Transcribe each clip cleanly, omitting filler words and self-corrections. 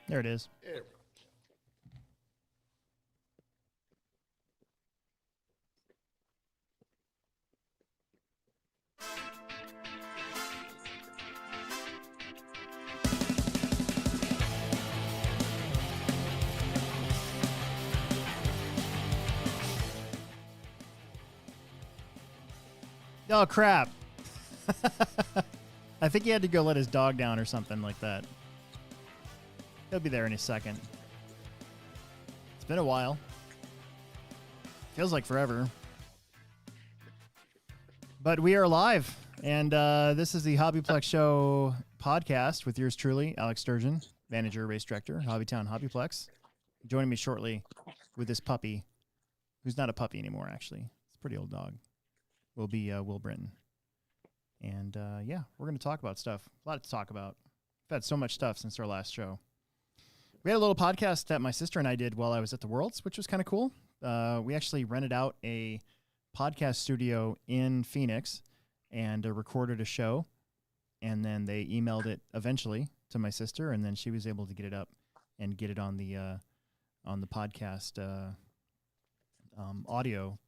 There it is. There. Oh, crap. I think he had to go let his dog down or something like that. He'll be there in a second. It's been a while. Feels like forever. But we are live, and this is the Hobbyplex Show podcast with yours truly, Alex Sturgeon, manager, race director, Hobbytown Hobbyplex. Joining me shortly with this puppy, who's not a puppy anymore, actually. It's a pretty old dog. Will be Will Brinton. And yeah, we're going to talk about stuff. A lot to talk about. We've had so much stuff since our last show. We had a little podcast that my sister and I did while I was at the Worlds, which was kind of cool. We actually rented out a podcast studio in Phoenix and recorded a show. And then they emailed it eventually to my sister, and then she was able to get it up and get it on the podcast audio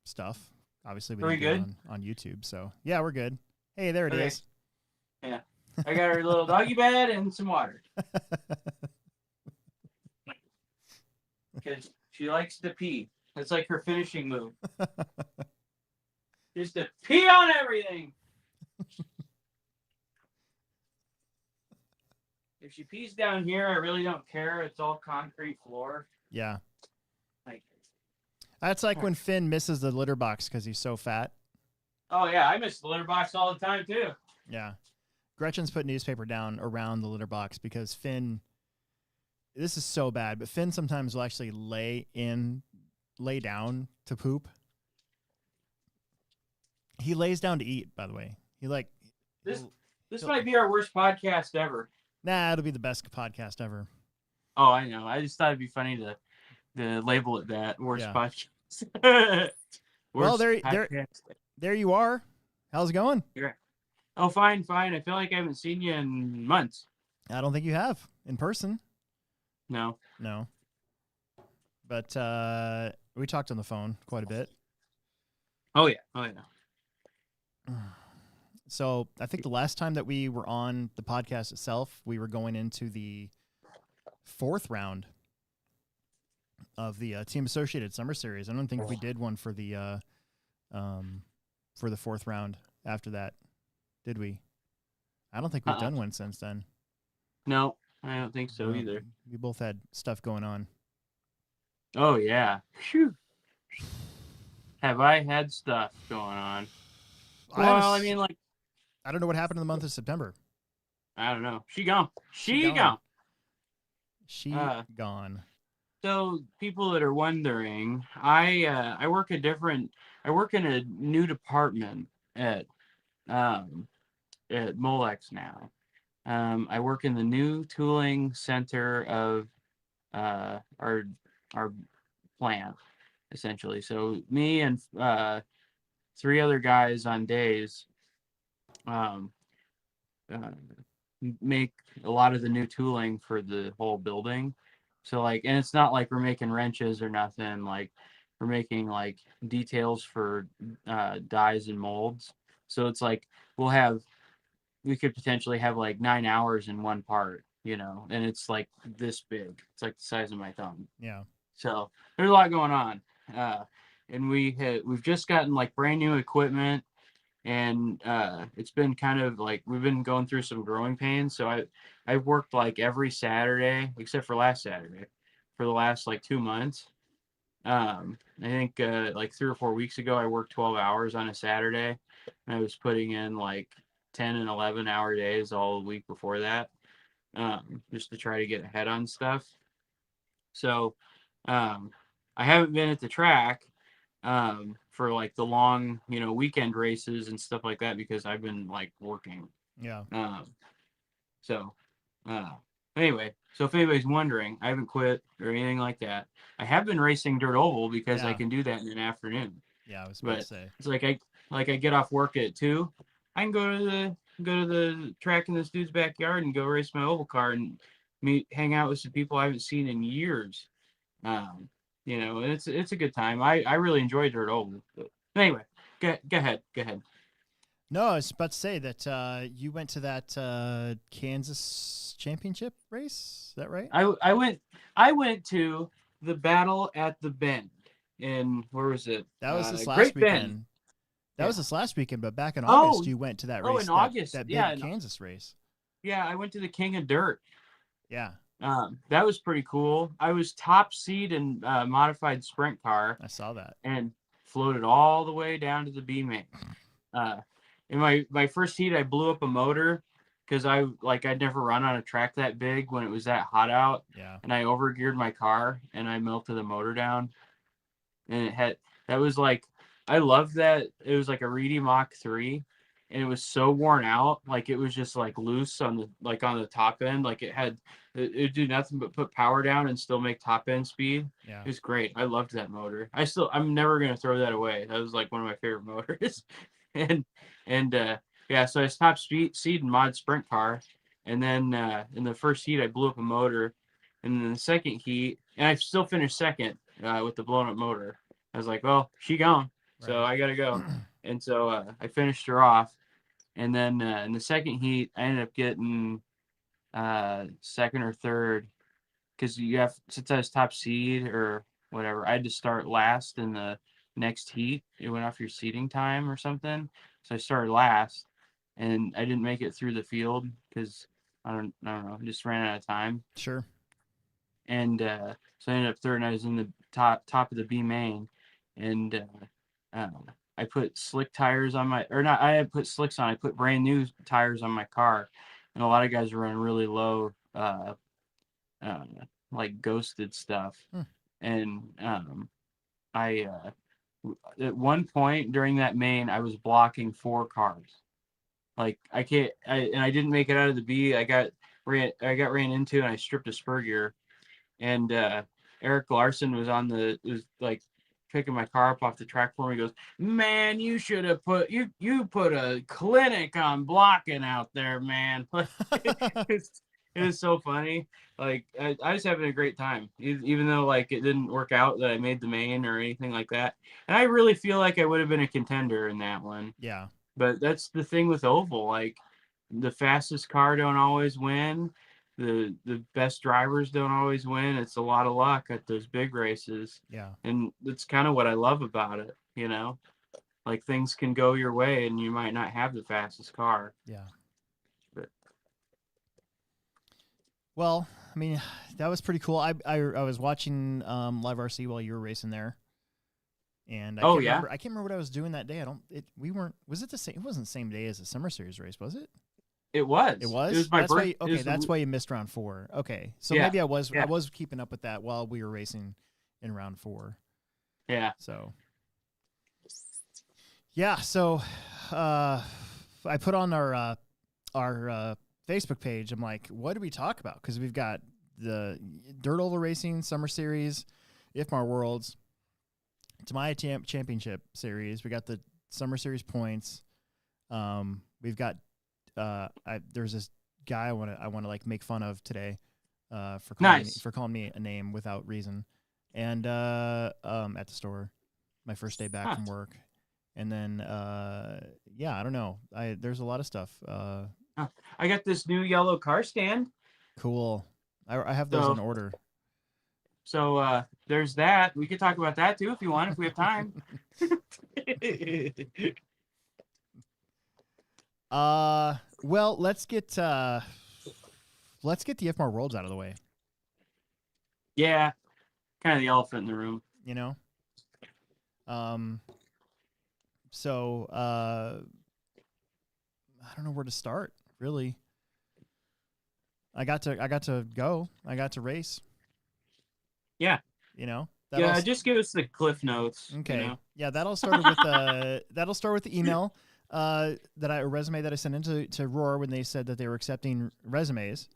stuff. Obviously, we didn't do it on YouTube. So, yeah, we're good. Hey, there it is. Yeah. I got her little doggy bed and some water. Because she likes to pee. That's like her finishing move. Just to pee on everything. If she pees down here, I really don't care. It's all concrete floor. Yeah. Like, that's like when Finn misses the litter box because he's so fat. Oh, yeah. I miss the litter box all the time, too. Yeah. Gretchen's put newspaper down around the litter box because Finn, this is so bad, but Finn sometimes will actually lay down to poop. He lays down to eat, by the way. This might be our worst podcast ever. Nah, it'll be the best podcast ever. Oh, I know. I just thought it'd be funny to label it that worst podcast. Well, there you are. How's it going? Oh, fine. I feel like I haven't seen you in months. I don't think you have in person. No. But we talked on the phone quite a bit. Oh yeah. So I think the last time that we were on the podcast itself, we were going into the fourth round of the Team Associated Summer Series. I don't think we did one for the fourth round after that, did we? I don't think we've done one since then. No, I don't think so either. We both had stuff going on. Oh yeah. Phew. Have I had stuff going on? Well, I mean, like, I don't know what happened in the month of September. I don't know. She gone. So people that are wondering, I work in a new department at Molex now. I work in the new tooling center of our plant, essentially. So me and three other guys on days make a lot of the new tooling for the whole building. So like, and it's not like we're making wrenches or nothing. Like we're making like details for dies and molds. So it's like we could potentially have like 9 hours in one part, and it's like this big. It's like the size of my thumb. Yeah. So there's a lot going on. And we've just gotten like brand new equipment, and it's been kind of like we've been going through some growing pains. So I've worked like every Saturday except for last Saturday for the last like 2 months. I think like 3 or 4 weeks ago I worked 12 hours on a Saturday, and I was putting in like 10 and 11 hour days all week before that, just to try to get ahead on stuff. So I haven't been at the track for like the long, weekend races and stuff like that because I've been like working. Yeah. Anyway, so if anybody's wondering, I haven't quit or anything like that. I have been racing dirt oval because I can do that in an afternoon. Yeah, I was about to say. It's like I get off work at 2. I can go to the track in this dude's backyard and go race my oval car, and hang out with some people I haven't seen in years. Um, and it's a good time. I really enjoy dirt oval. But anyway, go ahead. No, I was about to say that you went to that Kansas championship race. Is that right? I went to the Battle at the Bend in, where was it? That was this last Great Bend. weekend. That Yeah. was this last weekend, but back in Oh, August, you went to that oh, race, in that August. that Yeah, big Kansas race. yeah. I went to the King of Dirt. Yeah, That was pretty cool. I was top seed in modified sprint car I saw that. and floated all the way down to the B main. Uh, in my first heat, I blew up a motor because I'd never run on a track that big when it was that hot out, Yeah, and I overgeared my car and I melted the motor down, and that was like, I loved that it was like a Reedy Mach 3, and it was so worn out, like it was just like loose on the top end, like it'd do nothing but put power down and still make top end speed. yeah, It was great. I loved that motor. I'm never gonna throw that away. That was like one of my favorite motors. and yeah, so I stopped seed in mod sprint car, and then in the first heat I blew up a motor, and then the second heat, and I still finished second with the blown up motor. I was like, well, she gone, so right. I gotta go, and so I finished her off, and then in the second heat I ended up getting second or third, because since I was top seed or whatever, I had to start last in the next heat. It went off your seating time or something. So I started last, and I didn't make it through the field because I don't know, I just ran out of time. Sure. And so I ended up third, and I was in the top of the B main, and I put slick tires on my, or not, I had put slicks on. I put brand new tires on my car, and a lot of guys were running really low, uh, like ghosted stuff. Hmm. And I at one point during that main, I was blocking 4 cars. Like and I didn't make it out of the B. I got ran into, and I stripped a spur gear. And Eric Larson was like picking my car up off the track for me. He goes, man, you should have you put a clinic on blocking out there, man. It was so funny. Like I was having a great time, even though like it didn't work out that I made the main or anything like that. And I really feel like I would have been a contender in that one. Yeah, But that's the thing with oval. Like the fastest car don't always win. The best drivers don't always win. It's a lot of luck at those big races. yeah, And that's kind of what I love about it. Like things can go your way, and you might not have the fastest car. yeah. But Well, I mean, that was pretty cool. I was watching live RC while you were racing there, and oh yeah, I can't remember what I was doing that day. I don't. We weren't. Was it the same? It wasn't the same day as the Summer Series race, was it? it was. It was. It was my That's why. birthday. Okay, that's why you missed round 4. Okay, so Yeah, maybe I was yeah. keeping up with that while we were racing in round 4. Yeah. So yeah, so I put on our Facebook page. I'm like, what do we talk about? Because we've got the Dirt Oval Racing Summer Series, IFMAR Worlds, Tamaya Championship Series. We got the Summer Series points. We've got there's this guy I want to like make fun of today for calling me a name without reason, and at the store, my first day back from work. And then, yeah, I don't know. There's a lot of stuff. I got this new yellow car stand. Cool. I have those in order. So there's that. We could talk about that too if you want, if we have time. Well, let's get the IFMAR Worlds out of the way. Yeah, kind of the elephant in the room. You know. So I don't know where to start, really. I got to go. I got to race. Yeah. You know. Yeah, just give us the cliff notes. Okay. You know? Yeah, that'll start with the email a resume that I sent into to Roar when they said that they were accepting resumes,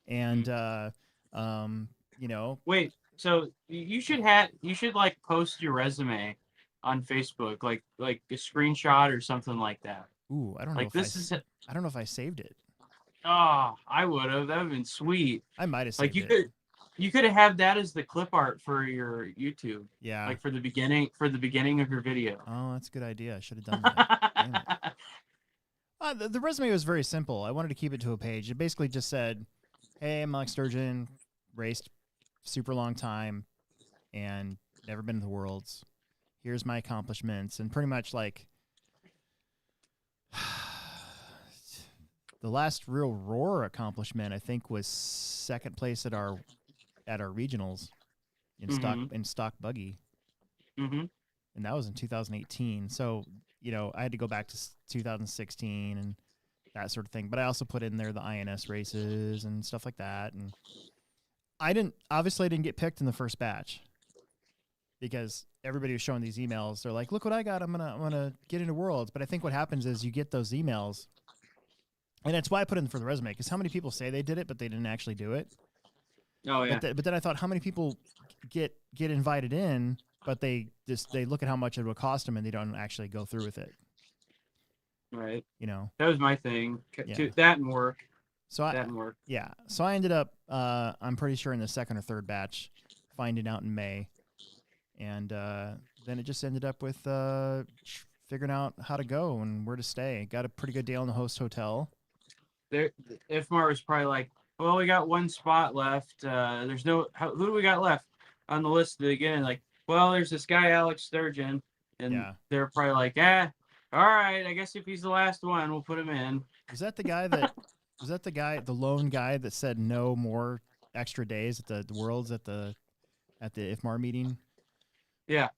and you know. Wait. So you should like post your resume on Facebook, like a screenshot or something like that. Ooh, I don't know like if this is. I don't know if I saved it. Oh, I would have. That would have been sweet. I might have Like saved it. you could have had that as the clip art for your YouTube. Yeah. Like for the beginning of your video. Oh, that's a good idea. I should have done that. Damn it. The resume was very simple. I wanted to keep it to a page. It basically just said, "Hey, I'm Alex Sturgeon, raced super long time, and never been to the Worlds. Here's my accomplishments," and pretty much like the last real roar accomplishment I think was second place at our regionals in stock buggy, Mm-hmm. and that was in 2018. So I had to go back to 2016 and that sort of thing. But I also put in there the INS races and stuff like that. And I didn't get picked in the first batch because everybody was showing these emails. They're like, "Look what I got! I'm gonna get into Worlds." But I think what happens is you get those emails, and that's why I put in for the resume, because how many people say they did it but they didn't actually do it? Oh yeah. But then I thought, how many people get invited in, but they look at how much it would cost them and they don't actually go through with it. Right. That was my thing. Yeah. That and work. So I ended up, I'm pretty sure in the second or third batch, finding out in May, and then it just ended up with figuring out how to go and where to stay. Got a pretty good deal in the host hotel. IFMAR was probably like, "Well, we got one spot left. There's who do we got left on the list to begin?" Like, "Well, there's this guy Alex Sturgeon," and they're probably like, all right, I guess if he's the last one, we'll put him in." Was that the guy the lone guy that said no more extra days at the Worlds at the IFMAR meeting? Yeah.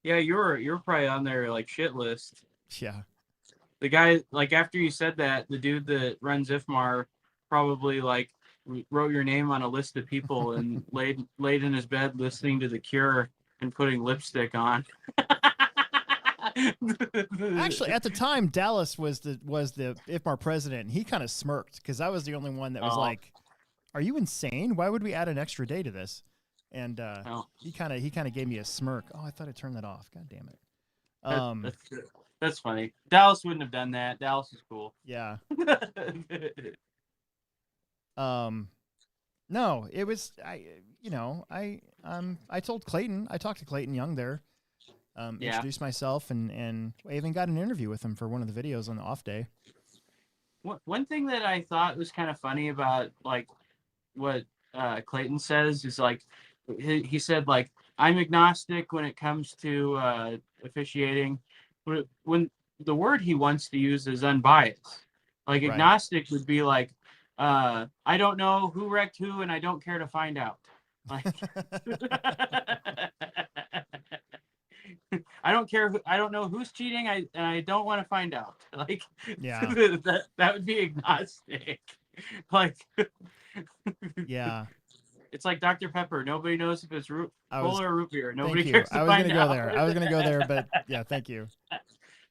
Yeah, you're probably on their like shit list. Yeah. The guy, like, after you said that, the dude that runs IFMAR probably like wrote your name on a list of people and laid in his bed listening to The Cure and putting lipstick on. Actually, at the time, Dallas was the IFMAR president, and he kind of smirked because I was the only one that was like, "Are you insane? Why would we add an extra day to this?" And he kind of gave me a smirk. Oh, I thought I turned that off. God damn it. That's funny. Dallas wouldn't have done that. Dallas is cool. Yeah. No, it was I told Clayton. I talked to Clayton Young there. Introduced myself, and I even got an interview with him for one of the videos on the off day. One thing that I thought was kind of funny about like what Clayton says is like he said like, "I'm agnostic when it comes to officiating." When the word he wants to use is unbiased. Like agnostic would be like, "I don't know who wrecked who, and I don't care to find out." Like, I don't care. I don't know who's cheating. I don't want to find out. Like, yeah, that would be agnostic. Like, yeah, it's like Dr. Pepper. Nobody knows if it's cola or root beer. Nobody cares. I was gonna go there, but yeah, thank you.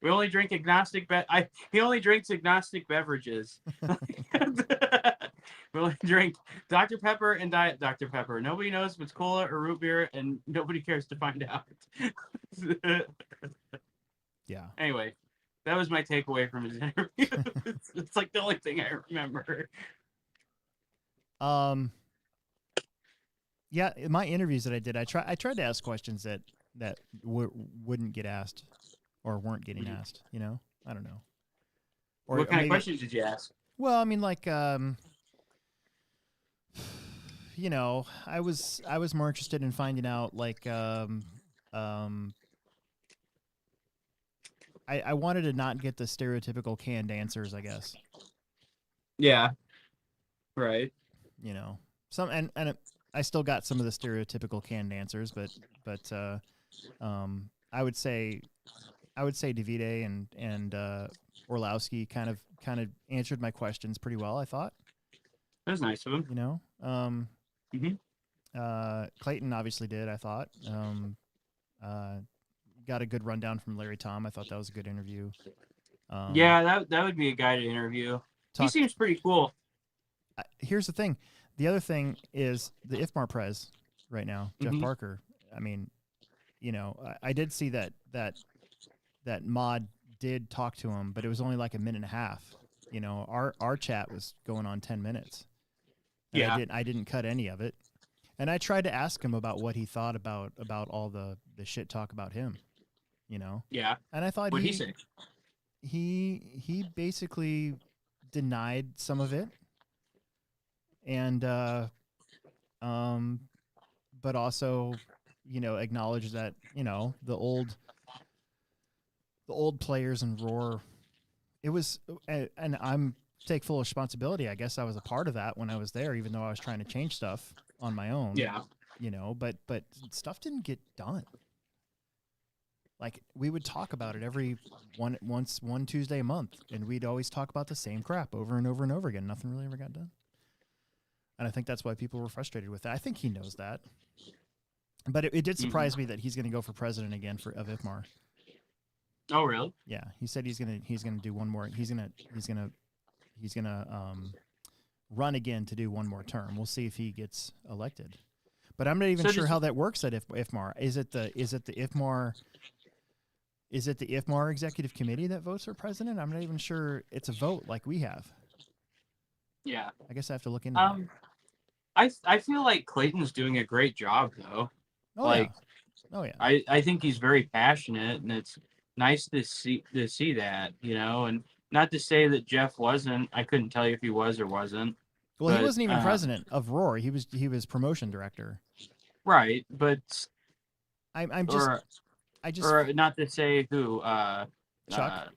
We only drink agnostic. He only drinks agnostic beverages. We only drink Dr. Pepper and Diet Dr. Pepper. Nobody knows if it's cola or root beer, and nobody cares to find out. Yeah. Anyway, that was my takeaway from his interview. It's like the only thing I remember. Yeah, in my interviews that I did, I tried to ask questions that wouldn't get asked or weren't getting asked. I don't know. Or what kind of questions did you ask? Well, I mean, like, I was more interested in finding out, like, I wanted to not get the stereotypical canned answers, I guess. Yeah. Right. I still got some of the stereotypical canned answers, but I would say Davide and Orlowski kind of answered my questions pretty well, I thought. That was nice of him. Clayton obviously did, I thought. Got a good rundown from Larry Tom. I thought that was a good interview. Yeah, that would be a guy to interview. He seems pretty cool. Here's the thing. The other thing is the IFMAR Prez right now, Jeff Parker. I mean, I did see that Mod did talk to him, but it was only like a minute and a half. You know, our chat was going on 10 minutes. And Yeah. I didn't cut any of it. And I tried to ask him about what he thought about all the shit talk about him, you know. Yeah. And I thought What'd he say? he basically denied some of it, and but also, you know, acknowledged that, you know, the old players in Roar, it was, and I'm take full responsibility. I guess I was a part of that when I was there, even though I was trying to change stuff on my own. Yeah. You know, but stuff didn't get done. Like, we would talk about it every one Tuesday a month, and we'd always talk about the same crap over and over and over again. Nothing really ever got done. And I think that's why people were frustrated with it. I think he knows that. But it did surprise me that he's going to go for president again of IFMAR. Oh, really? Yeah, he said he's gonna do one more. He's gonna run again to do one more term. We'll see if he gets elected. But I'm not even sure how that works at IFMAR. Is it the IFMAR? Is it the IFMAR executive committee that votes for president? I'm not even sure it's a vote like we have. Yeah. I guess I have to look into that. I feel like Clayton's doing a great job though. Oh, like, yeah. Oh, yeah. I think he's very passionate, and it's nice to see that, you know, and not to say that Jeff wasn't. I couldn't tell you if he was or wasn't. Well, but, he wasn't even president of Roar. He was promotion director. Right, but I just or not to say who Chuck.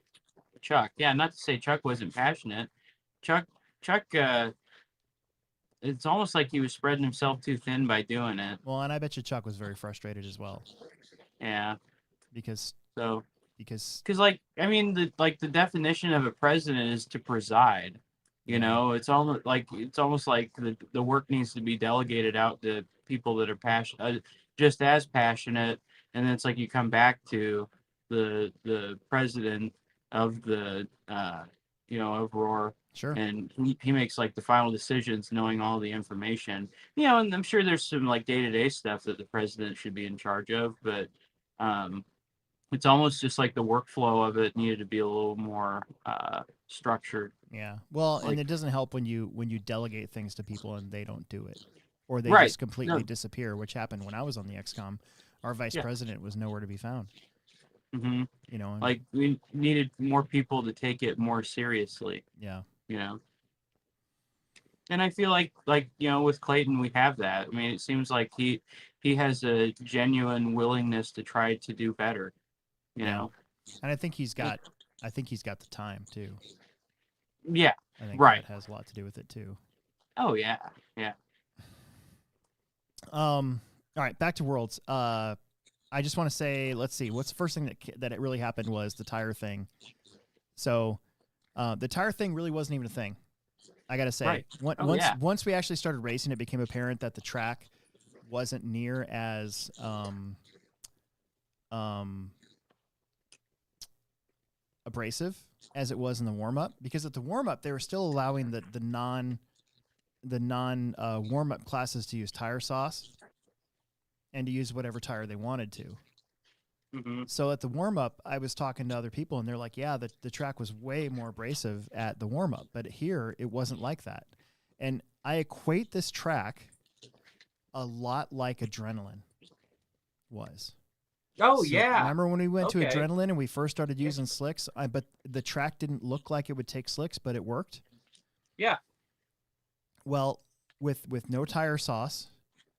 Chuck. Yeah, not to say Chuck wasn't passionate. Chuck it's almost like he was spreading himself too thin by doing it. Well, and I bet you Chuck was very frustrated as well. Yeah. Because like, I mean, the definition of a president is to preside. You know, it's almost like the work needs to be delegated out to people that are passionate, just as passionate, and then it's like you come back to the president of the of Roar. Sure. And he makes like the final decisions, knowing all the information. You know, and I'm sure there's some like day-to-day stuff that the president should be in charge of, but it's almost just like the workflow of it needed to be a little more structured. Yeah. Well, and it doesn't help when you delegate things to people and they don't do it, or they Right. just completely disappear, which happened when I was on the XCOM. Our vice president was nowhere to be found. Mm-hmm. You know, like we needed more people to take it more seriously. Yeah. You know. And I feel like you know, with Clayton we have that. I mean, it seems like he has a genuine willingness to try to do better. You know. And I think he's got the time too. Yeah. I think that has a lot to do with it too. Oh yeah. Yeah. All right, back to Worlds. I just want to say, let's see, what's the first thing that it really happened was the tire thing. So, the tire thing really wasn't even a thing. I gotta say, once we actually started racing, it became apparent that the track wasn't near as abrasive as it was in the warm up. Because at the warm up, they were still allowing the non warm up classes to use tire sauce and to use whatever tire they wanted to. Mm-hmm. So at the warm-up, I was talking to other people, and they're like, yeah, the track was way more abrasive at the warm-up, but here it wasn't like that. And I equate this track a lot like Adrenaline was. Oh, so, yeah. Remember when we went to Adrenaline and we first started using slicks? But the track didn't look like it would take slicks, but it worked? Yeah. Well, with no tire sauce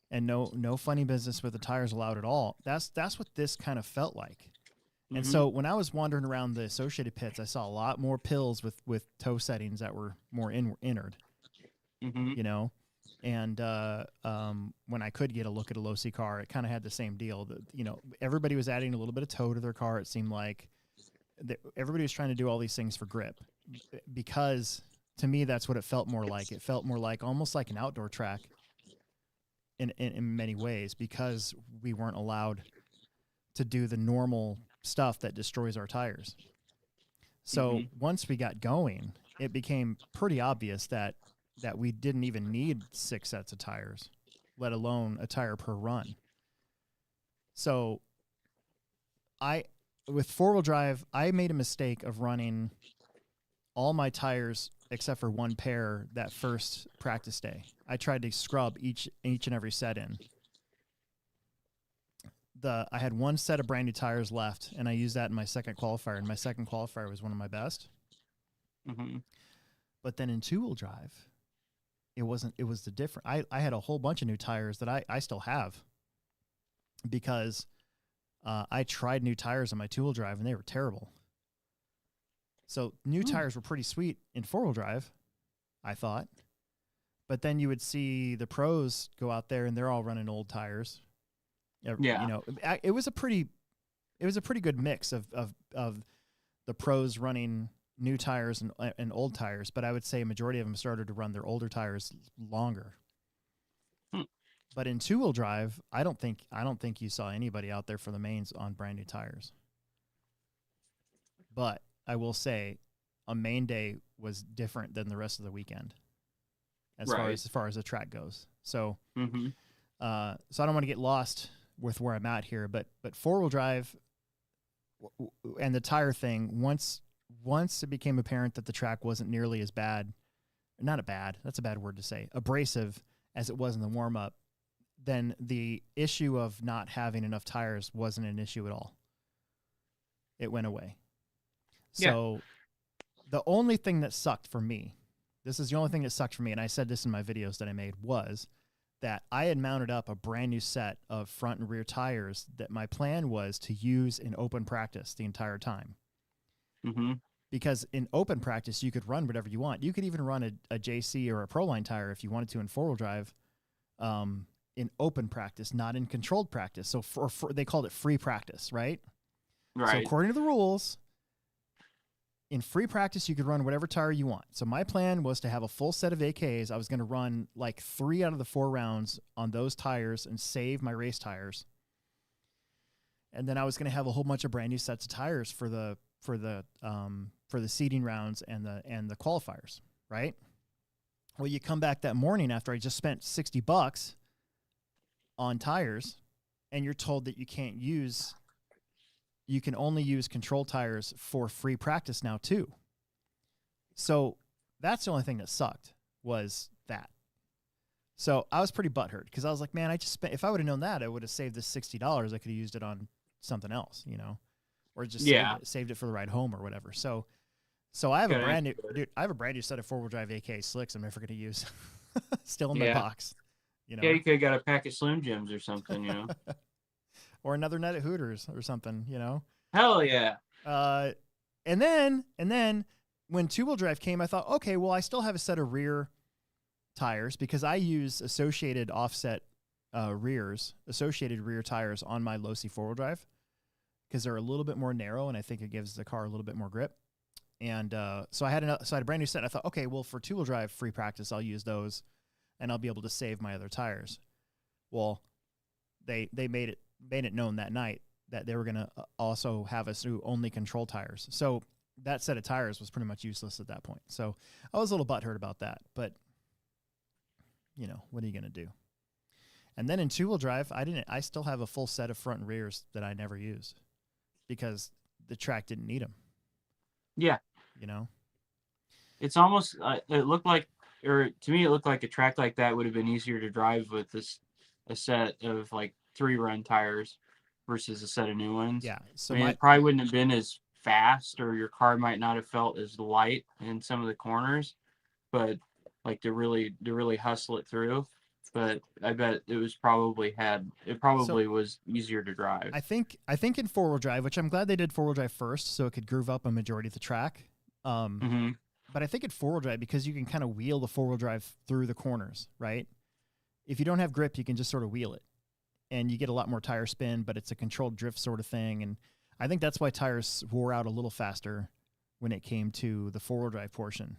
and no funny business with the tires allowed at all, that's what this kind of felt like. Mm-hmm. And so when I was wandering around the associated pits, I saw a lot more pills with toe settings that were more inward. Mm-hmm. You know, and when I could get a look at a low C car, it kind of had the same deal. That, you know, everybody was adding a little bit of toe to their car. It seemed like everybody was trying to do all these things for grip, because to me that's what it felt more like. It felt more like almost like an outdoor track in many ways, because we weren't allowed to do the normal stuff that destroys our tires. So once we got going, it became pretty obvious that we didn't even need 6 sets of tires, let alone a tire per run. So with 4-wheel drive, I made a mistake of running all my tires except for one pair that first practice day. I tried to scrub each and every set in. I had one set of brand new tires left, and I used that in my second qualifier, and my second qualifier was one of my best. Mm-hmm. But then in two-wheel drive, it was the different. I had a whole bunch of new tires that I still have because I tried new tires on my two-wheel drive, and they were terrible. So new tires were pretty sweet in four-wheel drive, I thought. But then you would see the pros go out there, and they're all running old tires. Yeah. You know, it was a pretty good mix of the pros running new tires and old tires. But I would say a majority of them started to run their older tires longer. But in two-wheel drive, I don't think you saw anybody out there for the mains on brand new tires. But I will say, a main day was different than the rest of the weekend, as far as the track goes. So, so I don't want to get lost with where I'm at here, but four-wheel drive and the tire thing. Once it became apparent that the track wasn't nearly as bad, that's a bad word to say, abrasive as it was in the warm-up, then the issue of not having enough tires wasn't an issue at all. It went away. So the only thing that sucked for me, this is the only thing that sucked for me, and I said this in my videos that I made, was that I had mounted up a brand new set of front and rear tires that my plan was to use in open practice the entire time. Mm-hmm. Because in open practice, you could run whatever you want. You could even run a JC or a Proline tire if you wanted to in four-wheel drive in open practice, not in controlled practice. So they called it free practice, right? Right. So according to the rules, in free practice, you could run whatever tire you want. So my plan was to have a full set of AKs. I was going to run like 3 out of the 4 rounds on those tires and save my race tires. And then I was going to have a whole bunch of brand new sets of tires for the seeding rounds and the qualifiers, right? Well, you come back that morning after I just spent $60 on tires, and you're told that you can only use control tires for free practice now too. So that's the only thing that sucked, was that. So I was pretty butthurt because I was like, man, if I would have known that, I would have saved this $60. I could have used it on something else, or just saved it for the ride home or whatever. So I have a brand new set of four-wheel drive AK slicks I'm never going to use. Still in my box. Yeah, you could have got a pack of Slim Jims or something, or another net at Hooters or something, Hell yeah. And then when two-wheel drive came, I thought, okay, well, I still have a set of rear tires because I use associated associated rear tires on my low-C four-wheel drive because they're a little bit more narrow, and I think it gives the car a little bit more grip. And so I had a brand new set. And I thought, okay, well, for two-wheel drive free practice, I'll use those, and I'll be able to save my other tires. Well, they made it known that night that they were going to also have us do only control tires. So that set of tires was pretty much useless at that point. So I was a little butthurt about that, but what are you going to do? And then in two-wheel drive, I still have a full set of front and rears that I never used because the track didn't need them. Yeah. It's almost, it looked like, or to me, it looked like a track like that would have been easier to drive with a set of like 3-run tires versus a set of new ones. Yeah. So it probably wouldn't have been as fast, or your car might not have felt as light in some of the corners, but like to really hustle it through. But I bet it was probably was easier to drive. I think in four-wheel drive, which I'm glad they did four-wheel drive first, so it could groove up a majority of the track. But I think in four-wheel drive, because you can kind of wheel the four-wheel drive through the corners, right? If you don't have grip, you can just sort of wheel it, and you get a lot more tire spin, but it's a controlled drift sort of thing. And I think that's why tires wore out a little faster when it came to the four-wheel drive portion.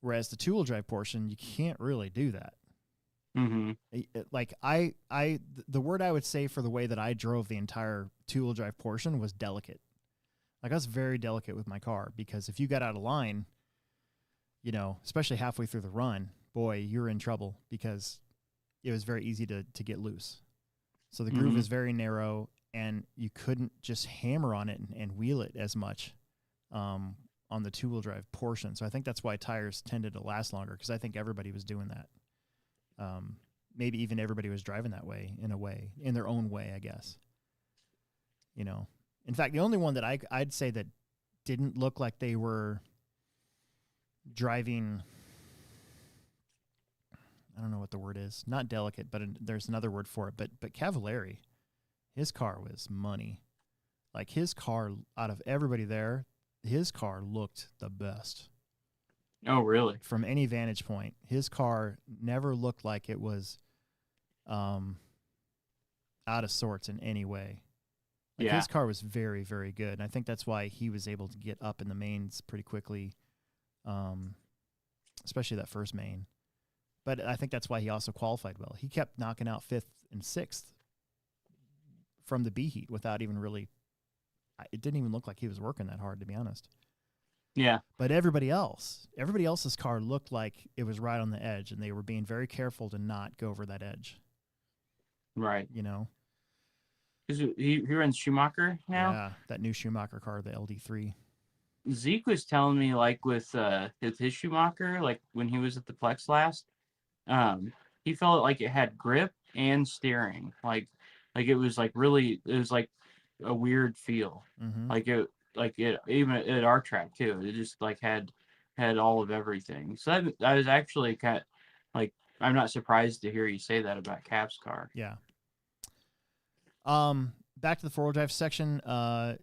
Whereas the two-wheel drive portion, you can't really do that. Like the word I would say for the way that I drove the entire two-wheel drive portion was delicate. Like I was very delicate with my car because if you got out of line, especially halfway through the run, boy, you're in trouble because it was very easy to get loose. So the groove is very narrow, and you couldn't just hammer on it and wheel it as much on the 2-wheel drive portion. So I think that's why tires tended to last longer, because I think everybody was doing that. Maybe even everybody was driving that way, in their own way, I guess. You know, in fact, the only one that I'd say that didn't look like they were driving, I don't know what the word is, not delicate, but there's another word for it. But Cavallari, his car was money. Like, his car, out of everybody there, his car looked the best. Oh, really? From any vantage point, his car never looked like it was out of sorts in any way. Like, his car was very, very good. And I think that's why he was able to get up in the mains pretty quickly, especially that first main. But I think that's why he also qualified well. He kept knocking out 5th and 6th from the B heat without even really, it didn't even look like he was working that hard, to be honest. Yeah. But everybody else's car looked like it was right on the edge, and they were being very careful to not go over that edge. Right. You know? He runs Schumacher now? Yeah, that new Schumacher car, the LD3. Zeke was telling me, like, with his Schumacher, like, when he was at the Plex last, he felt like it had grip and steering. Like it was, like, really, it was, like, a weird feel. Mm-hmm. Like it even at our track too. It just like had all of everything. So I was actually kind of like, I'm not surprised to hear you say that about Cap's car. Yeah. Back to the 4-wheel drive section. The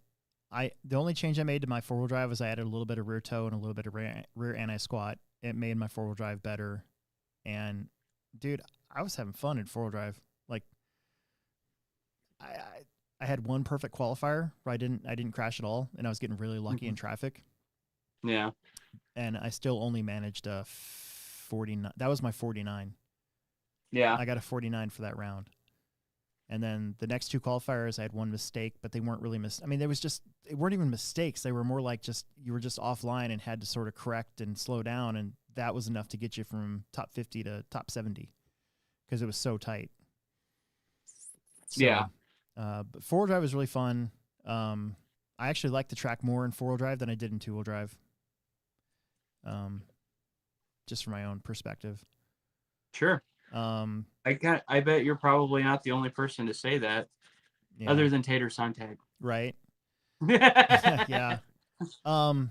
only change I made to my 4-wheel drive was I added a little bit of rear toe and a little bit of rear anti-squat. It made my 4-wheel drive better. And dude, I was having fun in 4-wheel drive. Like, I had one perfect qualifier where I didn't crash at all, and I was getting really lucky in traffic. Yeah. And I still only managed a 49. That was my 49. Yeah. I got a 49 for that round. And then the next 2 qualifiers, I had one mistake, but they weren't really they weren't even mistakes. They were more like just, you were just offline and had to sort of correct and slow down, and that was enough to get you from top 50 to top 70 because it was so tight. So, yeah. But 4-wheel drive was really fun. I actually liked the track more in 4-wheel drive than I did in 2-wheel drive. Just from my own perspective. Sure. I bet you're probably not the only person to say that, other than Tater Sontag. Right. Yeah. So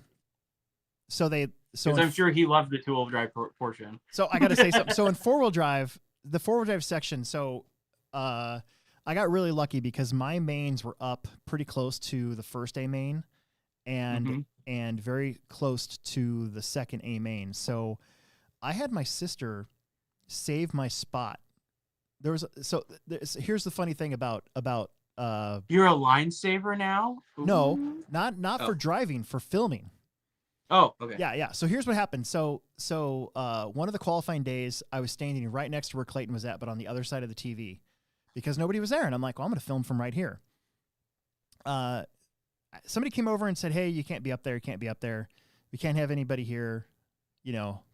I'm sure he loved the 2-wheel drive portion. So I got to say something. So in 4-wheel drive, the 4-wheel drive section, I got really lucky because my mains were up pretty close to the first A main and very close to the second A main. So I had my sister save my spot. Here's the funny thing about you're a line saver now? Ooh. No, not for driving, for filming. Oh, okay. Yeah. So here's what happened. So one of the qualifying days, I was standing right next to where Clayton was at, but on the other side of the TV, because nobody was there. And I'm like, well, I'm going to film from right here. Somebody came over and said, hey, you can't be up there. You can't be up there. We can't have anybody here,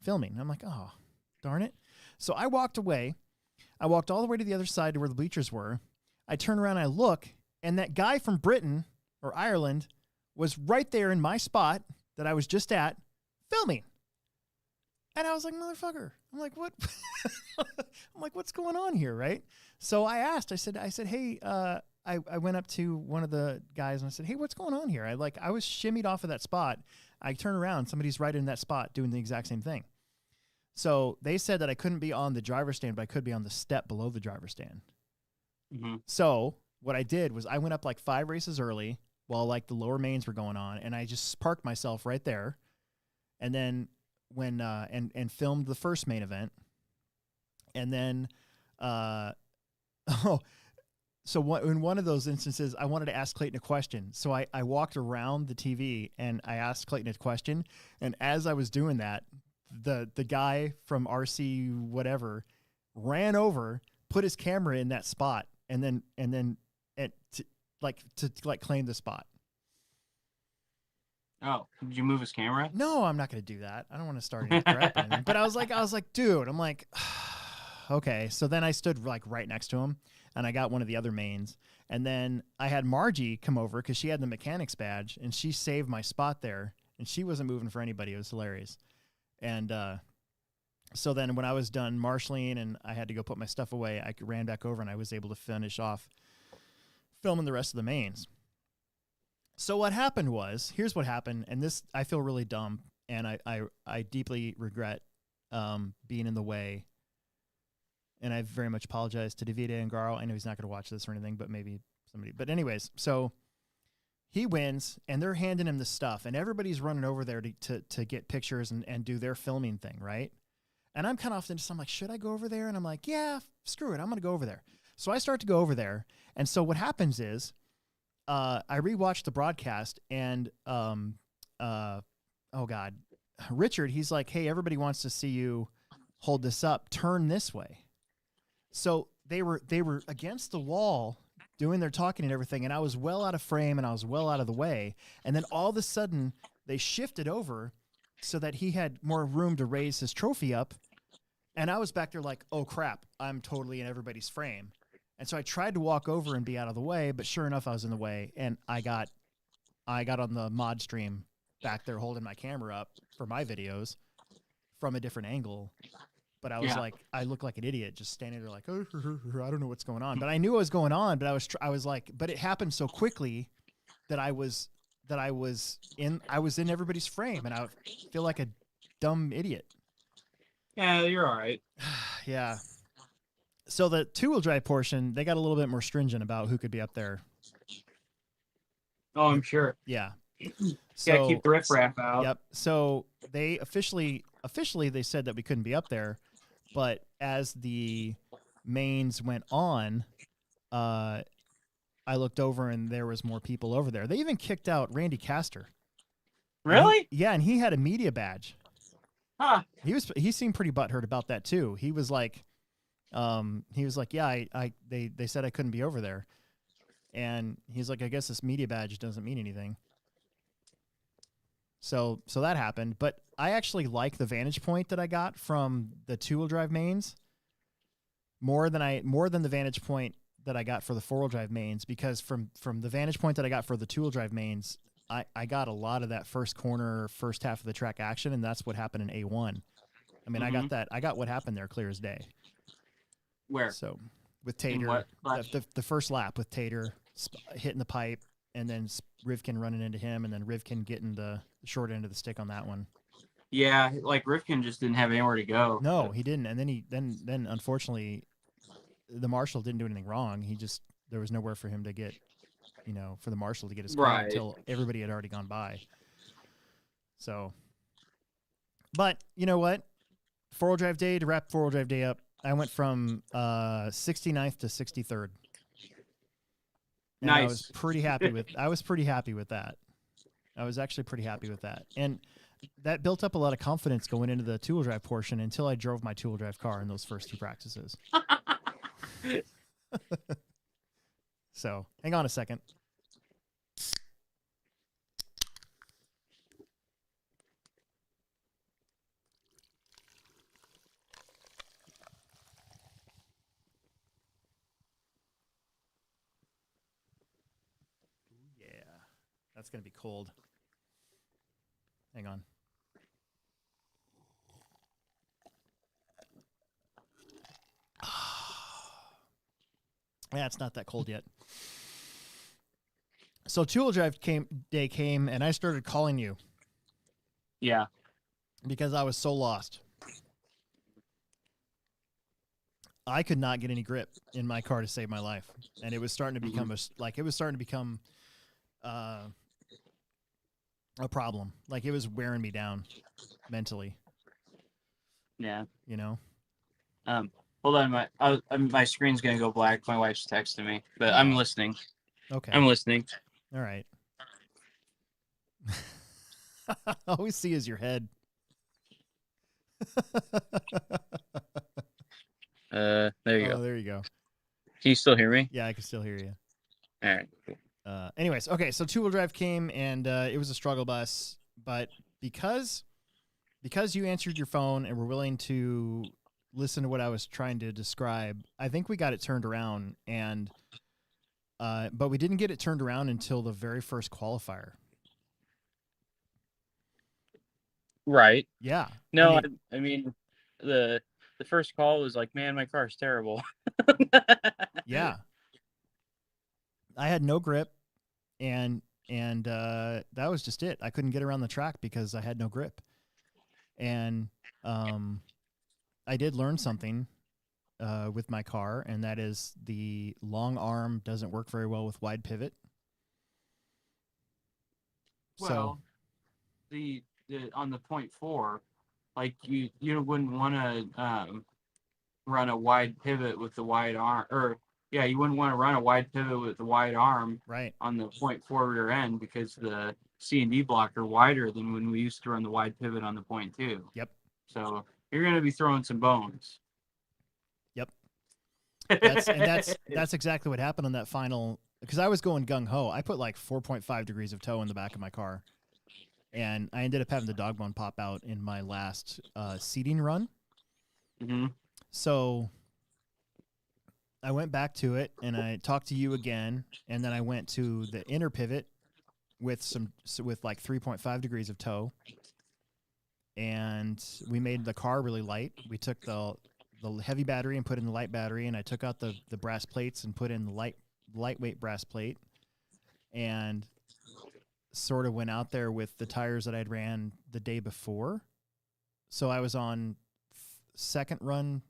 filming. And I'm like, oh, darn it. So I walked away. I walked all the way to the other side to where the bleachers were. I turn around, I look, and that guy from Britain or Ireland was right there in my spot that I was just at filming. And I was like, motherfucker. I'm like, what? I'm like, what's going on here, right? So I asked, I said, hey, I went up to one of the guys and I said, hey, what's going on here? I was shimmied off of that spot. I turn around, somebody's right in that spot doing the exact same thing. So they said that I couldn't be on the driver's stand, but I could be on the step below the driver's stand. Mm-hmm. So what I did was I went up like 5 races early while like the lower mains were going on, and I just parked myself right there. And then when and filmed the first main event. And then in one of those instances, I wanted to ask Clayton a question. So I walked around the TV and I asked Clayton a question. And as I was doing that, the guy from RC whatever ran over, put his camera in that spot, and then to claim the spot. Oh, did you move his camera? No, I'm not going to do that. I don't want to start any crap or anything. But I was like, dude, I'm like, okay. So then I stood like right next to him, and I got one of the other mains. And then I had Margie come over because she had the mechanics badge, and she saved my spot there. and she wasn't moving for anybody. It was hilarious. And so then when I was done marshaling and I had to go put my stuff away, I ran back over and I was able to finish off filming the rest of the mains. So what happened was, here's what happened, and this, I feel really dumb, and I deeply regret being in the way. And I very much apologize to Davide and Garo. I know he's not going to watch this or anything, but maybe somebody. But anyways, so he wins, and they're handing him the stuff, and everybody's running over there to get pictures and do their filming thing, right? And I'm kind of often just, I'm like, should I go over there? And I'm like, yeah, screw it, I'm going to go over there. So I start to go over there, and so what happens is I rewatched the broadcast, and oh God, Richard, he's like, hey, everybody wants to see you hold this up. Turn this way. So they were against the wall doing their talking and everything, and I was well out of frame and I was well out of the way. And then all of a sudden they shifted over so that he had more room to raise his trophy up. And I was back there like, oh crap, I'm totally in everybody's frame. And so I tried to walk over and be out of the way, but sure enough, I was in the way, and I got on the mod stream back there holding my camera up for my videos from a different angle. But I was like, I look like an idiot just standing there like, oh, I don't know what's going on. But I knew what was going on, but I was like, but it happened so quickly that I was in everybody's frame, and I feel like a dumb idiot. Yeah, you're all right. Yeah. So the two-wheel drive portion, they got a little bit more stringent about who could be up there. Oh, I'm sure. Yeah. So, yeah, keep the riffraff out. Yep. So they officially they said that we couldn't be up there, but as the mains went on, I looked over and there was more people over there. They even kicked out Randy Castor. Really? And he had a media badge. Huh. He seemed pretty butthurt about that too. He was like, yeah, they said I couldn't be over there. And he's like, I guess this media badge doesn't mean anything. So that happened, but I actually like the vantage point that I got from the two-wheel drive mains more than the vantage point that I got for the four-wheel drive mains, because from the vantage point that I got for the two-wheel drive mains, I got a lot of that first corner, first half of the track action, and that's what happened in A1. I mean, I got what happened there clear as day. Where? So with Tater, the first lap with Tater hitting the pipe, and then Rivkin running into him, and then Rivkin getting the short end of the stick on that one. Yeah, like Rivkin just didn't have anywhere to go. No, he didn't. And then unfortunately, the marshal didn't do anything wrong. There was nowhere for him to get, for the marshal to get his car until everybody had already gone by. So, but you know what? Four-wheel drive day, to wrap four-wheel drive day up, I went from 69th to 63rd. And nice. I was pretty happy with that. I was actually pretty happy with that. And that built up a lot of confidence going into the two-wheel drive portion until I drove my two-wheel drive car in those first two practices. So, hang on a second. That's going to be cold. Hang on. Yeah, it's not that cold yet. So two-wheel drive day came, and I started calling you. Yeah. Because I was so lost. I could not get any grip in my car to save my life, and it was starting to become a problem. Like, it was wearing me down mentally. Yeah. Hold on, my screen's gonna go black. My wife's texting me, but I'm listening. Okay. I'm listening. All right. All we see is your head. There you go. There you go. Can you still hear me? Yeah, I can still hear you. All right. Cool. Anyways, okay, so two-wheel drive came, and it was a struggle bus, but because you answered your phone and were willing to listen to what I was trying to describe, I think we got it turned around, and but we didn't get it turned around until the very first qualifier. Right. Yeah. I No, mean, I mean the the first call was like, man, my car's terrible. yeah. I had no grip, and that was just it. I couldn't get around the track because I had no grip. And um, I did learn something with my car, and that is the long arm doesn't work very well with wide pivot. So Well, the on the point four, like you wouldn't want to run a wide pivot with the wide arm, or yeah, you wouldn't want to run a wide pivot with the wide arm right. on the point four rear end because the C and D block are wider than when we used to run the wide pivot on the point two. Yep. So you're going to be throwing some bones. Yep. That's exactly what happened on that final, because I was going gung ho. I put like 4.5 degrees of tow in the back of my car, and I ended up having the dog bone pop out in my last seating run. Mm-hmm. So I went back to it and I talked to you again, and then I went to the inner pivot with like 3.5 degrees of tow, and we made the car really light. We took the heavy battery and put in the light battery, and I took out the brass plates and put in the lightweight brass plate, and sort of went out there with the tires that I'd ran the day before. So I was on second run,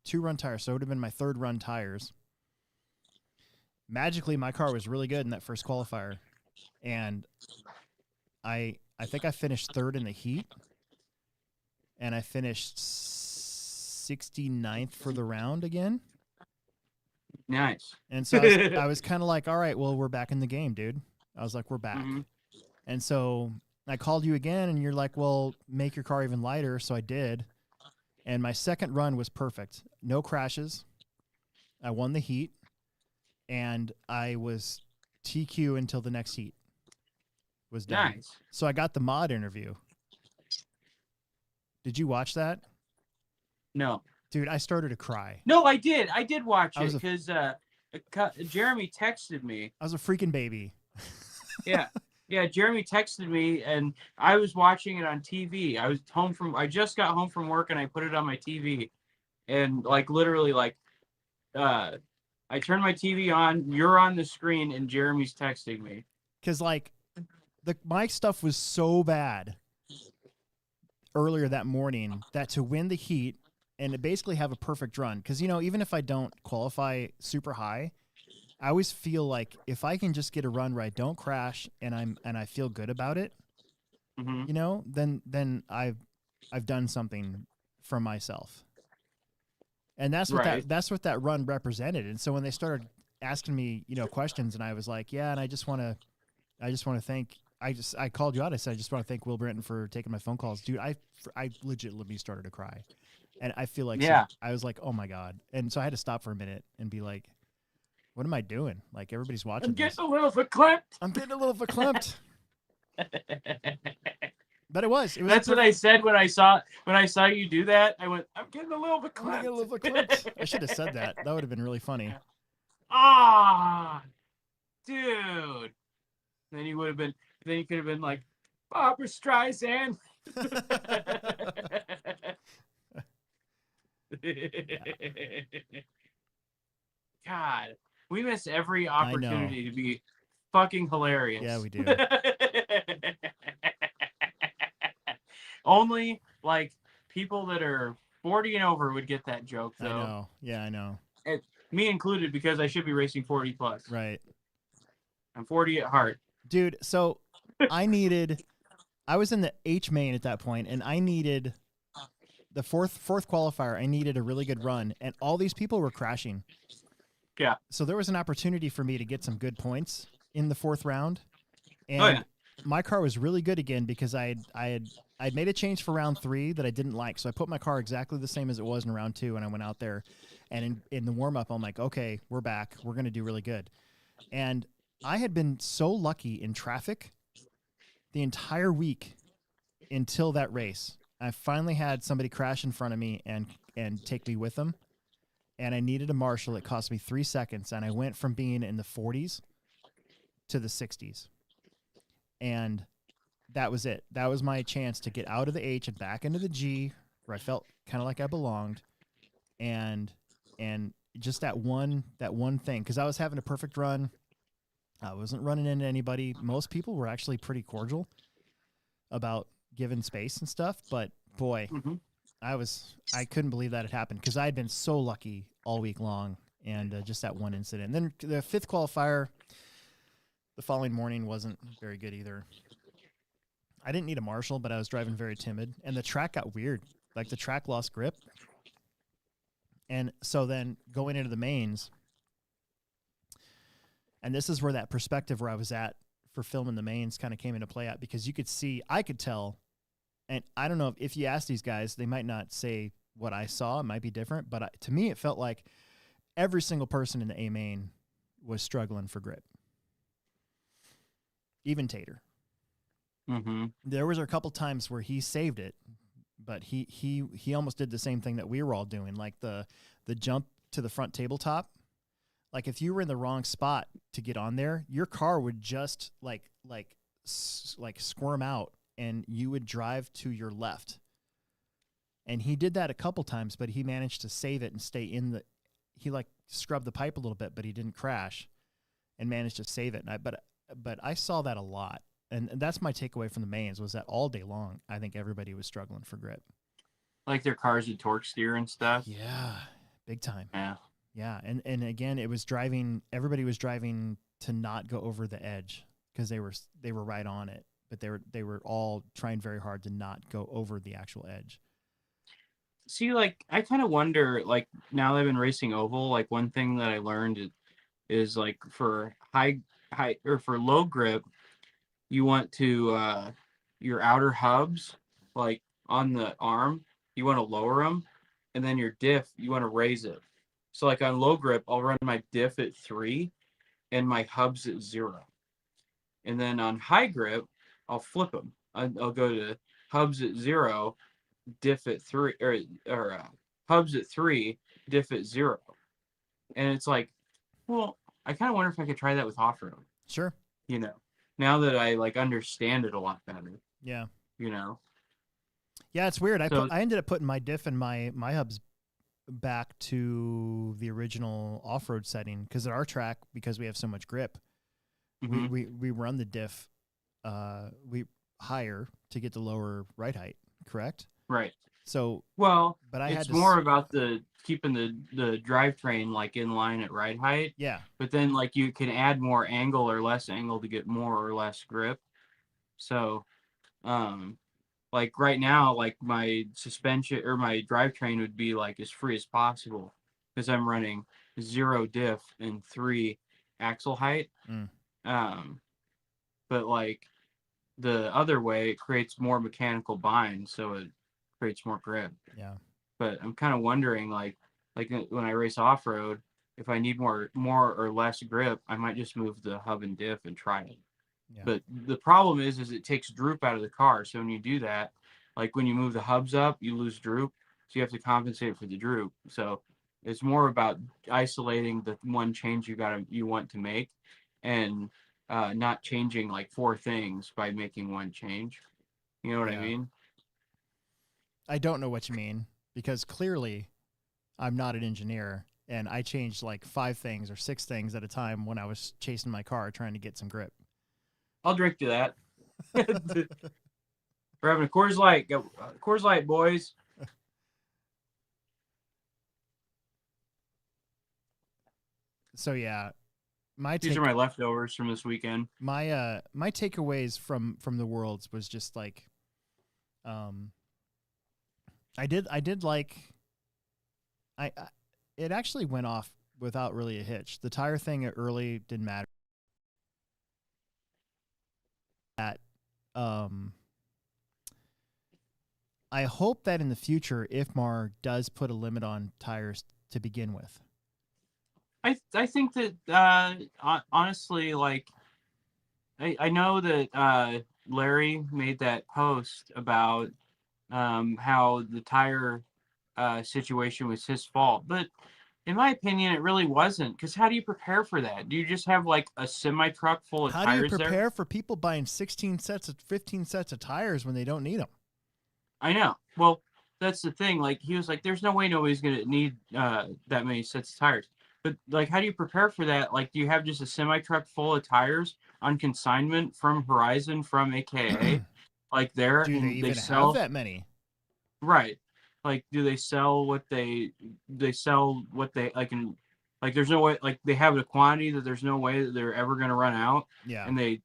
2-run tires. So it would have been my 3rd run tires. Magically, my car was really good in that first qualifier, and I think I finished 3rd in the heat, and I finished 69th for the round again. Nice. And so I was kind of like, all right, well, we're back in the game, dude. I was like, we're back. Mm-hmm. And so I called you again, and you're like, well, make your car even lighter. So I did. And my second run was perfect. No crashes. I won the heat, and I was TQ until the next heat was done. Nice. So I got the mod interview. Did you watch that? No. Dude, I started to cry. No, I did. I did watch I it was because Jeremy texted me. I was a freaking baby. Yeah. Yeah, Jeremy texted me and I was watching it on TV. I just got home from work and I put it on my TV. And like literally like I turned my TV on, you're on the screen and Jeremy's texting me. Cuz like my stuff was so bad earlier that morning that to win the heat and to basically have a perfect run, cuz even if I don't qualify super high, I always feel like if I can just get a run where I don't crash and I feel good about it, Mm-hmm. then I've done something for myself. And that's what Right. that's what that run represented. And so when they started asking me, questions, and I was like, yeah, and I just want to thank. I called you out. I said I just want to thank Will Brenton for taking my phone calls, dude. I legitimately started to cry, and I feel like Yeah. I was like, oh my god, and so I had to stop for a minute and be like, what am I doing? Like everybody's watching I'm this. getting a little verklempt. I'm getting a little verklempt. But it was That's what I said when I saw you do that. I went, I'm getting a little I'm getting a verklempt. little verklempt. I should have said that. That would have been really funny. Ah, dude. Then you would have been. Then you could have been like, Barbara Streisand. God, we miss every opportunity to be fucking hilarious. Yeah, we do. Only like people that are 40 and over would get that joke, though. I know. Yeah, I know. Me included, because I should be racing 40 plus. Right. I'm 40 at heart. Dude, so I was in the H main at that point, and I needed the fourth qualifier. I needed a really good run, and all these people were crashing. Yeah. So there was an opportunity for me to get some good points in the 4th round. And my car was really good again because I'd made a change for round 3 that I didn't like. So I put my car exactly the same as it was in round 2, and I went out there, and in the warm-up, I'm like, okay, we're back. We're going to do really good. And I had been so lucky in traffic the entire week until that race. I finally had somebody crash in front of me and take me with them. And I needed a marshal. It cost me 3 seconds, and I went from being in the 40s to the 60s. And that was it. That was my chance to get out of the H and back into the G, where I felt kind of like I belonged, and just that one thing, because I was having a perfect run. I wasn't running into anybody. Most people were actually pretty cordial about giving space and stuff, but boy, Mm-hmm. I couldn't believe that had happened, because I had been so lucky all week long, and just that one incident. And then the fifth qualifier the following morning wasn't very good either. I didn't need a marshal, but I was driving very timid, and the track got weird. Like the track lost grip. And so then going into the mains, and this is where that perspective where I was at for filming the mains kind of came into play at, because you could see, I could tell, and I don't know if you ask these guys, they might not say what I saw. It might be different, but to me, it felt like every single person in the A main was struggling for grip. Even Tater. Mm-hmm. There was a couple times where he saved it, but he almost did the same thing that we were all doing, like the jump to the front tabletop. Like if you were in the wrong spot to get on there, your car would just like squirm out, and you would drive to your left. And he did that a couple times, but he managed to save it and stay in the. He like scrubbed the pipe a little bit, but he didn't crash, and managed to save it. And but I saw that a lot. And that's my takeaway from the mains, was that all day long, I think everybody was struggling for grip. Like their cars would torque steer and stuff. Yeah, big time. Yeah. Yeah, and again, it was driving. Everybody was driving to not go over the edge, because they were right on it, but they were all trying very hard to not go over the actual edge. See, like I kind of wonder, like now that I've been racing oval, like one thing that I learned is like for high or for low grip, you want to your outer hubs, like on the arm, you want to lower them, and then your diff, you want to raise it. So like on low grip, I'll run my diff at 3 and my hubs at 0. And then on high grip, I'll flip them. I'll go to hubs at 0, diff at 3, or hubs at 3, diff at 0. And it's like, well, I kind of wonder if I could try that with off-road. Sure. You know, now that I like understand it a lot better. Yeah. You know. Yeah, it's weird. I ended up putting my diff and my hubs back to the original off-road setting, because at our track, because we have so much grip, Mm-hmm. we run the diff we higher to get the lower ride height, correct? Right. So well, but it's more about the keeping the drivetrain like in line at ride height. Yeah. But then like you can add more angle or less angle to get more or less grip. So like right now, like my suspension or my drivetrain would be like as free as possible, because I'm running 0 diff and 3 axle height. But like the other way, it creates more mechanical bind, so it creates more grip. Yeah. But I'm kind of wondering, like when I race off road, if I need more or less grip, I might just move the hub and diff and try it. Yeah. But the problem is it takes droop out of the car. So when you do that, like when you move the hubs up, you lose droop. So you have to compensate for the droop. So it's more about isolating the one change you want to make, and not changing like 4 things by making one change. You know what I mean? I don't know what you mean, because clearly I'm not an engineer, and I changed like 5 things or 6 things at a time when I was chasing my car trying to get some grip. I'll drink to that. We're having a Coors Light. Coors Light, boys. So yeah, these are my leftovers from this weekend. My my takeaways from the Worlds was just like, I did like, it actually went off without really a hitch. The tire thing early didn't matter. That I hope that in the future, IFMAR does put a limit on tires to begin with. I think that honestly, like I know that Larry made that post about how the tire situation was his fault, but In my opinion, it really wasn't. Because how do you prepare for that? Do you just have like a semi truck full of How do you tires there? prepare for people buying 16 sets of 15 sets of tires when they don't need them? I know. Well, that's the thing. Like he was like, "There's no way nobody's gonna need that many sets of tires." But like, how do you prepare for that? Like, do you have just a semi truck full of tires on consignment from Horizon from AKA, like there, Do they and they even have sell that many? right? Like, do they sell what they sell what they like? And like, there's no way. Like, they have a quantity that there's no way that they're ever gonna run out, Yeah. and they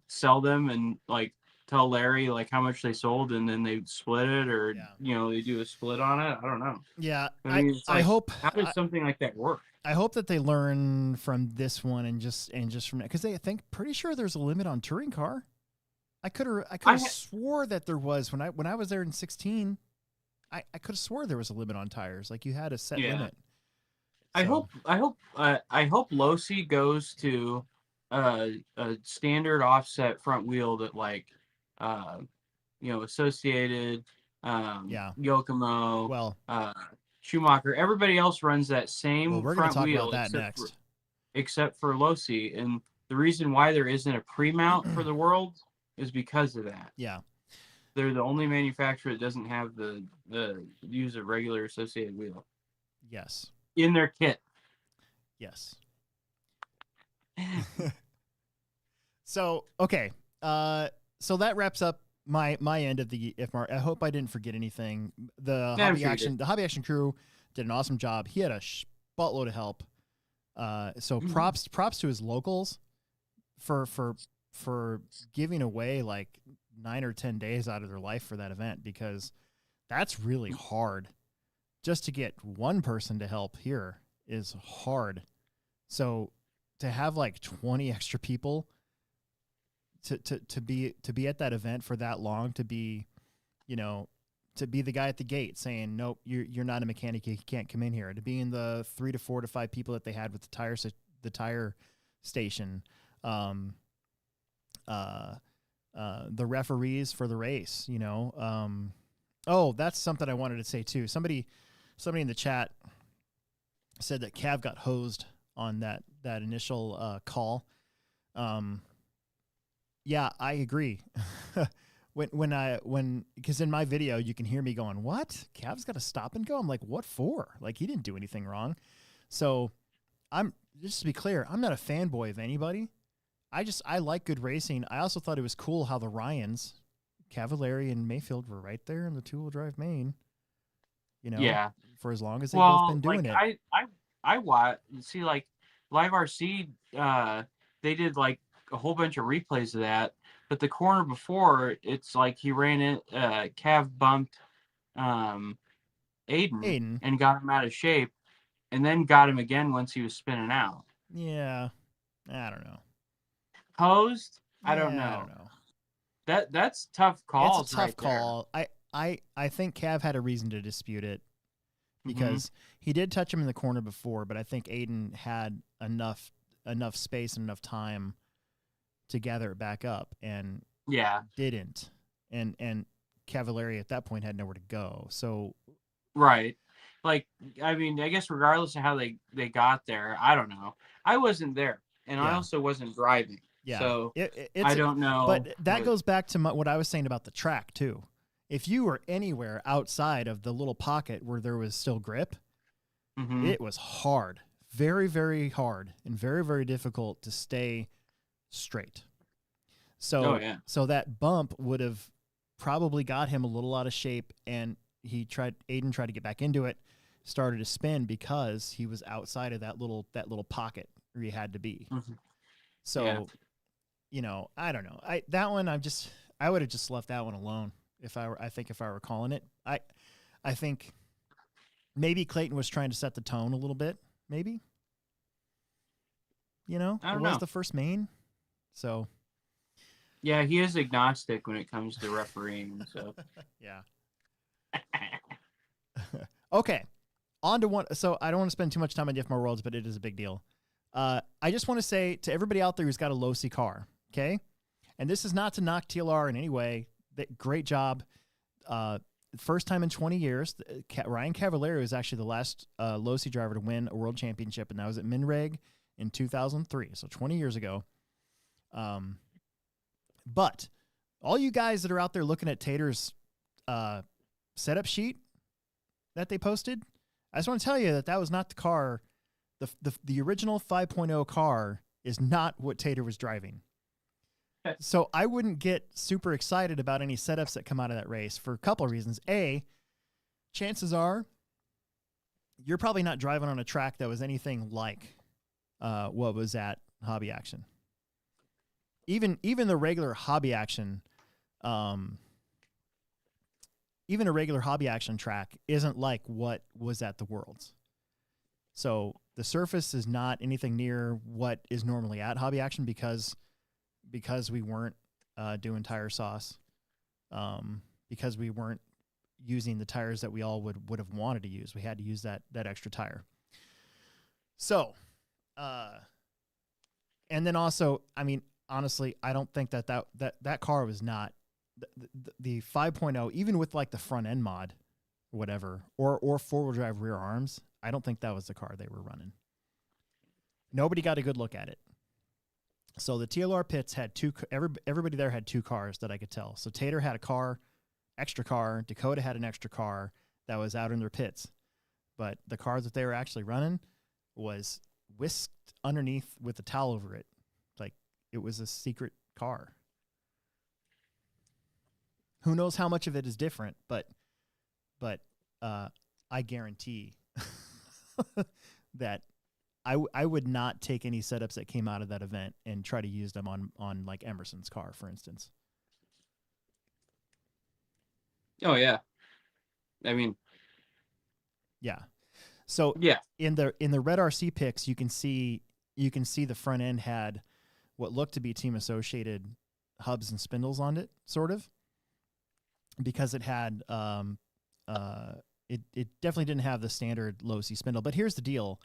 sell them and like tell Larry like how much they sold, and then they split it, or Yeah. they do a split on it. I don't know. Yeah. I mean, it's I like, hope how does something like that work? I hope that they learn from this one and just from because they think pretty sure there's a limit on touring car. I could have swore that there was when I was there in 16. I could have swore there was a limit on tires. Like you had a set limit. So. I hope Losi goes to a standard offset front wheel that like uh Associated, Yokomo, Well, Schumacher. Everybody else runs that same we're going to front talk wheel about that next. Except for Losi. And the reason why there isn't a pre-mount for the world is because of that. Yeah. They're the only manufacturer that doesn't have the use a regular Associated wheel. Yes. In their kit. Yes. So, okay. So that wraps up my end of the IFMAR. I hope I didn't forget anything. The Hobby Action crew did an awesome job. He had a buttload of help. So props to his locals for giving away like 9 or 10 days out of their life for that event, because that's really hard. Just to get one person to help here is hard. So to have like 20 extra people to be at that event for that long, to be the guy at the gate saying, nope, you're not a mechanic, you can't come in here, to be in the 3 to 4 to 5 people that they had with the tire station, the referees for the race, oh, that's something I wanted to say too. Somebody in the chat said that Cav got hosed on that initial call. Yeah, I agree. Because in my video you can hear me going, what? Cav's got to stop and go. I'm like, what for? Like, he didn't do anything wrong. So I'm just to be clear, I'm not a fanboy of anybody. I like good racing. I also thought it was cool how the Ryans, Cavallari and Mayfield, were right there in the 2-wheel-drive main. For as long as they've both been doing it. I watch. See, like Live RC, they did like a whole bunch of replays of that. But the corner before, it's like he ran it. Cav bumped Aiden and got him out of shape, and then got him again once he was spinning out. Yeah, I don't know. Hosed? Yeah, I don't know. I don't know. That's tough calls. It's a tough call. I think Cav had a reason to dispute it, because he did touch him in the corner before, but I think Aiden had enough space and enough time to gather it back up, and didn't. And Cavallari at that point had nowhere to go. So right. Like, I mean, I guess regardless of how they got there, I don't know. I wasn't there, and I also wasn't driving. Yeah. So I don't know. But that goes back to what I was saying about the track too. If you were anywhere outside of the little pocket where there was still grip, it was hard, very, very hard, and very, very difficult to stay straight. So, so that bump would have probably got him a little out of shape, and Aiden tried to get back into it, started to spin because he was outside of that little pocket where he had to be. So, I don't know. I would have just left that one alone if I were calling it. I think maybe Clayton was trying to set the tone a little bit, maybe. I don't know. It was the first main. So yeah, he is agnostic when it comes to refereeing, so yeah. Okay. On to one. So I don't want to spend too much time on IFMAR Worlds, but it is a big deal. I just want to say to everybody out there who's got a low-C car, okay? And this is not to knock TLR in any way. Great job. first time in 20 years, Ryan Cavallari was actually the last low-C driver to win a world championship, and that was at Minreg in 2003, so 20 years ago. But all you guys that are out there looking at Tater's setup sheet that they posted, I just want to tell you that was not the car. The original 5.0 car is not what Tater was driving. So I wouldn't get super excited about any setups that come out of that race for a couple of reasons. A, chances are you're probably not driving on a track that was anything like what was at Hobby Action. Even the regular Hobby Action, even a regular Hobby Action track isn't like what was at the Worlds. So the surface is not anything near what is normally at Hobby Action because we weren't doing tire sauce, because we weren't using the tires that we all would have wanted to use. We had to use that extra tire. So, and then also, I mean, honestly, I don't think that car was not the 5.0, even with like the front end mod, or whatever, or 4-wheel drive rear arms. I don't think that was the car they were running. Nobody got a good look at it. So the TLR pits had everybody there had two cars that I could tell. So Tater had a car, extra car. Dakota had an extra car that was out in their pits. But the car that they were actually running was whisked underneath with a towel over it. Like it was a secret car. Who knows how much of it is different, but I guarantee that I would not take any setups that came out of that event and try to use them on like Emerson's car, for instance. Oh yeah. I mean, yeah. So yeah, in the Red RC pics, you can see the front end had what looked to be Team Associated hubs and spindles on it, sort of, because it had it definitely didn't have the standard low C spindle. But here's the deal.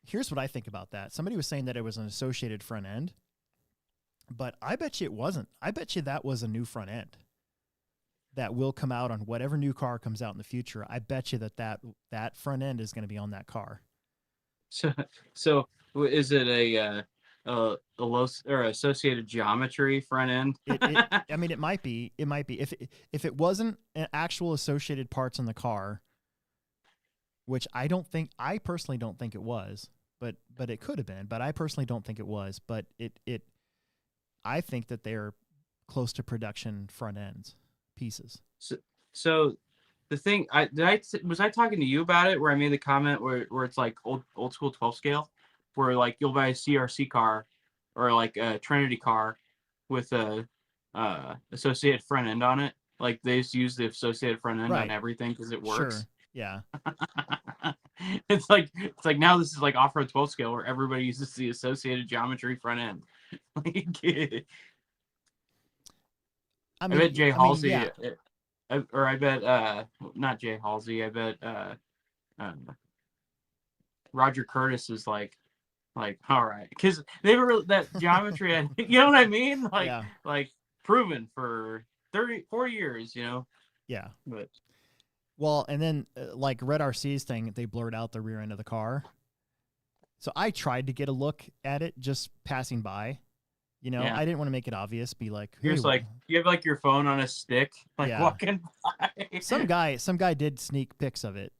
Here's what I think about that. Somebody was saying that it was an Associated front end, but I bet you it wasn't. I bet you that was a new front end that will come out on whatever new car comes out in the future. I bet you that front end is going to be on that car. So is it a low or Associated geometry front end? I mean, it might be. It might be. If it wasn't an actual Associated parts on the car, which I personally don't think it was, but it could have been. But I personally don't think it was. But I think that they're close to production front ends pieces. So the thing was I talking to you about it where I made the comment where it's like old school 12 scale, where like you'll buy a CRC car or like a Trinity car with a Associated front end on it. Like they just use the Associated front end on everything because it works. Sure. Yeah. It's like now this is like off-road 12 scale where everybody uses the Associated geometry front end. I bet Jay Halsey, I bet not Jay Halsey. I bet Roger Curtis is like all right, because they were that geometry and you know what I mean, like proven for 40 years, you know. Yeah. But well, and then like Red RC's thing, they blurred out the rear end of the car. So I tried to get a look at it just passing by. You know, I didn't want to make it obvious. Be like, hey, here's like you have like your phone on a stick, like walking by. Some guy did sneak pics of it.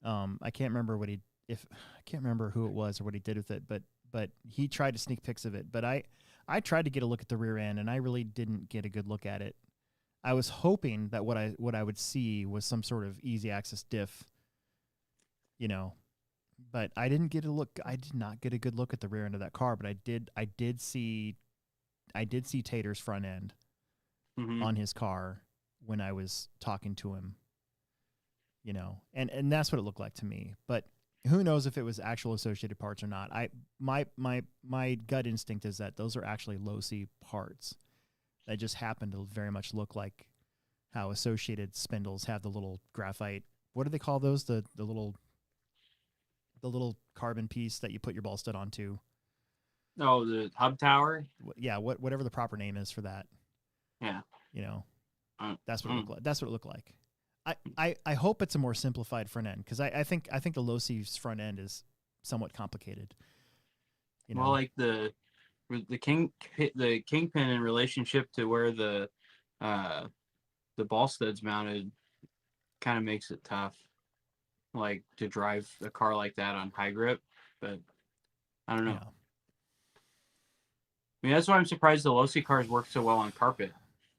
I can't remember I can't remember who it was or what he did with it, but he tried to sneak pics of it. But I tried to get a look at the rear end, and I really didn't get a good look at it. I was hoping that what I would see was some sort of easy access diff, you know, but I didn't get a look. I did not get a good look at the rear end of that car, but I did see Tater's front end on his car when I was talking to him, you know, and that's what it looked like to me. But who knows if it was actual Associated parts or not? My gut instinct is that those are actually low C parts that just happen to very much look like how Associated spindles have the little graphite. What do they call those? The little carbon piece that you put your ball stud onto. Oh, the hub tower. Yeah, whatever the proper name is for that. Yeah, you know, that's what it looked like. That's what it looked like. I hope it's a more simplified front end because I think the Losi's front end is somewhat complicated. You know, well, like the kingpin in relationship to where the ball stud's mounted kind of makes it tough, like to drive a car like that on high grip. But I don't know. yeah. I mean, that's why I'm surprised the Losi cars work so well on carpet.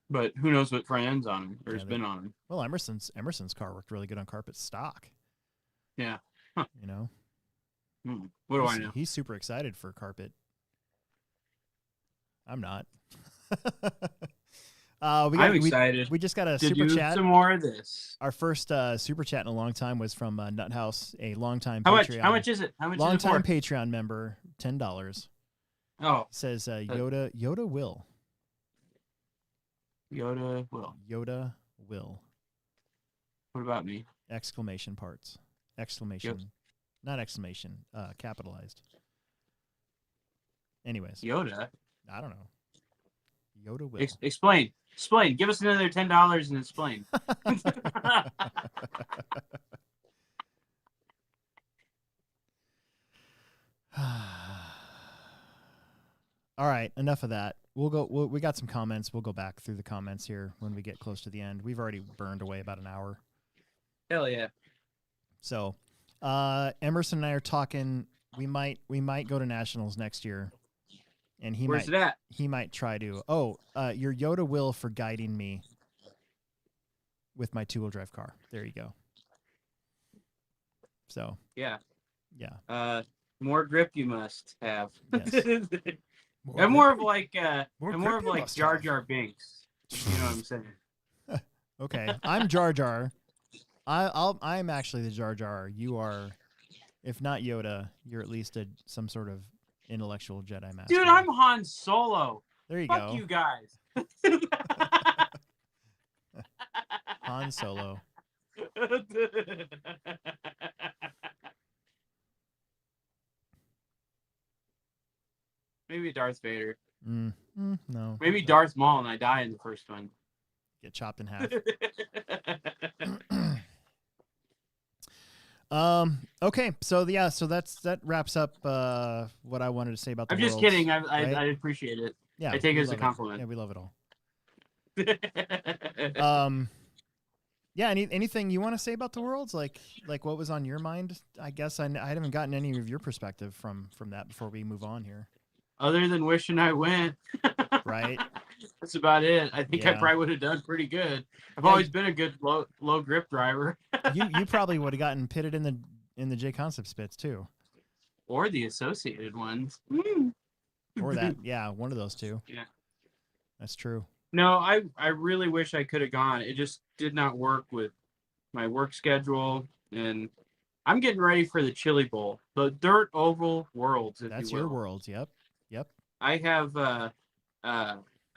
But who knows what front ends on them or has been on them. Well, Emerson's car worked really good on carpet stock. Yeah. Huh. You know. What do I know? He's super excited for carpet. I'm not. I'm excited. We just got a to super do chat. Some more of this. Our first super chat in a long time was from Nut House, a longtime How Patreon. How much is it? How much longtime is it Patreon member, $10. Oh. Says Yoda will. Yoda will. Yoda will. What about me? Exclamation parts. Exclamation. Yep. Not exclamation. Capitalized. Anyways. Yoda? I don't know. Yoda will. Explain. Explain. Give us another $10 and explain. All right, enough of that. We got some comments. We'll go back through the comments here when we get close to the end. We've already burned away about an hour. Hell yeah. So, Emerson and I are talking. We might go to nationals next year, and Where's it at? He might try to. Your Yoda will for guiding me with my 2-wheel drive car. There you go. So. Yeah. Yeah. More grip you must have. Yes. I'm more of like Jar Jar Binks. You know what I'm saying? Okay, I'm Jar Jar. I'm actually the Jar Jar. You are, if not Yoda, you're at least some sort of intellectual Jedi master. Dude, I'm Han Solo. There you Fuck go. you guys. Han Solo. Maybe Darth Vader. No. Maybe Darth Maul and I die in the first one. Get chopped in half. Okay, so that wraps up what I wanted to say about the I'm just worlds, kidding. right? I appreciate it. Yeah, I take it as a compliment. Yeah, we love it all. Yeah, anything you want to say about the worlds? Like what was on your mind? I guess I haven't gotten any of your perspective from that before we move on here. Other than wishing I went. Right. That's about it. I think I probably would have done pretty good. I've always been a good low grip driver. you probably would have gotten pitted in the J Concept spits too. Or the associated ones. Or that, yeah, one of those two. Yeah. That's true. No, I really wish I could have gone. It just did not work with my work schedule, and I'm getting ready for the Chili Bowl, the Dirt Oval Worlds. That's your worlds. Yep. I have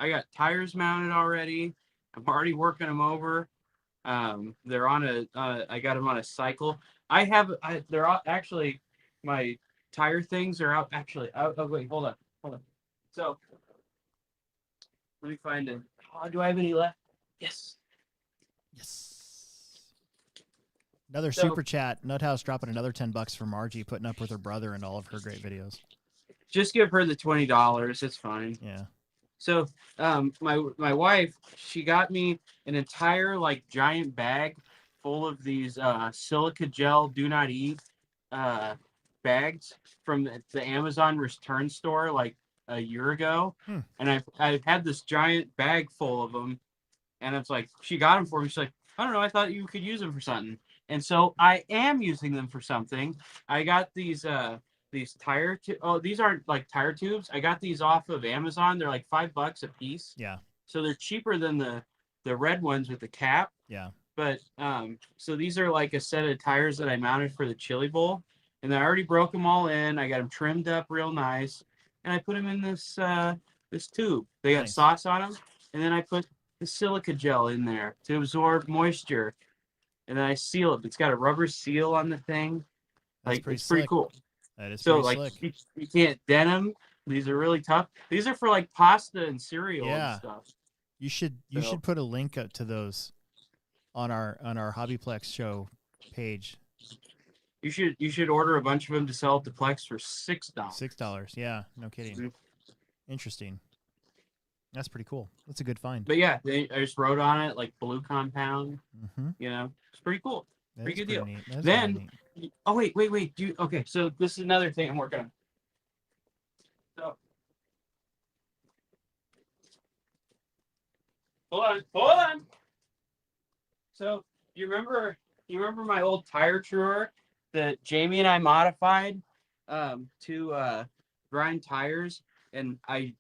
I got tires mounted already. I'm already working them over. They're on I got them on a cycle. They're all, actually, my tire things are out. Actually, oh wait, hold on. So let me find it. Oh, do I have any left? Yes. Another super chat. Nuthouse dropping another $10 for Margie, putting up with her brother and all of her great videos. Just give her the $20. It's fine. Yeah. So, my wife, she got me an entire giant bag full of these silica gel do not eat bags from the Amazon return store a year ago, and I've had this giant bag full of them, and it's she got them for me. She's like, I don't know, I thought you could use them for something, and so I am using them for something. I got these tire these aren't tire tubes. I got these off of Amazon. They're $5 a piece. Yeah. So they're cheaper than the red ones with the cap. Yeah. But so these are a set of tires that I mounted for the Chili Bowl, and I already broke them all in. I got them trimmed up real nice, and I put them in this tube. They got sauce on them, and then I put the silica gel in there to absorb moisture, and then I seal it. It's got a rubber seal on the thing. It's pretty cool. That is so slick. You can't dent them. These are really tough. These are for pasta and cereal and stuff. You should put a link up to those on our Hobbyplex show page. You should order a bunch of them to sell at the Plex for $6. $6. Yeah, no kidding. Mm-hmm. Interesting. That's pretty cool. That's a good find. But yeah, I just wrote on it like blue compound. Mm-hmm. You know, it's pretty cool. Pretty good deal. Neat. That's Then, neat. oh wait. Okay, so this is another thing I'm working on. So, hold on. So you remember my old tire truer that Jamie and I modified to grind tires, and I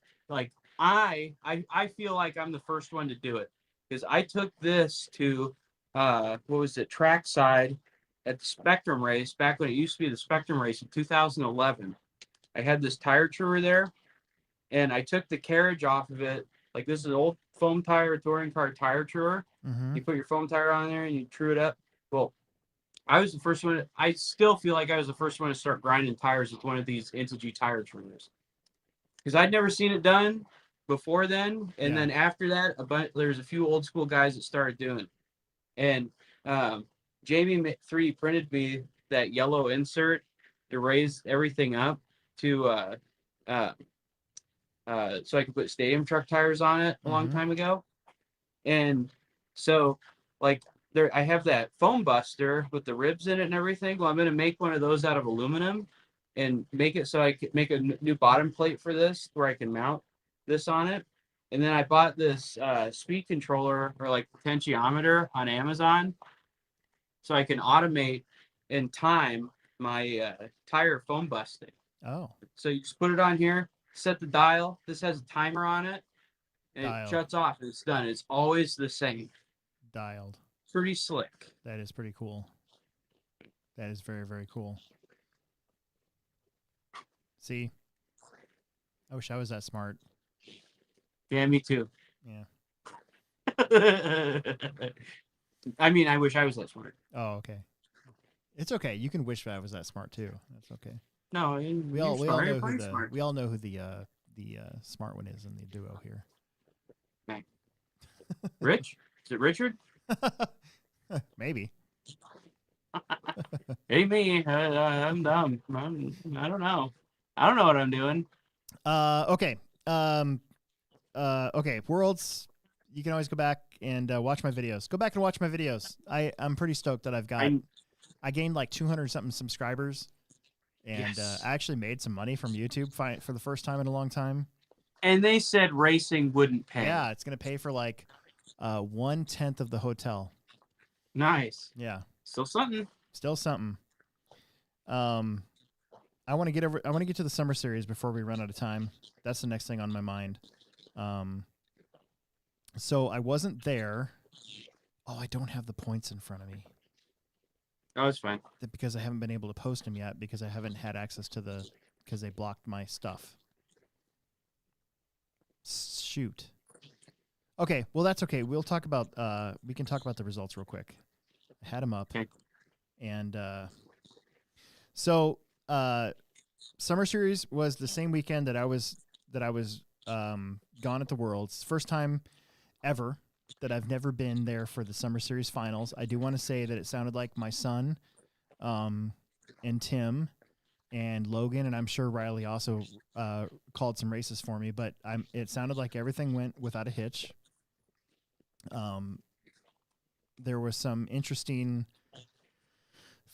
feel like I'm the first one to do it because I took this to what was it, trackside at the Spectrum race back when it used to be the Spectrum race in 2011. I had this tire truer there, and I took the carriage off of it. Like, this is an old foam tire touring car tire truer. Mm-hmm. You put your foam tire on there and you true it up. Well, I was the first one. I still feel like I was the first one to start grinding tires with one of these Integy tire truers because I'd never seen it done before then. And then after that, there's a few old school guys that started doing it. And Jamie 3D printed me that yellow insert to raise everything up to so I could put stadium truck tires on it a long time ago. And so, like, I have that foam buster with the ribs in it and everything. Well, I'm going to make one of those out of aluminum and make it so I could make a new bottom plate for this where I can mount this on it. And then I bought this speed controller or like potentiometer on Amazon so I can automate and time my tire foam busting. Oh. So you just put it on here, set the dial. This has a timer on it, and it shuts off. And it's done. It's always the same. Dialed. Pretty slick. That is pretty cool. That is very, very cool. See? I wish I was that smart. Yeah, me too. Yeah. I mean, I wish I was that smart. Oh, okay. It's okay. You can wish I was that smart too. That's okay. No, we all know who the smart one is in the duo here. Okay. Rich? Is it Richard? Maybe. Hey, me. I'm dumb. I don't know. I don't know what I'm doing. Okay. Okay. Worlds. You can always go back and watch my videos. Go back and watch my videos. I'm pretty stoked that I gained like 200 something subscribers, and I actually made some money from YouTube for the first time in a long time. And they said racing wouldn't pay. Yeah, it's gonna pay for like 1/10 of the hotel. Nice. Yeah. Still something. I want to get to the summer series before we run out of time. That's the next thing on my mind. So I wasn't there. Oh, I don't have the points in front of me. Oh, it's fine. Because I haven't been able to post them yet because I haven't had access to because they blocked my stuff. Shoot. Okay, well that's okay. We'll talk about we can talk about the results real quick. I had them up. Okay. And so summer series was the same weekend that I was gone at the Worlds. First time ever that I've never been there for the summer series finals. I do want to say that it sounded like my son and Tim and Logan, and I'm sure Riley also called some races for me, but it sounded like everything went without a hitch. There was some interesting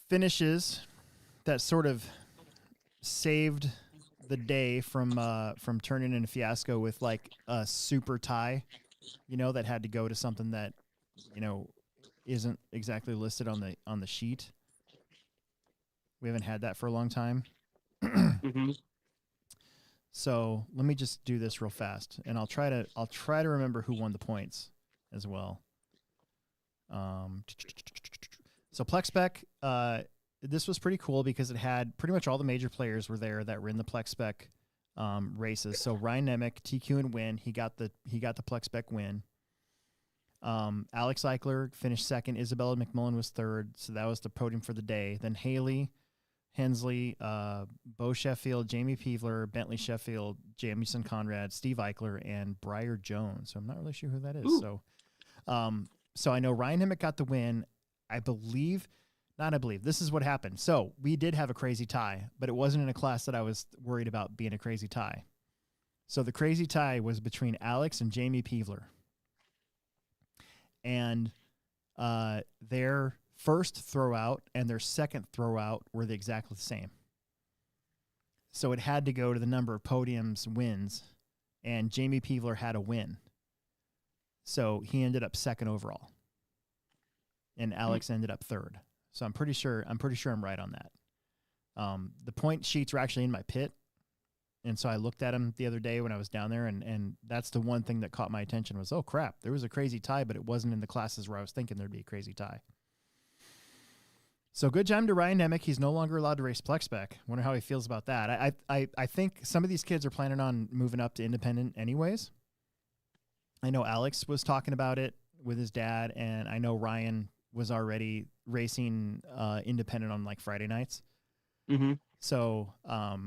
finishes that sort of saved the day from turning in a fiasco with like a super tie, that had to go to something that, isn't exactly listed on the sheet. We haven't had that for a long time. Mm-hmm. So let me just do this real fast, and I'll try to remember who won the points as well. So Plex Spec, this was pretty cool because it had pretty much all the major players were there that were in the Plex Spec races. So Ryan Nemec, TQ and win. He got the Plex Spec win. Alex Eichler finished second. Isabella McMillan was third. So that was the podium for the day. Then Haley Hensley, Bo Sheffield, Jamie Peevler, Bentley Sheffield, Jamison Conrad, Steve Eichler, and Briar Jones. So I'm not really sure who that is. Ooh. So So I know Ryan Hemmick got the win. This is what happened. So we did have a crazy tie, but it wasn't in a class that I was worried about being a crazy tie. So the crazy tie was between Alex and Jamie Peevler. And their first throwout and their second throwout were exactly the same. So it had to go to the number of podiums wins, and Jamie Peevler had a win. So he ended up second overall, and Alex ended up third. So I'm pretty sure I'm right on that. The point sheets were actually in my pit, and so I looked at them the other day when I was down there, and that's the one thing that caught my attention was, oh crap, there was a crazy tie, but it wasn't in the classes where I was thinking there'd be a crazy tie. So good job to Ryan Nemec. He's no longer allowed to race Plex spec. Wonder how he feels about that. I think some of these kids are planning on moving up to independent anyways. I know Alex was talking about it with his dad, and I know Ryan was already racing independent on like Friday nights. Mm-hmm. So I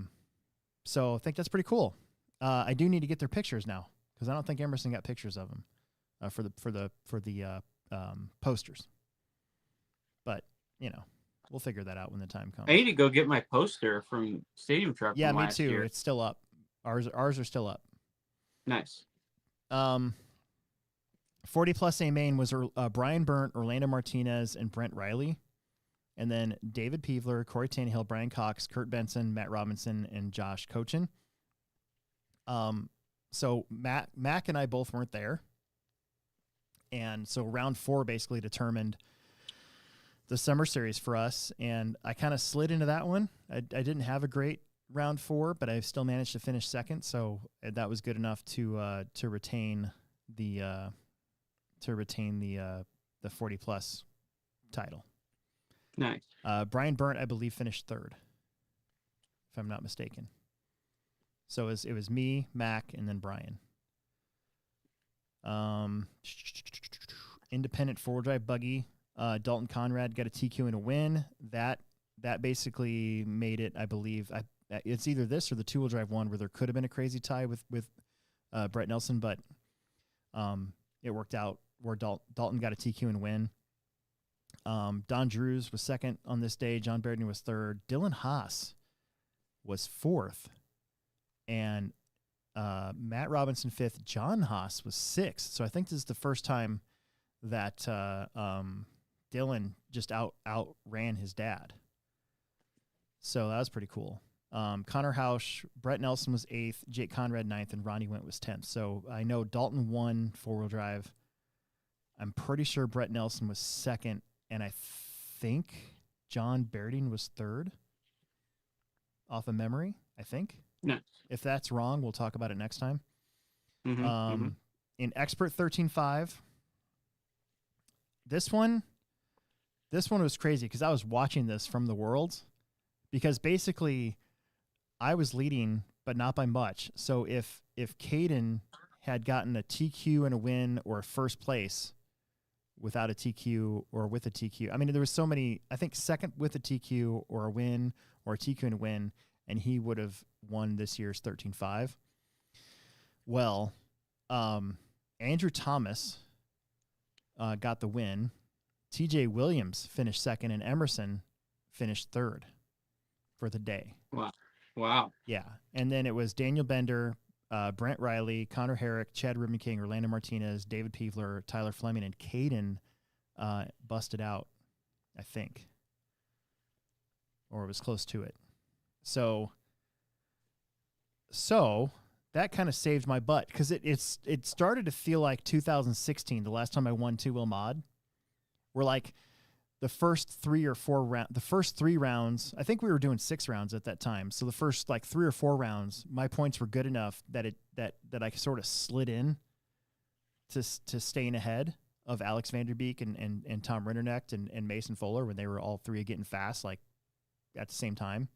think that's pretty cool. I do need to get their pictures now because I don't think Emerson got pictures of them for the posters. But you know, we'll figure that out when the time comes. I need to go get my poster from Stadium Truck. Yeah, from me last too. year. It's still up. Ours are still up. Nice. 40 plus A main was Brian Burnt, Orlando Martinez, and Brent Riley. And then David Peevler, Corey Tannehill, Brian Cox, Kurt Benson, Matt Robinson, and Josh Cochin. So Mac and I both weren't there. And so round 4 basically determined the summer series for us. And I kind of slid into that one. I didn't have a great round 4, but I still managed to finish second. So that was good enough to retain the 40 plus title. Nice. Brian Burnt, I believe, finished third, if I'm not mistaken. So it was me, Mac, and then Brian. Independent 4-wheel drive buggy. Dalton Conrad got a TQ and a win. That basically made it, I believe. It's either this or the 2-wheel drive one where there could have been a crazy tie with Brett Nelson, but it worked out where Dalton got a TQ and win. Don Drews was second on this day. John Bairden was third. Dylan Haas was fourth. And Matt Robinson fifth. John Haas was sixth. So I think this is the first time that Dylan just outran his dad. So that was pretty cool. Connor Hausch, Brett Nelson was 8th, Jake Conrad 9th, and Ronnie Went was 10th. So I know Dalton won 4-wheel drive. I'm pretty sure Brett Nelson was 2nd, and I think John Berding was 3rd off of memory, I think. Nice. If that's wrong, we'll talk about it next time. Mm-hmm. In Expert 13.5, this one was crazy because I was watching this from the Worlds because basically I was leading, but not by much. So if Caden had gotten a TQ and a win or a first place without a TQ or with a TQ, I mean, there was so many, I think second with a TQ or a win or a TQ and a win, and he would have won this year's 13.5. Well, Andrew Thomas got the win. TJ Williams finished 2nd, and Emerson finished 3rd for the day. Wow. Yeah. And then it was Daniel Bender, Brent Riley, Connor Herrick, Chad Rubenking, Orlando Martinez, David Peevler, Tyler Fleming, and Caden busted out, I think. Or it was close to it. So that kind of saved my butt because it started to feel like 2016, the last time I won 2-wheel mod, where like the first 3 rounds, I think we were doing 6 rounds at that time. So the first like 3 or 4 rounds, my points were good enough that I sort of slid in to staying ahead of Alex Vanderbeek and Tom Rinderknecht and Mason Fuller when they were all 3 getting fast like at the same time.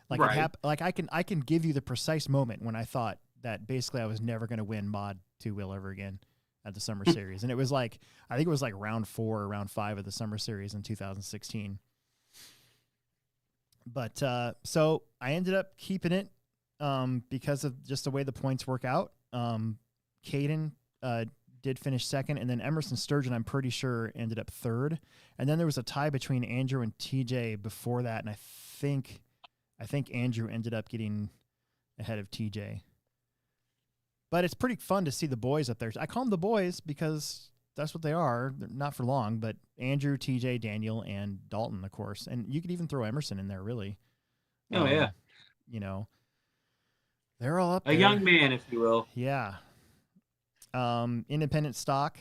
Like right. I can give you the precise moment when I thought that basically I was never going to win mod 2-wheel ever again at the summer series. And it was like, I think it was like round 4 or round 5 of the summer series in 2016. But, so I ended up keeping it, because of just the way the points work out. Caden, did finish second, and then Emerson Sturgeon, I'm pretty sure, ended up third. And then there was a tie between Andrew and TJ before that, and I think Andrew ended up getting ahead of TJ. But it's pretty fun to see the boys up there. I call them the boys because that's what they are. They're not for long, but Andrew, TJ, Daniel, and Dalton, of course. And you could even throw Emerson in there, really. Oh, yeah. You know, they're all up A there. young man, if you will. Yeah. Independent stock,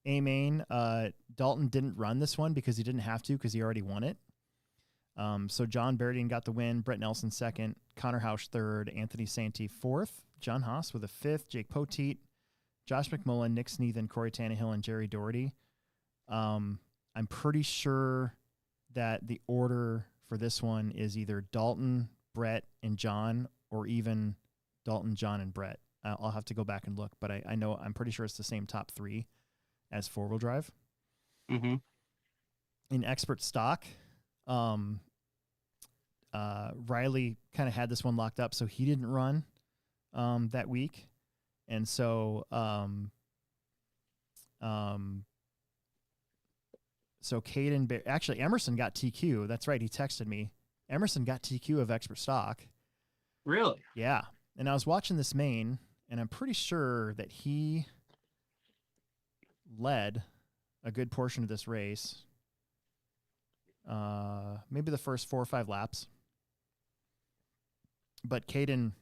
A-Main. Dalton didn't run this one because he didn't have to because he already won it. So John Berdian got the win, Brett Nelson second, Connor Hausch third, Anthony Santee fourth, John Haas with a fifth, Jake Poteet, Josh McMullen, Nick Sneathan, Corey Tannehill, and Jerry Doherty. I'm pretty sure that the order for this one is either Dalton, Brett, and John, or even Dalton, John, and Brett. I'll have to go back and look, but I'm pretty sure it's the same top three as four-wheel drive. Mm-hmm. In expert stock, Riley kind of had this one locked up, so he didn't run that week. And so Caden, actually Emerson got TQ. That's right. He texted me. Emerson got TQ of expert stock. Really? Yeah. And I was watching this main, and I'm pretty sure that he led a good portion of this race. Maybe the first 4 or 5 laps. But Caden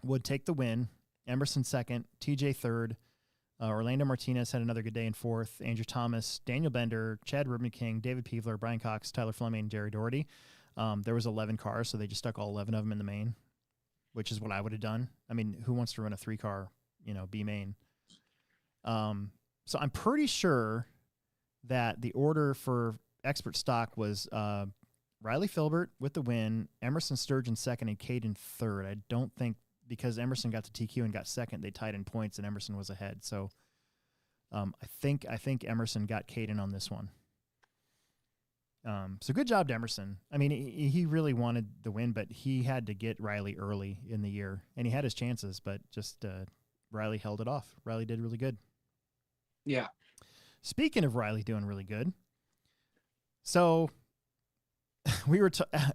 would take the win. Emerson second, TJ third. Orlando Martinez had another good day in fourth. Andrew Thomas, Daniel Bender, Chad Rubin King, David Peevler, Brian Cox, Tyler Fleming, and Jerry Doherty. There was 11 cars, so they just stuck all 11 of them in the main, which is what I would have done. I mean, who wants to run a 3-car, B main? So I'm pretty sure that the order for expert stock was Riley Filbert with the win, Emerson Sturgeon second, and Caden third. I don't think, because Emerson got to TQ and got second, they tied in points, and Emerson was ahead. So I think Emerson got Caden on this one. So good job to Emerson. I mean, he really wanted the win, but he had to get Riley early in the year, and he had his chances, but just Riley held it off. Riley did really good. Yeah. Speaking of Riley doing really good, so we were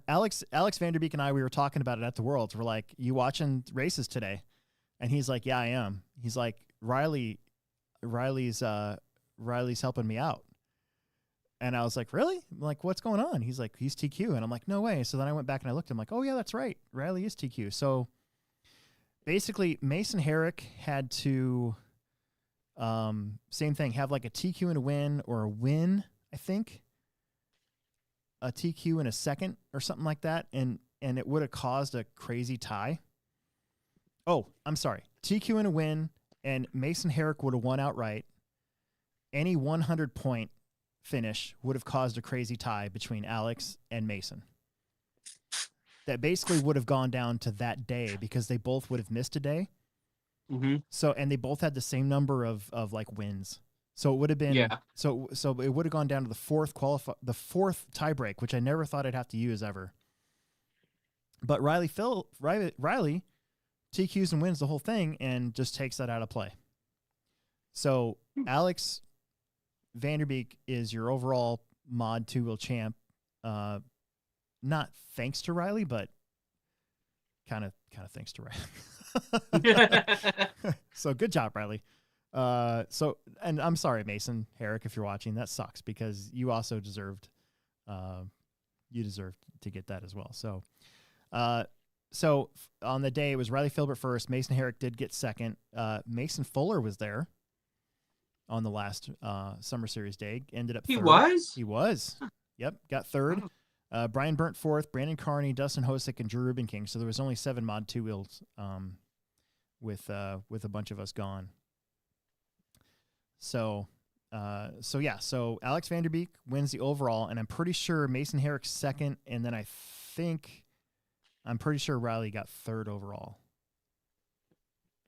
Alex Vanderbeek and I, we were talking about it at the Worlds. We're like, "You watching races today?" And he's like, "Yeah, I am." He's like, Riley's helping me out." And I was like, "Really?" I'm like, "What's going on?" He's like, "He's TQ." And I'm like, "No way." So then I went back and I looked. I'm like, "Oh yeah, that's right. Riley is TQ." So basically, Mason Herrick had to same thing, have like a TQ and a win, or a win, I think, a TQ and a second or something like that, and it would have caused a crazy tie. Oh, I'm sorry. TQ and a win, and Mason Herrick would have won outright. Any 100-point finish would have caused a crazy tie between Alex and Mason. That basically would have gone down to that day because they both would have missed a day. Mm-hmm. So, and they both had the same number of like wins. So it would have been, so it would have gone down to the fourth tie break, which I never thought I'd have to use ever. But Riley TQs and wins the whole thing and just takes that out of play. So Alex Vanderbeek is your overall mod 2-wheel champ. Not thanks to Riley, but kind of thanks to Riley. So good job, Riley. And I'm sorry, Mason Herrick, if you're watching, that sucks because you also deserved to get that as well. So on the day, it was Riley Filbert first. Mason Herrick did get second. Mason Fuller was there on the last Summer Series day. Ended up third. He was. Yep, got third. Brian Burnt fourth. Brandon Carney, Dustin Hosick, and Drew Rubin King. So there was only 7 mod 2 wheels with a bunch of us gone. So Alex Vanderbeek wins the overall, and I'm pretty sure Mason Herrick's second, and then I'm pretty sure Riley got third overall.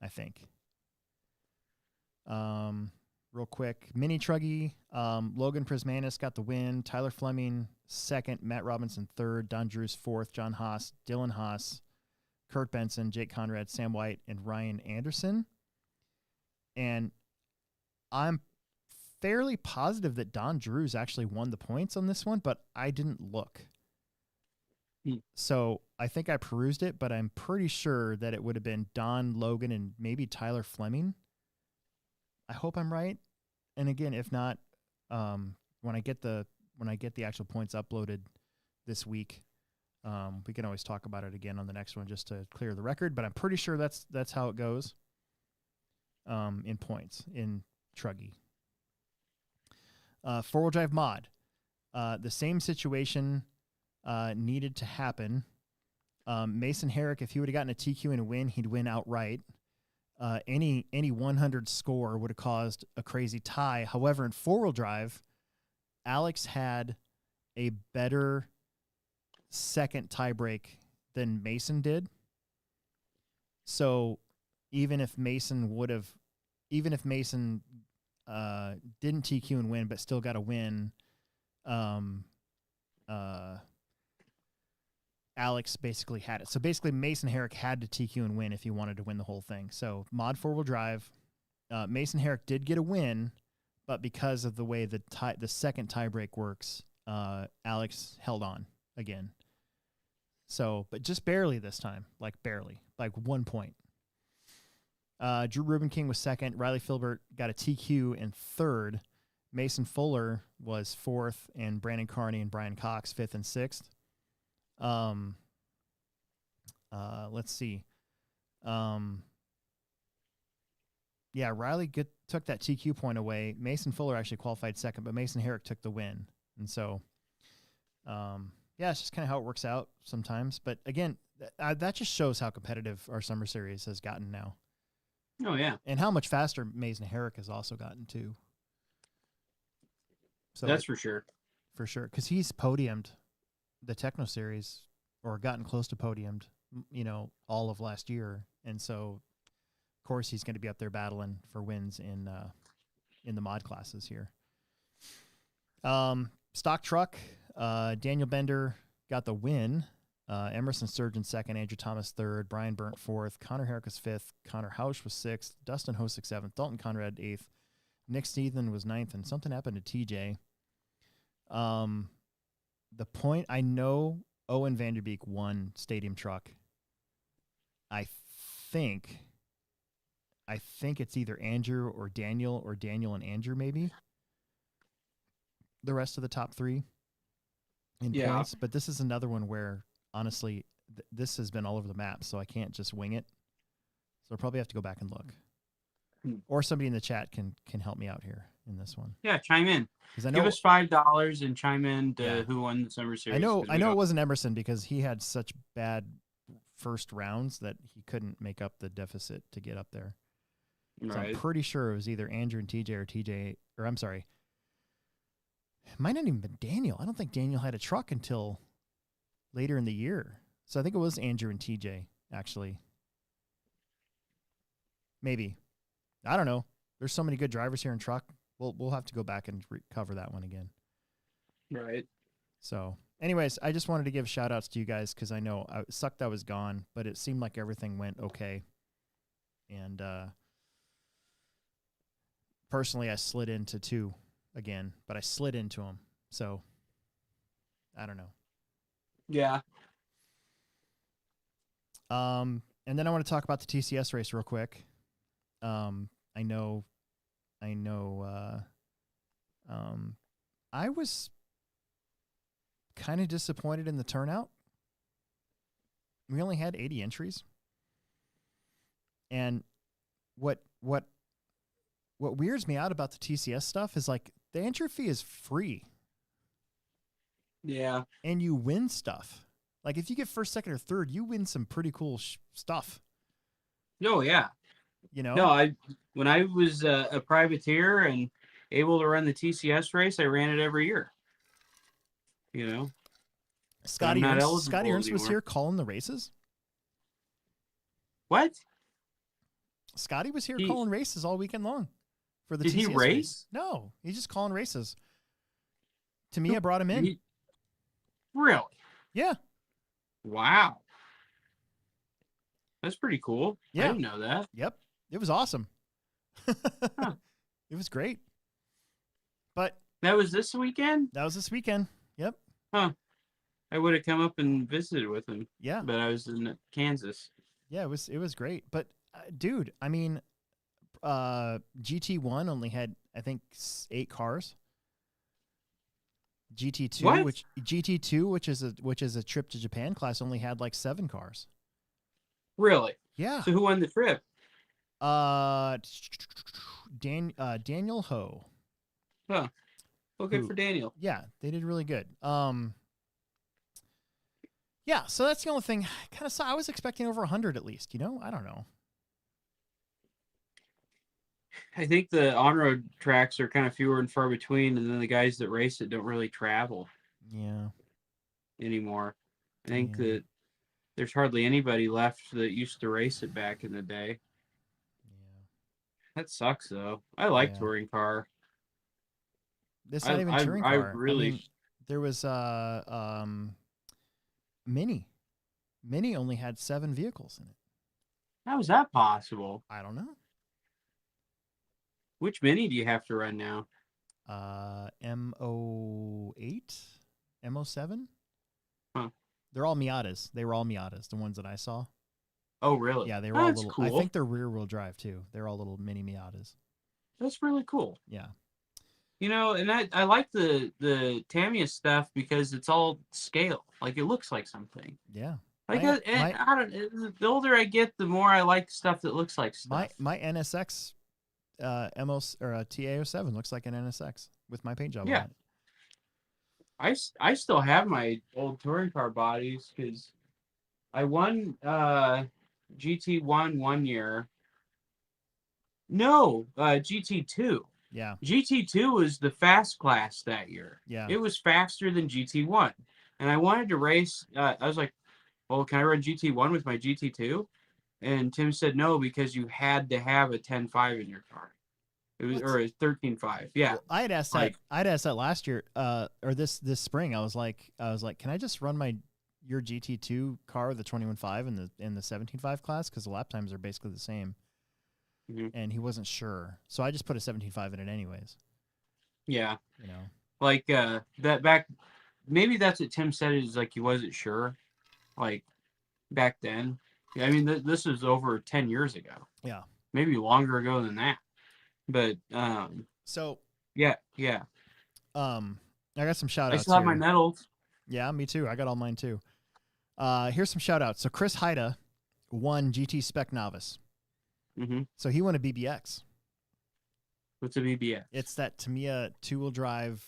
I think. Real quick, Mini Truggy, Logan Prismanis got the win. Tyler Fleming second, Matt Robinson third, Don Drews fourth, John Haas, Dylan Haas, Kurt Benson, Jake Conrad, Sam White, and Ryan Anderson. And I'm fairly positive that Don Drews actually won the points on this one, but I didn't look. So I think I perused it, but I'm pretty sure that it would have been Don, Logan, and maybe Tyler Fleming. I hope I'm right. And again, if not, when I get the actual points uploaded this week, we can always talk about it again on the next one just to clear the record. But I'm pretty sure that's how it goes. In points in Truggy. 4-wheel drive mod. The same situation needed to happen. Mason Herrick, if he would have gotten a TQ and a win, he'd win outright. Any 100 score would have caused a crazy tie. However, in 4-wheel drive, Alex had a better second tiebreak than Mason did. So even if Mason didn't TQ and win, but still got a win, Alex basically had it. So basically Mason Herrick had to TQ and win if he wanted to win the whole thing. So mod 4-wheel drive, Mason Herrick did get a win, but because of the way the second tiebreak works, Alex held on again. So, but just barely this time, like 1 point. Drew Ruben King was second. Riley Filbert got a TQ in third. Mason Fuller was fourth, and Brandon Carney and Brian Cox fifth and sixth. Let's see. Yeah, Riley took that TQ point away. Mason Fuller actually qualified second, but Mason Herrick took the win. And so, yeah, it's just kind of how it works out sometimes. But again, that just shows how competitive our summer series has gotten now. Oh, yeah. And how much faster Mason Herrick has also gotten, too. So that's for sure. For sure. Because he's podiumed the Techno Series, or gotten close to podiumed, all of last year. And so, of course, he's going to be up there battling for wins in the mod classes here. Stock truck, Daniel Bender got the win. Emerson Sturgeon second, Andrew Thomas third, Brian Burnt fourth, Connor Herrick was fifth, Connor Hausch was sixth, Dustin Hosick seventh, Dalton Conrad eighth, Nick Steven was ninth, and something happened to TJ. The point, I know Owen Vanderbeek won Stadium Truck. I think it's either Andrew or Daniel and Andrew maybe. The rest of the top three in points, but this is another one where honestly, this has been all over the map, so I can't just wing it. So I'll probably have to go back and look. Or somebody in the chat can help me out here in this one. Yeah, chime in. Give us $5 and chime in to who won the summer series. I know it wasn't Emerson because he had such bad first rounds that he couldn't make up the deficit to get up there. So right. I'm pretty sure it was either Andrew and TJ, or I'm sorry. It might not even been Daniel. I don't think Daniel had a truck until later in the year. So I think it was Andrew and TJ, actually. Maybe. I don't know. There's so many good drivers here in truck. We'll have to go back and cover that one again. Right. So anyways, I just wanted to give shout outs to you guys because I know it sucked I was gone, but it seemed like everything went okay. And personally, I slid into 2 again, but I slid into them. So I don't know. Yeah. And then I want to talk about the TCS race real quick. I know. I was kind of disappointed in the turnout. We only had 80 entries. And what weirds me out about the TCS stuff is like the entry fee is free. Yeah. And you win stuff. Like if you get first, second, or third, you win some pretty cool stuff. Oh, yeah. No, when I was a privateer and able to run the TCS race, I ran it every year. Scotty Ernst was here calling the races. What? Scotty was here calling races all weekend long for the TCS. Did he race? No, he's just calling races. To me, I brought him in. Really? Yeah. Wow. That's pretty cool. Yeah. I didn't know that. Yep. It was awesome. It It was great. But That was this weekend? that was this weekend. Yep. Huh. I would have come up and visited with him, Yeah. but I was in Kansas. Yeah, it was great. But dude, I mean, GT1 only had I think 8 cars. GT2, What? which is a trip to Japan class, only had like 7 cars. Really? Yeah. So who won the trip? Daniel Ho. Huh. Well, good Who- for Daniel. Yeah, they did really good. Yeah, so that's the only thing. Kind of saw. I was expecting over 100 at least. I don't know. I think the on-road tracks are kind of fewer and far between, and then the guys that race it don't really travel Yeah. anymore. I think Yeah. that there's hardly anybody left that used to race it back in the day. Yeah. That sucks, though. I like Yeah. touring car. It's not even touring I car. really. I mean, there was Mini. Mini only had 7 vehicles in it. How is that possible? I don't know. Which Mini do you have to run now? M08, M07. Huh. They're all Miatas. They were all Miatas, the ones that I saw. Oh, really? Yeah, they were all That's little. cool. I think they're rear-wheel drive too. They're all little mini Miatas. That's really cool. Yeah. And I like the Tamiya stuff because it's all scale. Like, it looks like something. Yeah. Like, I don't. The older I get, the more I like stuff that looks like stuff. My NSX TA07 looks like an NSX with my paint job Yeah. on it. I still have my old touring car bodies because I won GT1 one year. No, GT2. Yeah. GT2 was the fast class that year. Yeah. It was faster than GT1. And I wanted to race. I was like, well, can I run GT1 with my GT2? And Tim said no, because you had to have a 10.5 in your car. It was, or a 13.5. Yeah. Well, I'd asked that last year, or this spring. I was like, can I just run your GT2 car with the 21.5 in the 17.5 class, because the lap times are basically the same. Mm-hmm. And he wasn't sure, so I just put a 17.5 in it anyways. Yeah. Like that back. Maybe that's what Tim said, is like he wasn't sure, like back then. I mean, this was over 10 years ago. Yeah. Maybe longer ago than that. But so yeah. I got some shout outs. I still have my medals. Yeah, me too. I got all mine too. Here's some shout outs. So Chris Haida won GT Spec Novice. Mm-hmm. So he won a BBX. What's a BBX? It's that Tamiya 2-wheel drive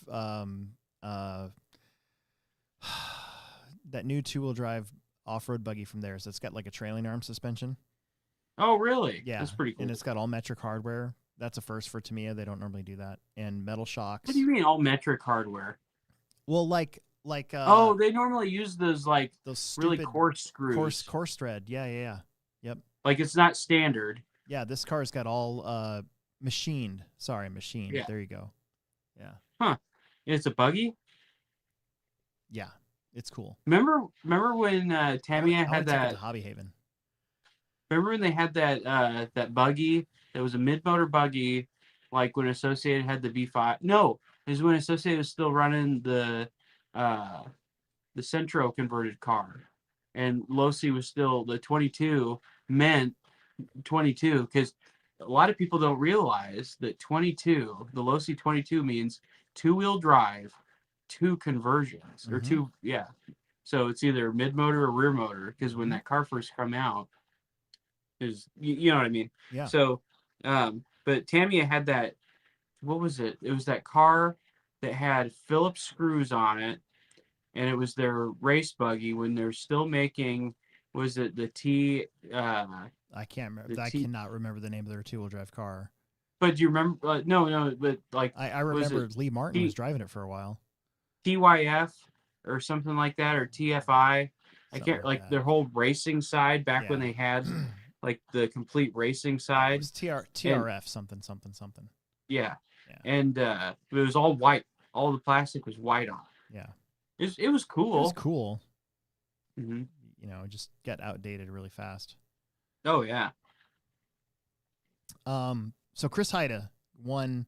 that new 2-wheel drive off-road buggy from theirs. It's got like a trailing arm suspension. Oh, really? Yeah. That's pretty cool. And it's got all metric hardware. That's a first for Tamiya. They don't normally do that. And metal shocks. What do you mean all metric hardware? Well, like they normally use those those really coarse screws. Coarse thread. Yeah. Yep. Like, it's not standard. Yeah, this car's got all machined. Sorry, machined. Yeah. There you go. Yeah. Huh. It's a buggy? Yeah. It's cool. Remember when Tamiya I had take it that to Hobby Haven. Remember when they had that buggy? That was a mid-motor buggy, like when Associated had the V5. No, it was when Associated was still running the Centro converted car, and Losi was still the 22 meant 22, because a lot of people don't realize that 22, the Losi 22 means 2-wheel drive, 2 conversions, or 2, yeah. So it's either mid-motor or rear motor, because when that car first come out, is you know what I mean? Yeah. So, but Tamiya had that. What was it? It was that car that had Phillips screws on it, and it was their race buggy when they're still making. Was it the T? I can't remember. I cannot remember the name of their 2-wheel drive car. But do you remember? No. But like, I remember Lee Martin was driving it for a while. TYF or something like that, or TFI. I can't like their whole racing side back when they had like the complete racing side. It was TRF something. Yeah. And it was all white. All the plastic was white on. Yeah. It was cool. It was cool. Mm-hmm. It just got outdated really fast. Oh yeah. So Chris Haida won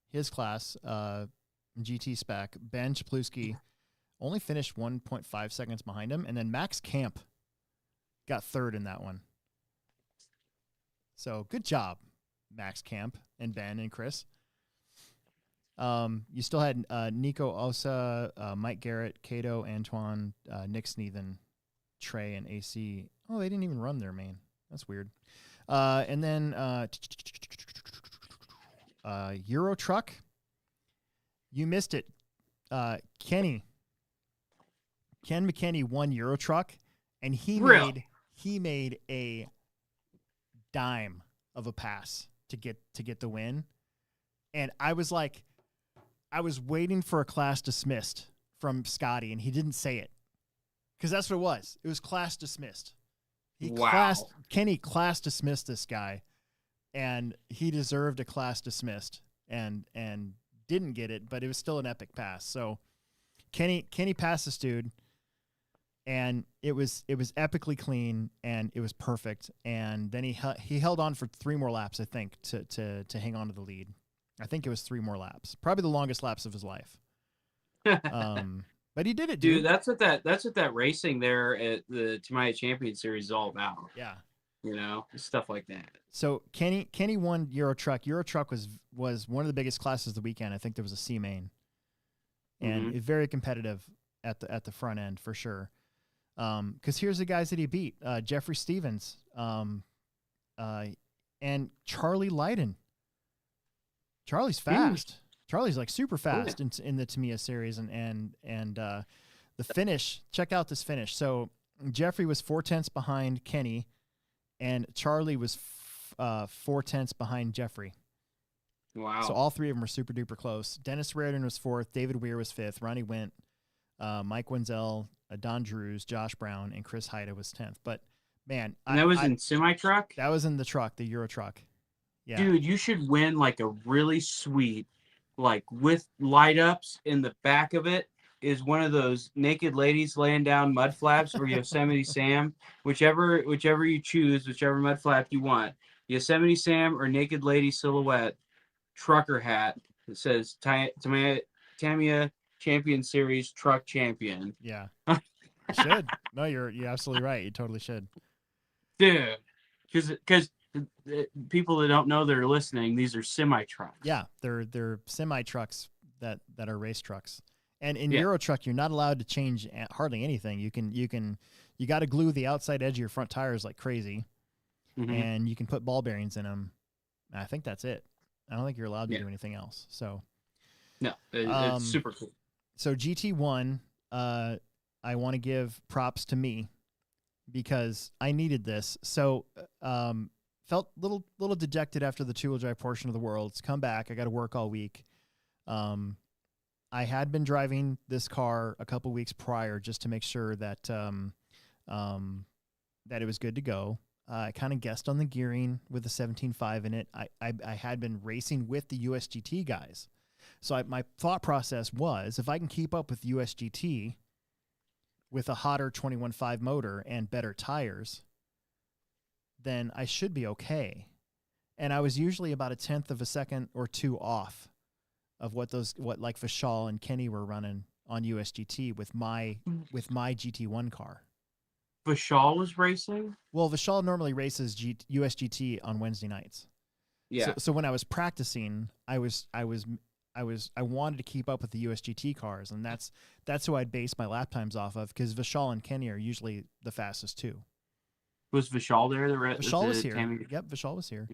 his class, GT spec, Ben Chapluski only finished 1.5 seconds behind him, and then Max Camp got third in that one. So good job, Max Camp and Ben and Chris. You still had Nico Osa, Mike Garrett, Cato, Antoine, Nick Sneathen, Trey, and AC. Oh, they didn't even run their main. That's weird. And then Euro Truck. You missed it. Ken McKinney won Euro Truck, and he made a dime of a pass to get the win. And I was waiting for a class dismissed from Scotty, and he didn't say it because that's what it was. It was class dismissed. Kenny class dismissed this guy, and he deserved a class dismissed, and didn't get it, but it was still an epic pass. So Kenny passed this dude, and it was epically clean, and it was perfect. And then he held on for 3 more laps, I think, to hang on to the lead. I think it was 3 more laps, probably the longest laps of his life. But he did it, dude. That's what that racing there at the Tamiya Champion Series is all about. Yeah, stuff like that. So Kenny won Euro Truck. Euro Truck was one of the biggest classes of the weekend. I think there was a C main, and it's very competitive at the front end for sure. Because here's the guys that he beat: Jeffrey Stevens, and Charlie Lydon. Charlie's fast. Charlie's like super fast in the Tamiya series, and the finish. Check out this finish. So Jeffrey was 4/10 behind Kenny, and Charlie was 4/10 behind Jeffrey. Wow! So all 3 of them were super duper close. Dennis Reardon was 4th. David Weir was 5th. Ronnie Went, Mike Wenzel, Don Drews, Josh Brown, and Chris Haida was 10th. But man, that was in semi truck. That was in the truck, the Euro Truck. Yeah, dude, you should win like a really sweet, like with light ups in the back of it is one of those naked ladies laying down mud flaps or Yosemite Sam, whichever you choose, whichever mud flap you want. Yosemite Sam or naked lady silhouette trucker hat that says Tamiya Champion Series Truck Champion. Yeah. Should. No, you're absolutely right. You totally should. Dude, because people that don't know that are listening, these are semi trucks. Yeah, they're semi trucks that are race trucks. And in Euro Truck, you're not allowed to change hardly anything. You got to glue the outside edge of your front tires like crazy, and you can put ball bearings in them. I think that's it. I don't think you're allowed to do anything else. So no, it's super cool. So GT1, I want to give props to me because I needed this. So felt little dejected after the 2-wheel drive portion of the Worlds. Come back, I got to work all week. I had been driving this car a couple weeks prior just to make sure that that it was good to go. I kind of guessed on the gearing with the 17.5 in it. I had been racing with the USGT guys. So my thought process was, if I can keep up with USGT with a hotter 21.5 motor and better tires, then I should be okay. And I was usually about 1/10 of a second or 2 off of what like Vishal and Kenny were running on USGT with my GT1 car. Vishal was racing? Well, Vishal normally races USGT on Wednesday nights. Yeah. So when I was practicing, I wanted to keep up with the USGT cars, and that's who I'd base my lap times off of, because Vishal and Kenny are usually the fastest too. Was Vishal there? Vishal was here. Yep, Vishal was here.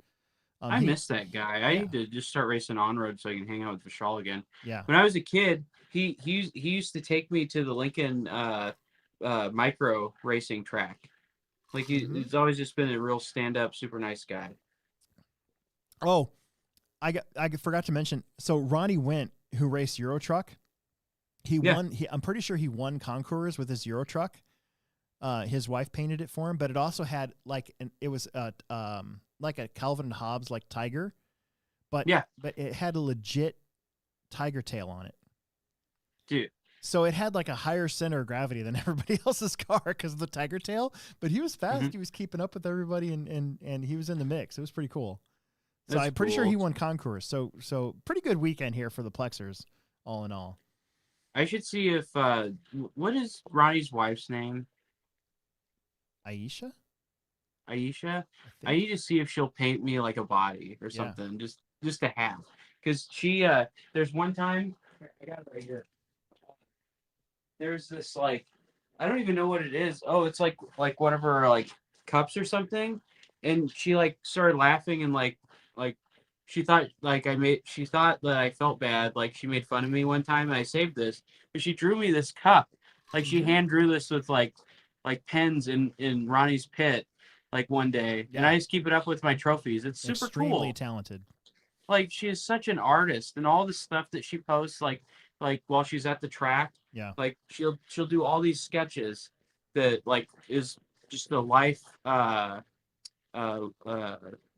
I miss that guy. I need to just start racing on road so I can hang out with Vishal again. Yeah. When I was a kid, he used to take me to the Lincoln micro racing track. Like he's always just been a real stand up, super nice guy. Oh, I forgot to mention. So Ronnie Went, who raced Euro Truck, he won. I'm pretty sure he won concours with his Euro Truck. His wife painted it for him, but it also had like a Calvin and Hobbes like Tiger, but it had a legit Tiger tail on it, dude. So it had like a higher center of gravity than everybody else's car because of the Tiger tail. But he was fast. He was keeping up with everybody, and he was in the mix. It was pretty cool. So That's I'm pretty sure he cool. won concours. So pretty good weekend here for the Plexers, all in all. I should see if what is Ronnie's wife's name? Aisha, Aisha. I I think. need to see if she'll paint me like a body or Yeah. something, just to have. Because she there's one time I got it right here. There's this like I don't even know what it is. Oh, it's like one of her like cups or something, and she like started laughing and like she thought like she thought that I felt bad, like she made fun of me one time, and I saved this, but she drew me this cup, like she Mhm. hand drew this with like pens in Ronnie's pit, like one day, and Yeah. I just keep it up with my trophies. It's super Extremely cool. talented. Like she is such an artist, and all the stuff that she posts like while she's at the track, Yeah. like she'll do all these sketches that like is just a life uh uh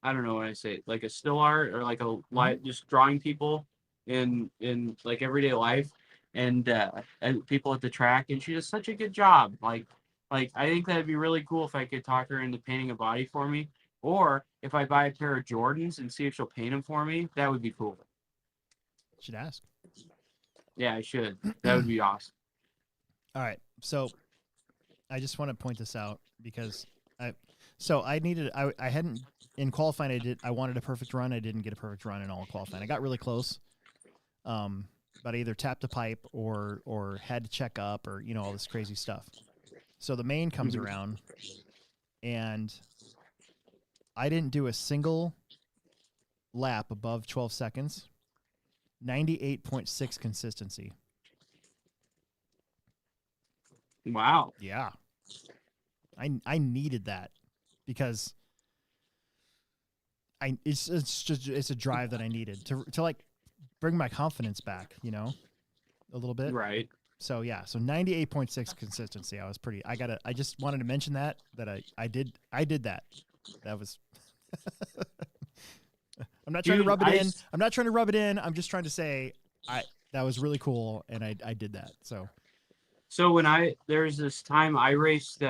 I don't know what I say, like a still art or like a light, just drawing people in like everyday life, and people at the track, and she does such a good job. Like I think that'd be really cool if I could talk her into painting a body for me, or if I buy a pair of Jordans and see if she'll paint them for me. That would be cool. Should ask. Yeah, I should. That would be awesome. All right. So I just want to point this out because I hadn't in qualifying. I wanted a perfect run. I didn't get a perfect run in all qualifying. I got really close. But I either tapped a pipe or had to check up or all this crazy stuff. So the main comes around, and I didn't do a single lap above 12 seconds. 98.6 consistency. Wow. Yeah. I needed that because it's a drive that I needed to like bring my confidence back, a little bit. Right. So yeah, so 98.6 consistency. I just wanted to mention that I did that. That was I'm not trying to rub it in. I'm not trying to rub it in. I'm just trying to say that was really cool and I did that. So when there's this time I raced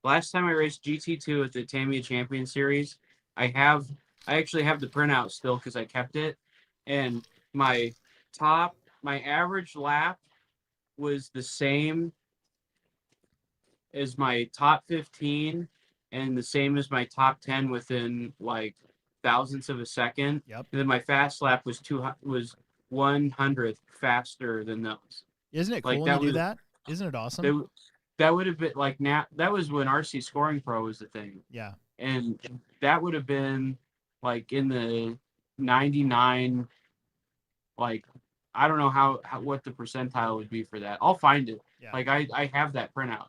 last time I raced GT2 at the Tamiya Champion Series, I actually have the printout still because I kept it, and my average lap was the same as my top 15 and the same as my top 10 within like thousandths of a second. Yep. And then my fast lap was 100th faster than those. Isn't it cool Like when you do that? Isn't it awesome? That would have been like now. That was when RC Scoring Pro was the thing. Yeah. And that would have been like in the 99. Like I don't know how what the percentile would be for that. I'll find it. Yeah. Like I have that printout.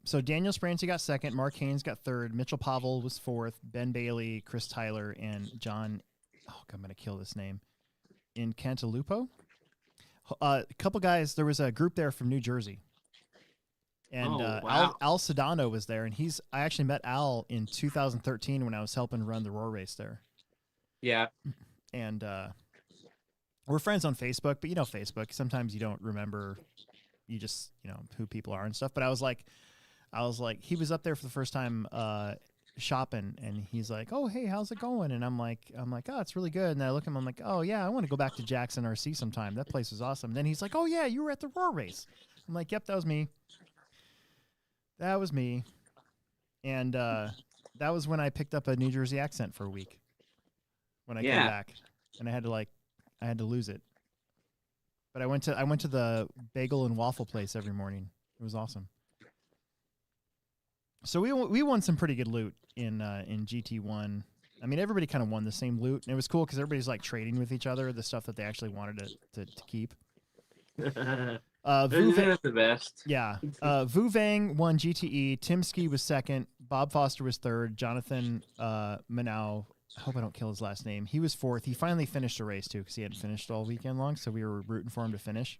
So Daniel Sprancy got second, Mark Haynes got third, Mitchell Pavel was fourth, Ben Bailey, Chris Tyler, and John. Oh, I'm gonna kill this name. In Cantalupo. A couple guys. There was a group there from New Jersey, and wow. Al Sedano was there, and I actually met Al in 2013 when I was helping run the Roar race there. Yeah. And we're friends on Facebook, but Facebook, sometimes you don't remember, you just who people are and stuff. But I was like, he was up there for the first time shopping, and he's like, oh hey, how's it going? And I'm like, oh, it's really good. And then I look at him, I'm like, oh yeah, I want to go back to Jackson RC sometime. That place is awesome. And then he's like, oh yeah, you were at the Roar race. I'm like, yep, that was me. And that was when I picked up a New Jersey accent for a week when I came back, and I had to lose it. But I went to the bagel and waffle place every morning. It was awesome. So we won some pretty good loot in GT1. I mean, everybody kind of won the same loot, and it was cool because everybody's like trading with each other the stuff that they actually wanted to keep. Isn't that the best? Yeah. Vu Vang won GTE. Tim Ski was second. Bob Foster was third. Jonathan Manow, I hope I don't kill his last name, he was fourth. He finally finished the race too because he hadn't finished all weekend long, so we were rooting for him to finish.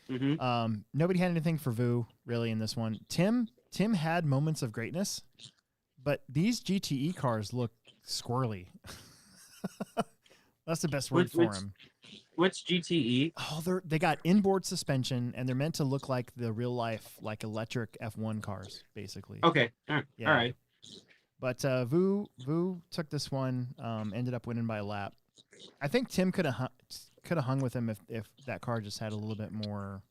Nobody had anything for Vu really in this one. Tim had moments of greatness, but these GTE cars look squirrely. That's the best word for him. What's GTE? Oh, they got inboard suspension, and they're meant to look like the real life, like electric F1 cars, basically. Okay. All right. Yeah. All right. But Vu took this one, ended up winning by a lap. I think Tim could have hung with him if that car just had a little bit more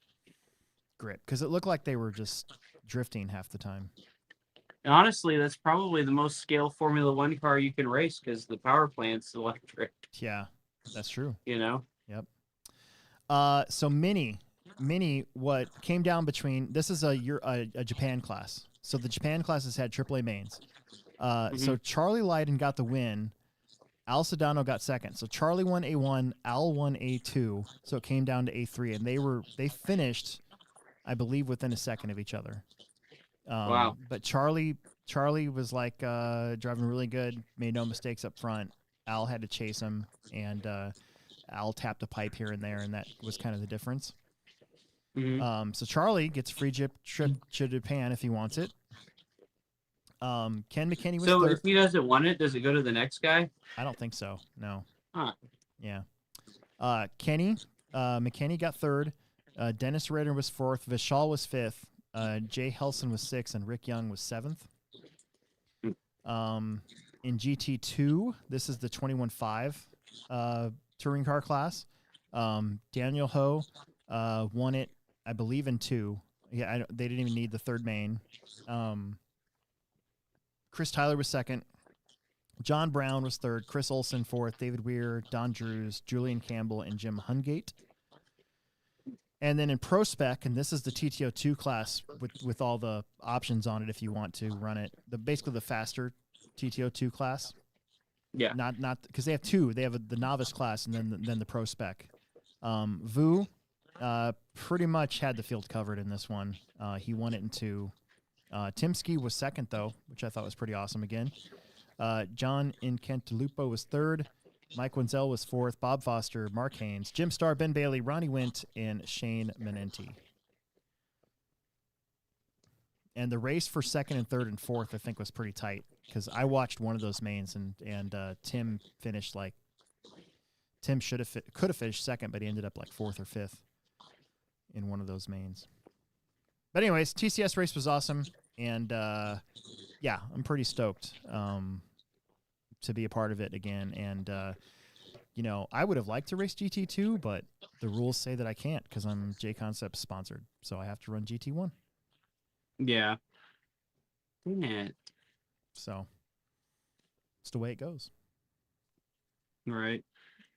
grip, because it looked like they were just drifting half the time. And honestly, that's probably the most scale Formula One car you can race because the power plant's electric. Yeah, that's true. You know. Yep. So Mini, what came down between, this is a Japan class. So the Japan classes had AAA mains. So Charlie Lydon got the win. Al Sedano got second. So Charlie won A1, Al won A2. So it came down to A3, and they finished, I believe, within a second of each other. Wow. But Charlie was like driving really good, made no mistakes up front. Al had to chase him, and Al tapped a pipe here and there, and that was kind of the difference. So Charlie gets a free trip to Japan if he wants it. Ken McKinney was so third. If he doesn't want it, does it go to the next guy? I don't think so. No. Huh. Yeah. Kenny McKinney got third. Dennis Ritter was fourth. Vishal was fifth. Jay Helson was sixth, and Rick Young was seventh. In GT2, this is the 21.5 touring car class. Daniel Ho won it, I believe, in 2. Yeah, they didn't even need the third main. Chris Tyler was second. John Brown was third. Chris Olson fourth. David Weir, Don Drews, Julian Campbell, and Jim Hungate. And then in Pro Spec, and this is the TTO2 class with all the options on it if you want to run it. Basically the faster TTO2 class. Yeah. Not because they have two. They have the novice class and then the Pro Spec. Vu pretty much had the field covered in this one. He won it in 2. Tim Ski was second, though, which I thought was pretty awesome again. John Incantalupo was third. Mike Wenzel was fourth. Bob Foster, Mark Haynes, Jim Starr, Ben Bailey, Ronnie Wint, and Shane Menenti. And the race for second and third and fourth, I think, was pretty tight because I watched one of those mains, and Tim finished Tim could have finished second, but he ended up like fourth or fifth in one of those mains. But anyways, TCS race was awesome, and yeah, I'm pretty stoked to be a part of it again. And I would have liked to race GT2, but the rules say that I can't because I'm J Concepts sponsored, so I have to run GT1. Yeah. Dang it. So it's the way it goes. Right.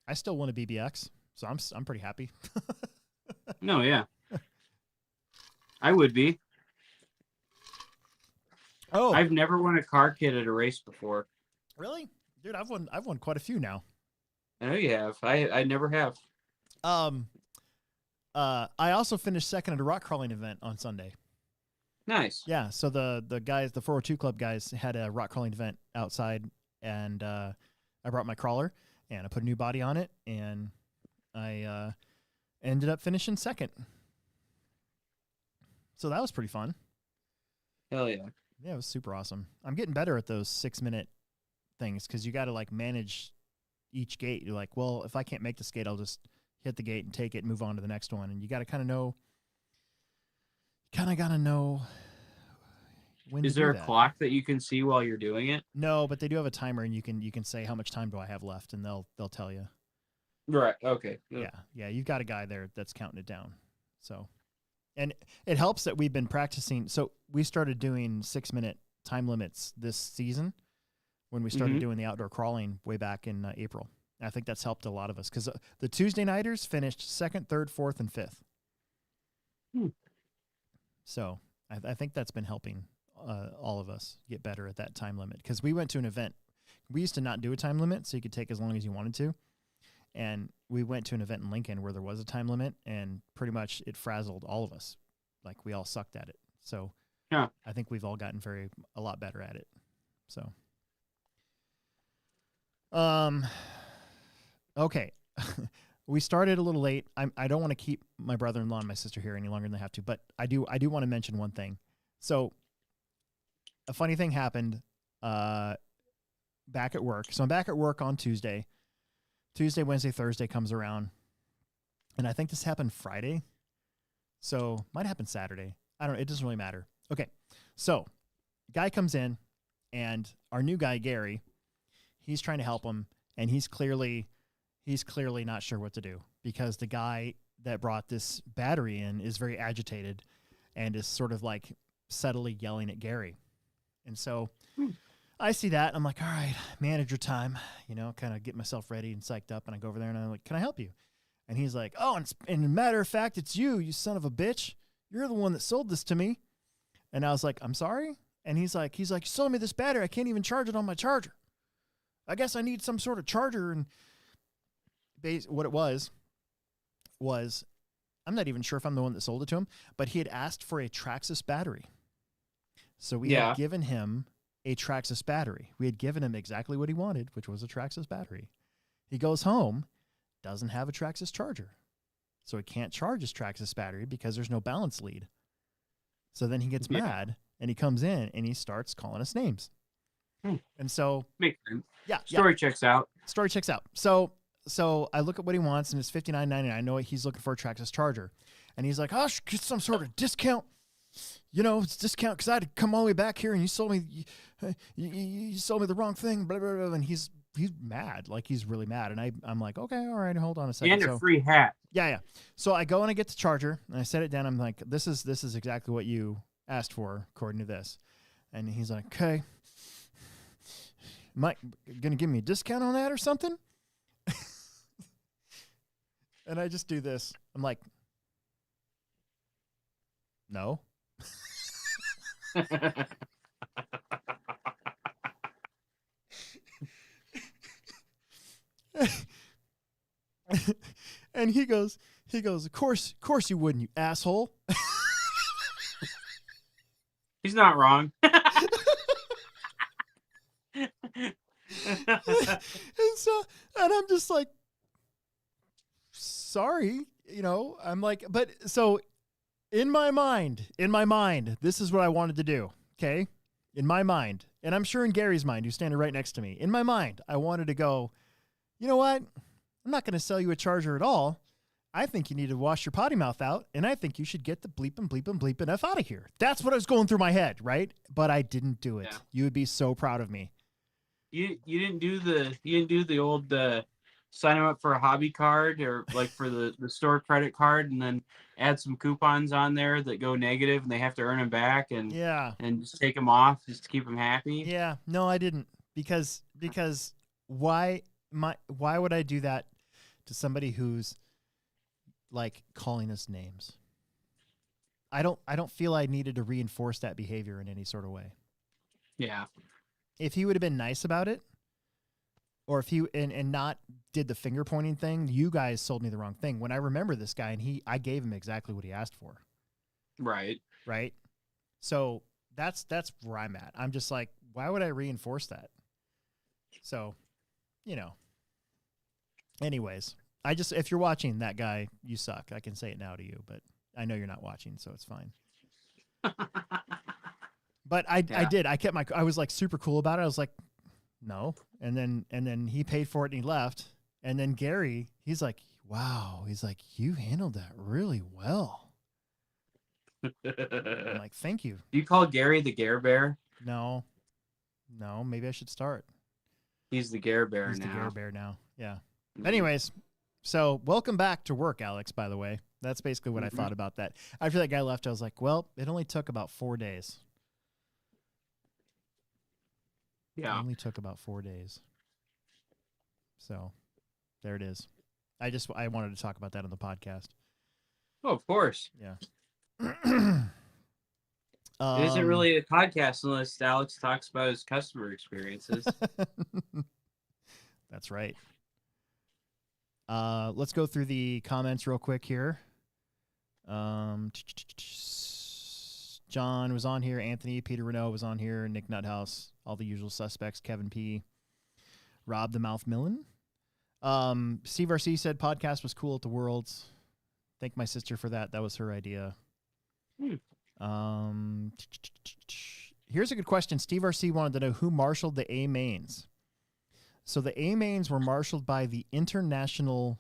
I still won a BBX, so I'm pretty happy. No, yeah. I would be. Oh, I've never won a car kit at a race before. Really? Dude, I've won quite a few now. I know you have. I never have. I also finished second at a rock crawling event on Sunday. Nice. Yeah, so the guys, the 402 Club guys, had a rock crawling event outside, and I brought my crawler, and I put a new body on it, and I ended up finishing second. So that was pretty fun. Hell yeah. Yeah, it was super awesome. I'm getting better at those 6-minute things because you got to like manage each gate. You're like, well, if I can't make this gate, I'll just hit the gate and take it and move on to the next one. And you got to kind of know. Got to know when. Is there a clock that you can see while you're doing it? No, but they do have a timer, and you can say how much time do I have left, and they'll tell you. Right. Okay. Yeah. You've got a guy there that's counting it down. So, and it helps that we've been practicing. So we started doing 6-minute time limits this season when we started doing the outdoor crawling way back in April. And I think that's helped a lot of us because the Tuesday nighters finished second, third, fourth, and fifth. So I think that's been helping all of us get better at that time limit because we went to an event. We used to not do a time limit, so you could take as long as you wanted to. And we went to an event in Lincoln where there was a time limit, and pretty much it frazzled all of us. Like we all sucked at it. So yeah. I think we've all gotten a lot better at it. So, okay. We started a little late. I don't want to keep my brother-in-law and my sister here any longer than they have to, but I do want to mention one thing. So a funny thing happened back at work. So I'm back at work on Tuesday. Tuesday, Wednesday, Thursday comes around. And I think this happened Friday. So might happen Saturday. I don't know. It doesn't really matter. Okay. So guy comes in And our new guy, Gary, he's trying to help him, and he's clearly not sure what to do because the guy that brought this battery in is very agitated and is sort of like subtly yelling at Gary. And so I see that. I'm like, all right, manager time, kind of get myself ready and psyched up. And I go over there and I'm like, can I help you? And he's like, oh, and matter of fact, it's you son of a bitch. You're the one that sold this to me. And I was like, I'm sorry. And he's like, you sold me this battery. I can't even charge it on my charger. I guess I need some sort of charger. And what it was, I'm not even sure if I'm the one that sold it to him, but he had asked for a Traxxas battery. So we had given him a Traxxas battery. We had given him exactly what he wanted, which was a Traxxas battery. He goes home, doesn't have a Traxxas charger. So he can't charge his Traxxas battery because there's no balance lead. So then he gets mad and he comes in and he starts calling us names. And so makes sense. Yeah. Story checks out. Story checks out. So I look at what he wants and it's $59.99. I know he's looking for a Traxxas charger. And he's like, oh, get some sort of discount. It's discount because I had to come all the way back here and you sold me you sold me the wrong thing. Blah, blah, blah. And he's mad. Like he's really mad. And I'm like, okay, all right, hold on a second. And a free hat. Yeah. So I go and I get the charger and I set it down. I'm like, this is exactly what you asked for according to this. And he's like, okay, am I going to give me a discount on that or something? And I just do this. I'm like, no. And he goes, of course you wouldn't, you asshole. He's not wrong. And I'm just like, sorry, I'm like, but so in my mind, this is what I wanted to do. Okay. In my mind, and I'm sure in Gary's mind, who's standing right next to me, in my mind, I wanted to go, you know what? I'm not going to sell you a charger at all. I think you need to wash your potty mouth out, and I think you should get the bleeping F out of here. That's what was going through my head, right? But I didn't do it. Yeah. You would be so proud of me. You didn't do the old sign them up for a hobby card or like for the store credit card and then add some coupons on there that go negative and they have to earn them back and just take them off just to keep them happy. Yeah, no, I didn't because why would I do that to somebody who's like calling us names? I don't feel I needed to reinforce that behavior in any sort of way. Yeah. If he would have been nice about it, or if he and not did the finger pointing thing, you guys sold me the wrong thing. When I remember this guy and I gave him exactly what he asked for. Right. Right. So that's where I'm at. I'm just like, why would I reinforce that? So, anyways, if you're watching that guy, you suck. I can say it now to you, but I know you're not watching, so it's fine. But I did. I was like super cool about it. I was like, no. And then he paid for it and he left. And then Gary, he's like, wow. He's like, you handled that really well. I'm like, thank you. Do you call Gary the Gare Bear? No, maybe I should start. He's the Gare Bear He's now. the Gare Bear now. Yeah. Mm-hmm. Anyways, so welcome back to work, Alex, by the way. That's basically what I thought about that. After that guy left, I was like, well, it only took about 4 days. Yeah. It only took about 4 days. So there it is. I wanted to talk about that on the podcast. Oh, of course. Yeah. It isn't really a podcast unless Alex talks about his customer experiences. That's right. Let's go through the comments real quick here. John was on here. Anthony, Peter Renault was on here. Nick Nuthouse, all the usual suspects. Kevin P. Rob the Mouth Millen. Steve RC said podcast was cool at the Worlds. Thank my sister for that. That was her idea. Here's a good question. Steve RC wanted to know who marshaled the A mains. So the A mains were marshaled by the international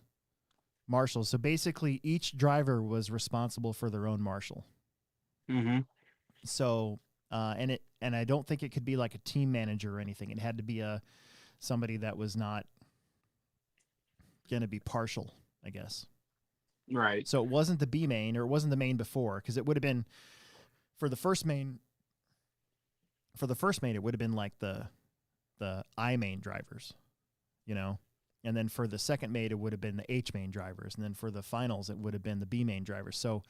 marshals. So basically, each driver was responsible for their own marshal. Mm-hmm. So And I don't think it could be like a team manager or anything. It had to be somebody that was not going to be partial, I guess. Right. So it wasn't the B main, or it wasn't the main before, because it would have been for the first main. For the first main, it would have been like the I main drivers, you know, and then for the second main, it would have been the H main drivers, and then for the finals, it would have been the B main drivers. So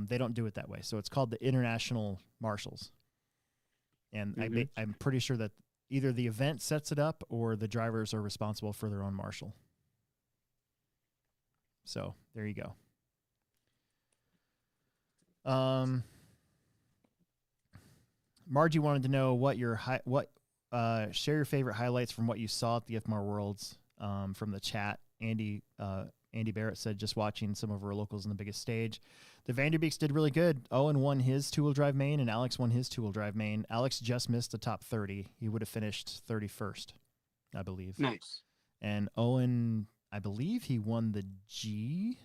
they don't do it that way. So it's called the International Marshals, and I'm pretty sure that either the event sets it up or the drivers are responsible for their own marshal. So there you go. Margie wanted to know share your favorite highlights from what you saw at the IFMAR Worlds from the chat. Andy Barrett said just watching some of our locals on the biggest stage. The Vanderbeeks did really good. Owen won his two-wheel drive main, and Alex won his two-wheel drive main. Alex just missed the top 30. He would have finished 31st, I believe. Nice. And Owen, I believe he won the G,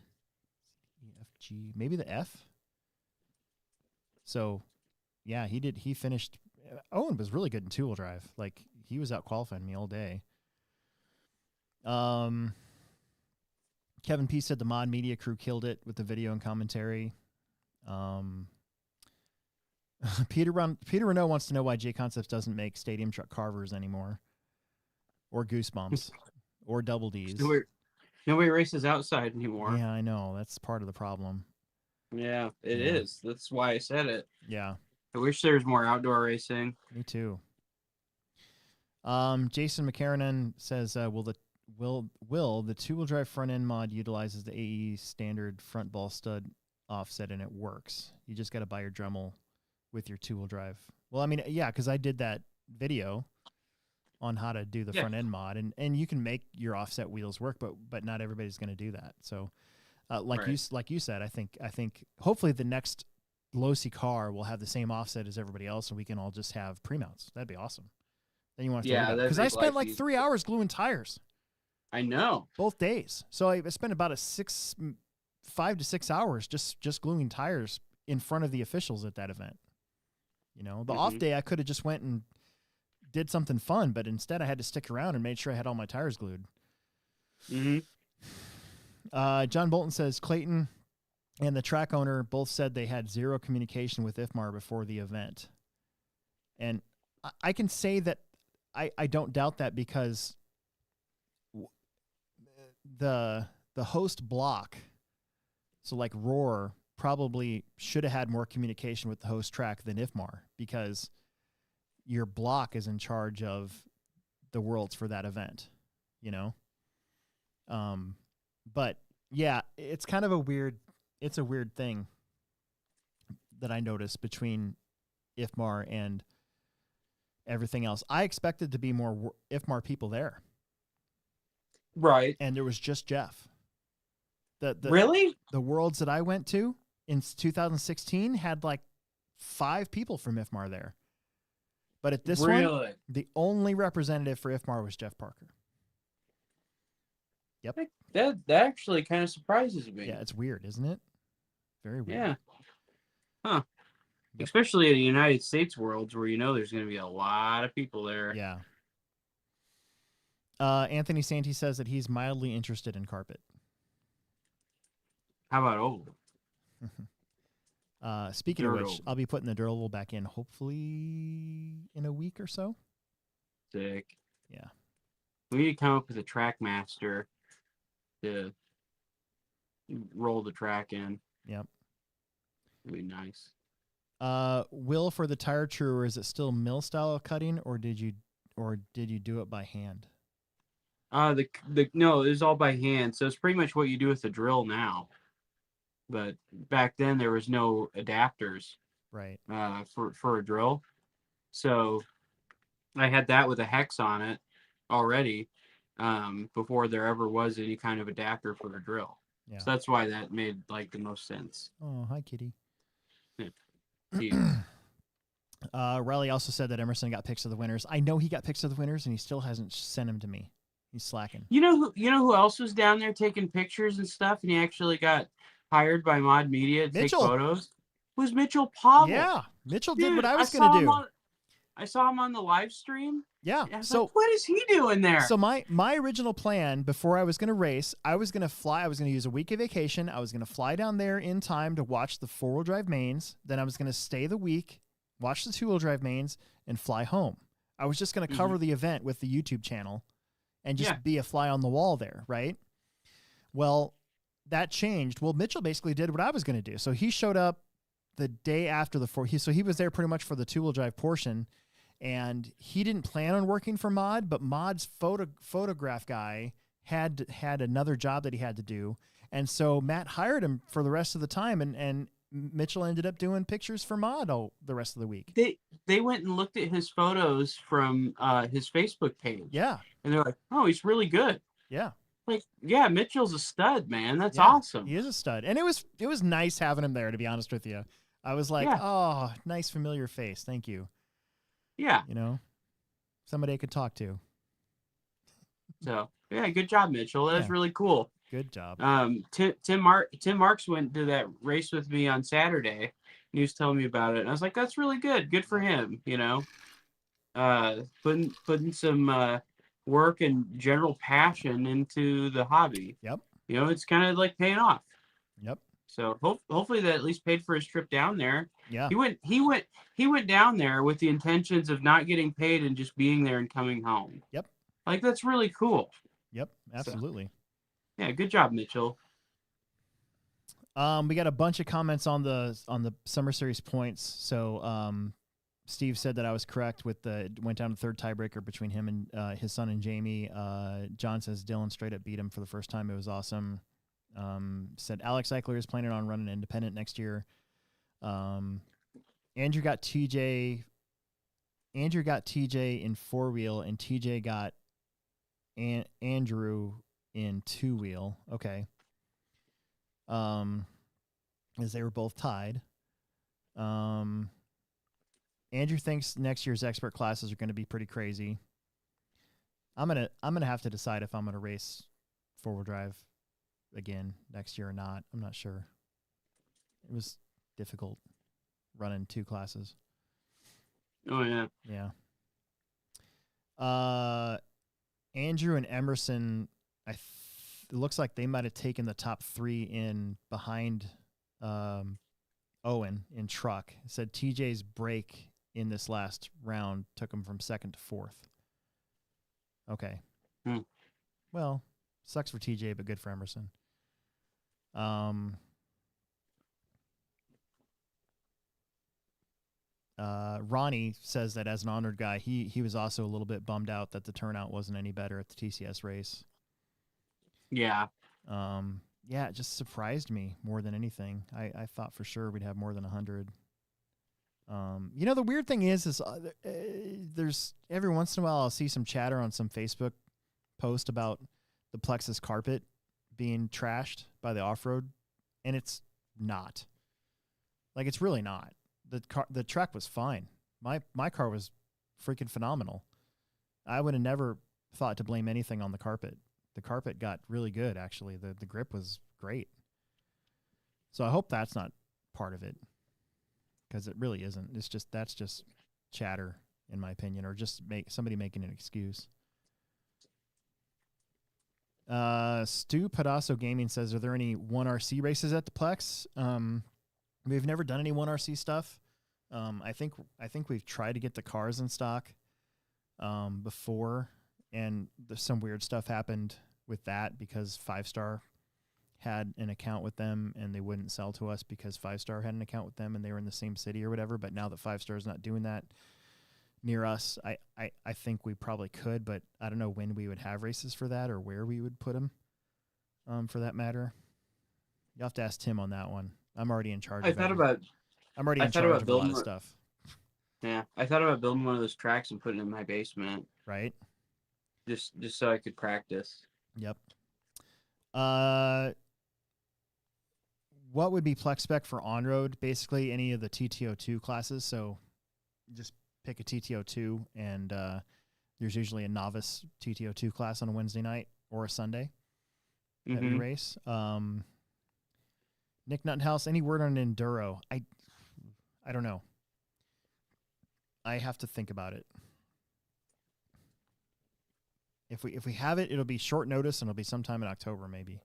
F, G, maybe the F. So, yeah, he did. He finished. Owen was really good in two-wheel drive. Like, he was out qualifying me all day. Kevin P said the mod media crew killed it with the video and commentary. Peter Renault wants to know why J Concepts doesn't make stadium truck carvers anymore, or Goosebumps, or Double Ds. Nobody races outside anymore. Yeah, I know. That's part of the problem. Yeah, it is. That's why I said it. Yeah. I wish there was more outdoor racing. Me too. Jason McCarran says, will the two-wheel drive front end mod utilizes the AE standard front ball stud offset and it works? You just got to buy your Dremel with your two-wheel drive. Well, I mean, yeah, because I did that video on how to do the front end mod, and you can make your offset wheels work, but not everybody's going to do that. So, like you said, I think hopefully the next Losi car will have the same offset as everybody else, and we can all just have pre-mounts. That'd be awesome. Then you want to because I spent like 3 hours gluing tires. I know, both days. So I spent about 5 to 6 hours just gluing tires in front of the officials at that event. You know, the off day I could have just went and did something fun, but instead I had to stick around and made sure I had all my tires glued. John Bolton says Clayton and the track owner both said they had zero communication with IFMAR before the event. And I can say that I don't doubt that, because the host block, so like Roar, probably should have had more communication with the host track than IFMAR, because your block is in charge of the worlds for that event, you know? But yeah, it's kind of a weird thing that I noticed between IFMAR and everything else. I expected to be more IFMAR people there. Right. And there was just Jeff. Really? The worlds that I went to in 2016 had like 5 people from IFMAR there. But at this one, the only representative for IFMAR was Jeff Parker. Yep. That actually kind of surprises me. Yeah, it's weird, isn't it? Very weird. Yeah. Huh. Yep. Especially in the United States worlds, where you know there's going to be a lot of people there. Yeah. Anthony Santee says that he's mildly interested in carpet. How about oval? Speaking of which, I'll be putting the dirt oval back in hopefully in a week or so. Sick. Yeah. We need to come up with a track master to roll the track in. Yep. It'd be nice. Will, for the tire truer, is it still mill style cutting, or did you do it by hand? No, it was all by hand. So it's pretty much what you do with the drill now. But back then there was no adapters, right? For a drill. So I had that with a hex on it already, before there ever was any kind of adapter for a drill. Yeah. So that's why that made like the most sense. Oh, hi, kitty. Yeah. Riley also said that Emerson got pics of the winners. I know he got pics of the winners, and he still hasn't sent them to me. He's slacking. You know who else was down there taking pictures and stuff, and he actually got hired by Mod Media to take photos? was Mitchell Pavel. Yeah, Mitchell Dude, did what I was going to do. I saw him on the live stream. Yeah. I was like, what is he doing there? So my original plan before I was going to race, I was going to fly. I was going to use a week of vacation. I was going to fly down there in time to watch the 4-wheel drive mains. Then I was going to stay the week, watch the 2-wheel drive mains, and fly home. I was just going to cover the event with the YouTube channel and just be a fly on the wall there, right? Well, that changed. Well, Mitchell basically did what I was going to do. So he showed up the day after the 4. So he was there pretty much for the 2-wheel drive portion. And he didn't plan on working for Mod, but Mod's photograph guy had another job that he had to do. And so Matt hired him for the rest of the time, and Mitchell ended up doing pictures for Mod all the rest of the week. They went and looked at his photos from his Facebook page. Yeah. And they're like, oh, he's really good. Yeah. Like, yeah, Mitchell's a stud, man. That's awesome. He is a stud. And it was nice having him there, to be honest with you. I was like, oh, nice familiar face. Thank you. Yeah. You know, somebody I could talk to. So, yeah, good job, Mitchell. That was really cool. Good job. Tim Marks went to that race with me on Saturday. And he was telling me about it. And I was like, that's really good. Good for him, you know. Putting some work and general passion into the hobby. Yep. You know, it's kind of like paying off. Yep. So hopefully that at least paid for his trip down there. Yeah. He went down there with the intentions of not getting paid and just being there and coming home. Yep. Like, that's really cool. Yep. Absolutely. So, yeah. Good job, Mitchell. We got a bunch of comments on the Summer Series points. So Steve said that I was correct went down to third tiebreaker between him and his son and Jamie. John says Dylan straight up beat him for the first time. It was awesome. Said Alex Eichler is planning on running independent next year. Andrew got TJ in 4-wheel, and TJ got Andrew in 2-wheel. Okay. As they were both tied. Andrew thinks next year's expert classes are going to be pretty crazy. I'm gonna have to decide if I'm gonna race 4-wheel drive again next year or not. I'm not sure. It was difficult running 2 classes. Oh yeah. Yeah. Andrew and Emerson, it looks like they might have taken the top 3 in behind Owen in truck. It said TJ's break in this last round took him from 2nd to 4th. Okay. Well, sucks for TJ, but good for Emerson. Ronnie says that as an honored guy, he was also a little bit bummed out that the turnout wasn't any better at the TCS race. Yeah. Yeah, it just surprised me more than anything. I thought for sure we'd have more than 100. You know, the weird thing is there's every once in a while I'll see some chatter on some Facebook post about the Plexus carpet being trashed by the off-road, and it's not. Like, it's really not. The track was fine. My car was freaking phenomenal. I would have never thought to blame anything on the carpet. The carpet got really good, actually. The grip was great. So I hope that's not part of it, because it really isn't. That's just chatter, in my opinion, or just somebody making an excuse. Stu Pedasso Gaming says, are there any 1RC races at the Plex? We've never done any 1RC stuff. I think we've tried to get the cars in stock before, and there's some weird stuff happened with that because 5-Star had an account with them and they wouldn't sell to us because 5-Star had an account with them and they were in the same city or whatever. But now that 5-Star is not doing that near us, I think we probably could, but I don't know when we would have races for that or where we would put them, for that matter. You'll have to ask Tim on that one. I'm already in charge of it. I'm already in charge of a lot of stuff. Yeah, I thought about building one of those tracks and putting it in my basement. Right. Just so I could practice. Yep. What would be Plex spec for on-road? Basically any of the TTO2 classes. So just pick a TTO2 and there's usually a novice TTO2 class on a Wednesday night or a Sunday that we race. Nick Nuttenhouse, any word on Enduro? I don't know. I have to think about it. If we have it, it'll be short notice and it'll be sometime in October maybe.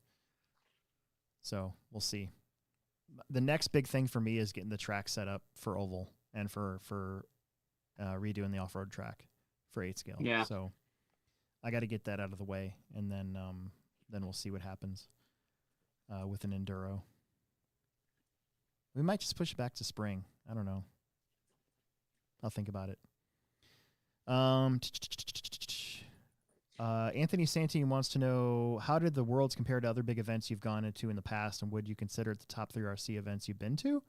So we'll see. The next big thing for me is getting the track set up for oval and for redoing the off-road track for 8 scale. Yeah. So I got to get that out of the way, and then we'll see what happens with an enduro. We might just push it back to spring. I don't know. I'll think about it. Anthony Santini wants to know, how did the Worlds compare to other big events you've gone into in the past, and would you consider it the top 3 RC events you've been to?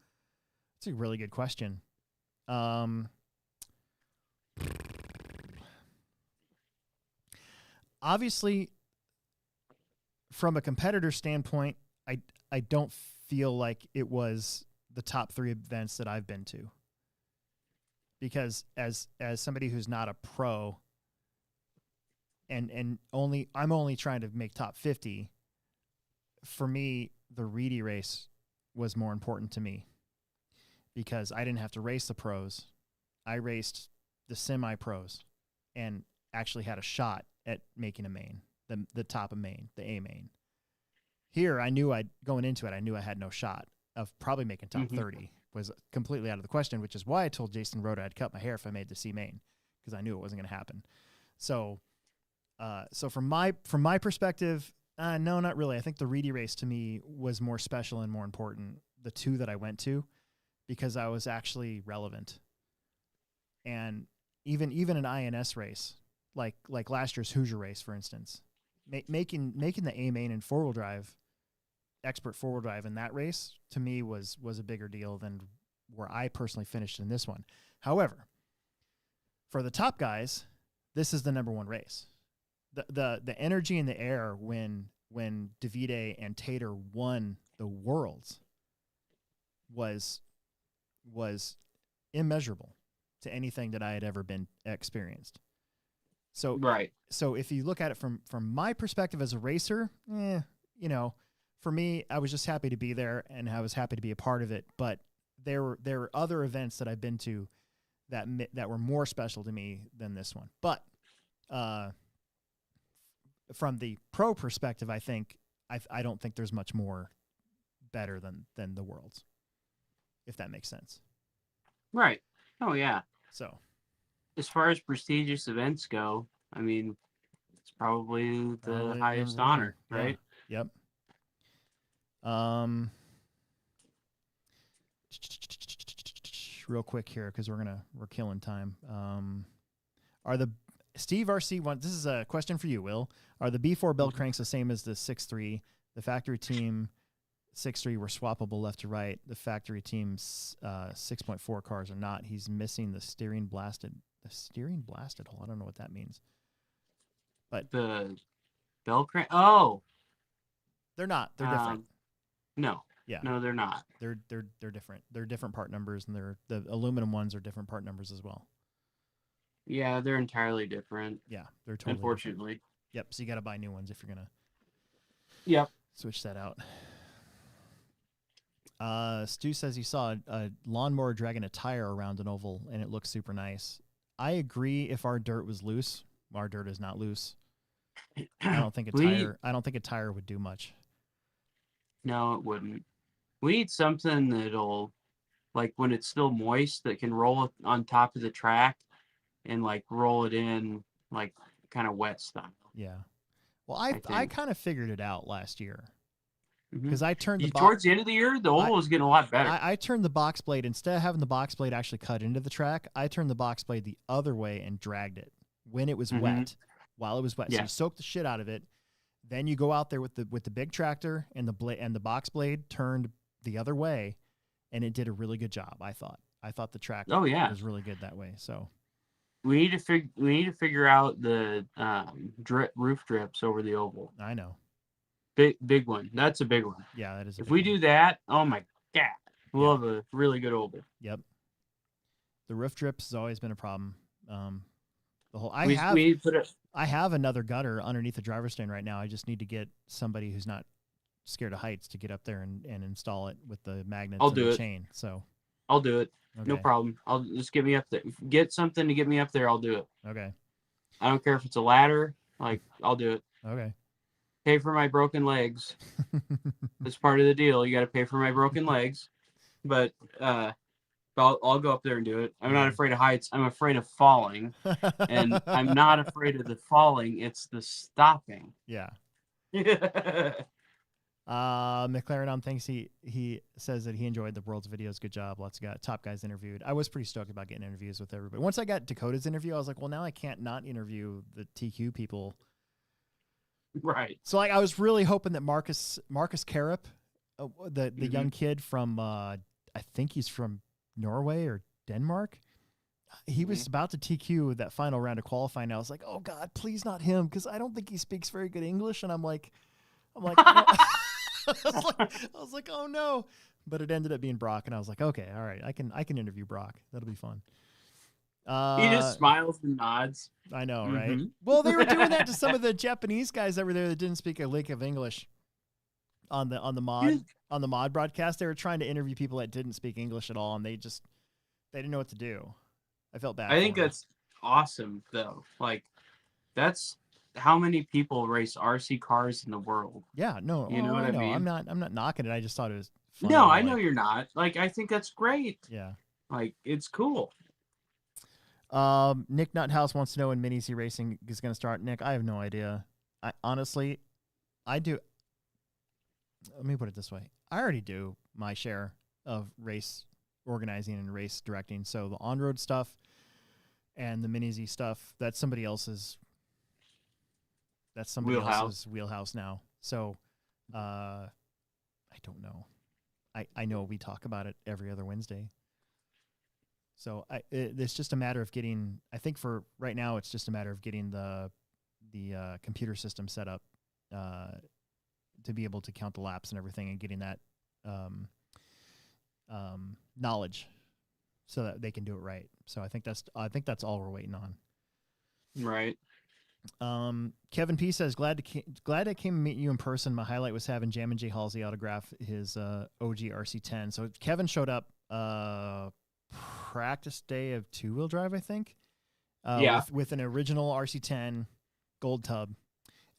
That's a really good question. Obviously, from a competitor standpoint, I don't feel like it was the top 3 events that I've been to. Because as somebody who's not a pro, and I'm only trying to make top 50, for me, the Reedy race was more important to me because I didn't have to race the pros. I raced the semi-pros and actually had a shot at making a main, the top of main, the A main. Here, I knew going into it, I knew I had no shot of probably making top 30. Was completely out of the question, which is why I told Jason Rhoda I'd cut my hair if I made the C main, because I knew it wasn't going to happen. So from my perspective, no, not really. I think the Reedy race to me was more special and more important, the 2 that I went to, because I was actually relevant. And even an INS race, like last year's Hoosier race, for instance, making the A main in 4-wheel drive, expert 4-wheel drive in that race, to me was a bigger deal than where I personally finished in this one. However, for the top guys, this is the number 1 race. The energy in the air when Davide and Tater won the Worlds was immeasurable to anything that I had ever been experienced. So right. So if you look at it from my perspective as a racer, for me, I was just happy to be there and I was happy to be a part of it. But there were other events that I've been to that were more special to me than this one. But from the pro perspective, I think I don't think there's much more better than the Worlds, if that makes sense. Right. Oh yeah. So, as far as prestigious events go, I mean, it's probably the highest honor, right? Yeah. Yep. Real quick here, because we're killing time. Are the Steve RC one? This is a question for you, Will. Are the B4 belt cranks the same as the 6.3? The factory team 6.3 were swappable left to right. The factory team's 6.4 cars are not. He's missing the steering blasted hole. I don't know what that means. But the belt crank. Oh, they're not. They're different. No. Yeah. No, they're not. They're different. They're different part numbers, and the aluminum ones are different part numbers as well. Yeah, they're entirely different. Yeah, they're totally unfortunately different. Yep. So you got to buy new ones if you're gonna. Switch that out. Stu says he saw a lawnmower dragging a tire around an oval, and it looks super nice. I agree. If our dirt was loose, our dirt is not loose. I don't think a tire would do much. No, it wouldn't. We need something that'll, like, when it's still moist, that can roll it on top of the track and like roll it in like kind of wet style. Yeah. Well, I kind of figured it out last year because I turned towards the end of the year, the oval was getting a lot better. I turned the box blade, instead of having the box blade actually cut into the track, I turned the box blade the other way and dragged it when it was wet, while it was wet. So you soak the shit out of it. Then you go out there with the big tractor and the box blade turned the other way, and it did a really good job. I thought the track was really good that way. So we need to figure out the roof drips over the oval. I know. Big one. That's a big one. Yeah, that is. If we do that, oh my god, we'll have a really good oval. Yep. The roof drips has always been a problem. The whole I have another gutter underneath the driver's stand right now. I just need to get somebody who's not scared of heights to get up there and install it with the magnets and the chain. So I'll do it. No Okay. problem. I'll just get me up there. Get something to get me up there. I'll do it. Okay. I don't care if it's a ladder. Like, I'll do it. Okay. Pay for my broken legs. That's part of the deal. You got to pay for my broken legs. But I'll go up there and do it. I'm not afraid of heights. I'm afraid of falling. And I'm not afraid of the falling. It's the stopping. Yeah. McLaren thinks he says that he enjoyed the world's videos. Good job. Lots of top guys interviewed. I was pretty stoked about getting interviews with everybody. Once I got Dakota's interview, I was like, well, now I can't not interview the TQ people. Right. So like, I was really hoping that Marcus Carup, the young kid from I think he's from Norway or Denmark. He was about to TQ that final round of qualifying. I was like, oh God, please not him, because I don't think he speaks very good English. And I'm like, no. I was like, oh no. But it ended up being Brock, and I was like, okay, all right, I can interview Brock. That'll be fun. He just smiles and nods. I know, right? Well, they were doing that to some of the Japanese guys that were there that didn't speak a lick of English on the mod broadcast. They were trying to interview people that didn't speak English at all, and they didn't know what to do. I felt bad. I think that's awesome, though. Like, that's how many people race RC cars in the world. Yeah, no, you know what I mean? I'm not knocking it. I just thought it was funny. No, I know you're not. Like, I think that's great. Yeah. Like, it's cool. Nick Nuthouse wants to know when Mini Z Racing is going to start. Nick, I have no idea. I do. Let me put it this way. I already do my share of race organizing and race directing. So the on-road stuff and the Mini Z stuff, that's somebody else's wheelhouse now. So I don't know. I know we talk about it every other Wednesday. So it's just a matter of getting, I think for right now, it's just a matter of getting the computer system set up to be able to count the laps and everything, and getting that knowledge so that they can do it right. So I think that's all we're waiting on. Right. Kevin P says, glad I came to meet you in person. My highlight was having Jammin' J Halsey autograph his OG RC10. So Kevin showed up practice day of two-wheel drive, I think. With an original RC10 gold tub,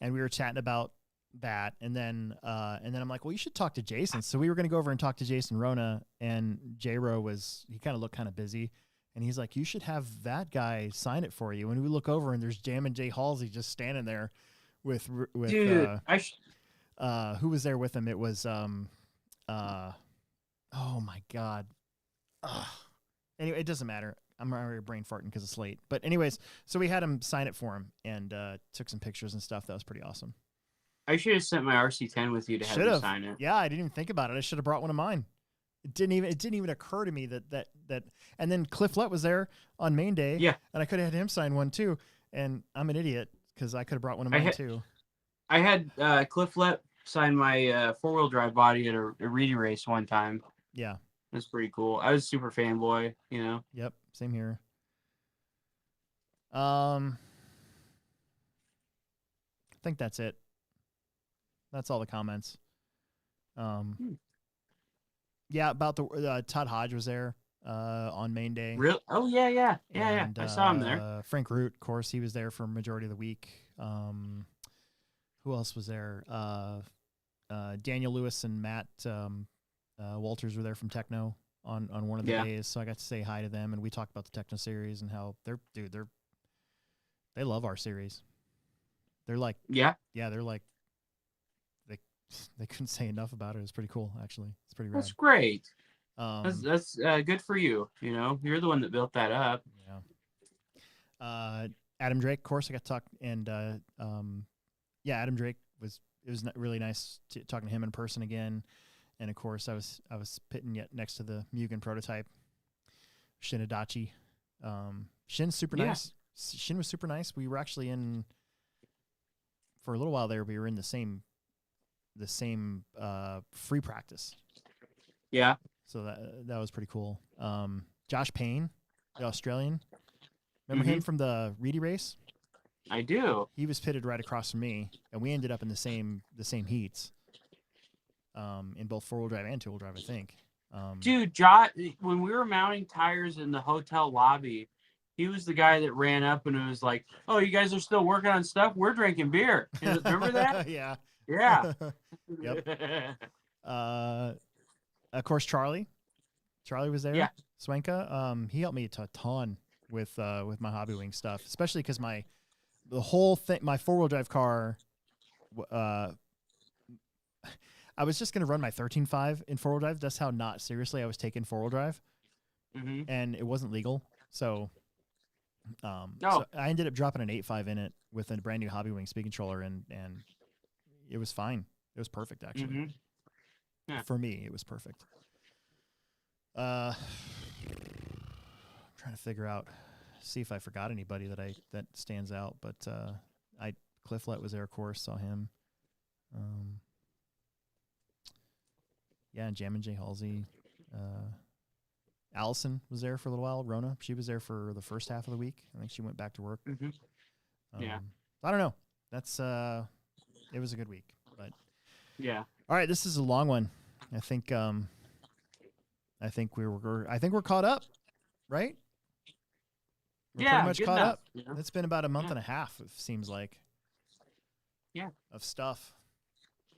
and we were chatting about that, and then I'm like, well, you should talk to Jason. So we were going to go over and talk to Jason Rona, and J-Ro he kind of looked kind of busy, and he's like, you should have that guy sign it for you. And we look over, and there's Jammin' J Halsey just standing there with dude, who was there with him? It was oh my God. Anyway, it doesn't matter. I'm already brain farting because it's late. But anyways, so we had him sign it for him, and took some pictures and stuff. That was pretty awesome. I should have sent my RC10 with you to have you sign it. Yeah, I didn't even think about it. I should have brought one of mine. It didn't even occur to me that. And then Cliff Lett was there on main day. Yeah, and I could have had him sign one too. And I'm an idiot because I could have brought one of mine too. I had Cliff Lett sign my 4-wheel drive body at a Reedy race one time. Yeah. That's pretty cool. I was a super fanboy, you know? Yep, same here. I think that's it. That's all the comments. Yeah, about the Todd Hodge was there on main day. Real? Oh yeah. And, I saw him there. Frank Root, of course, he was there for majority of the week. Who else was there? Daniel Lewis and Matt Walters were there from Techno on one of the days, so I got to say hi to them, and we talked about the Techno series and how they love our series. They're like, they're like, they couldn't say enough about it. It's pretty cool, actually. It's pretty rad. That's great. That's good for you. You know, you're the one that built that up. Yeah. Adam Drake, of course, I got to talk, and Adam Drake was really nice talking to him in person again. And of course, I was pitting yet next to the Mugen prototype, Shin Adachi. Shin's super nice. Shin was super nice. We were actually for a little while there. We were in the same free practice. Yeah. So that was pretty cool. Josh Payne, the Australian. Remember him from the Reedy race? I do. He was pitted right across from me, and we ended up in the same heats. In both 4-wheel drive and 2-wheel drive, I think. Dude, Josh, when we were mounting tires in the hotel lobby, he was the guy that ran up and was like, "Oh, you guys are still working on stuff? We're drinking beer." Remember that? Yeah. Yeah. Yep. Of course, Charlie was there. Yeah. Swenka. He helped me a ton with my Hobby Wing stuff, especially because the whole thing, my 4-wheel drive car, I was just gonna run my 13.5 in 4-wheel drive. That's how not seriously I was taking 4-wheel drive, and it wasn't legal. So, so I ended up dropping an 8.5 in it with a brand new Hobby Wing speed controller, and it was fine. It was perfect, actually. Yeah. For me, it was perfect. I'm trying to figure out, see if I forgot anybody that stands out, but Clifflet was there, of course, saw him. Yeah, and Jam and J Halsey. Allison was there for a little while. Rona, she was there for the first half of the week. I think she went back to work. Yeah. I don't know. That's it was a good week, but yeah. All right, this is a long one. I think we're caught up, right? We're pretty much caught up. Yeah. It's been about a month and a half, it seems like. Yeah. Of stuff.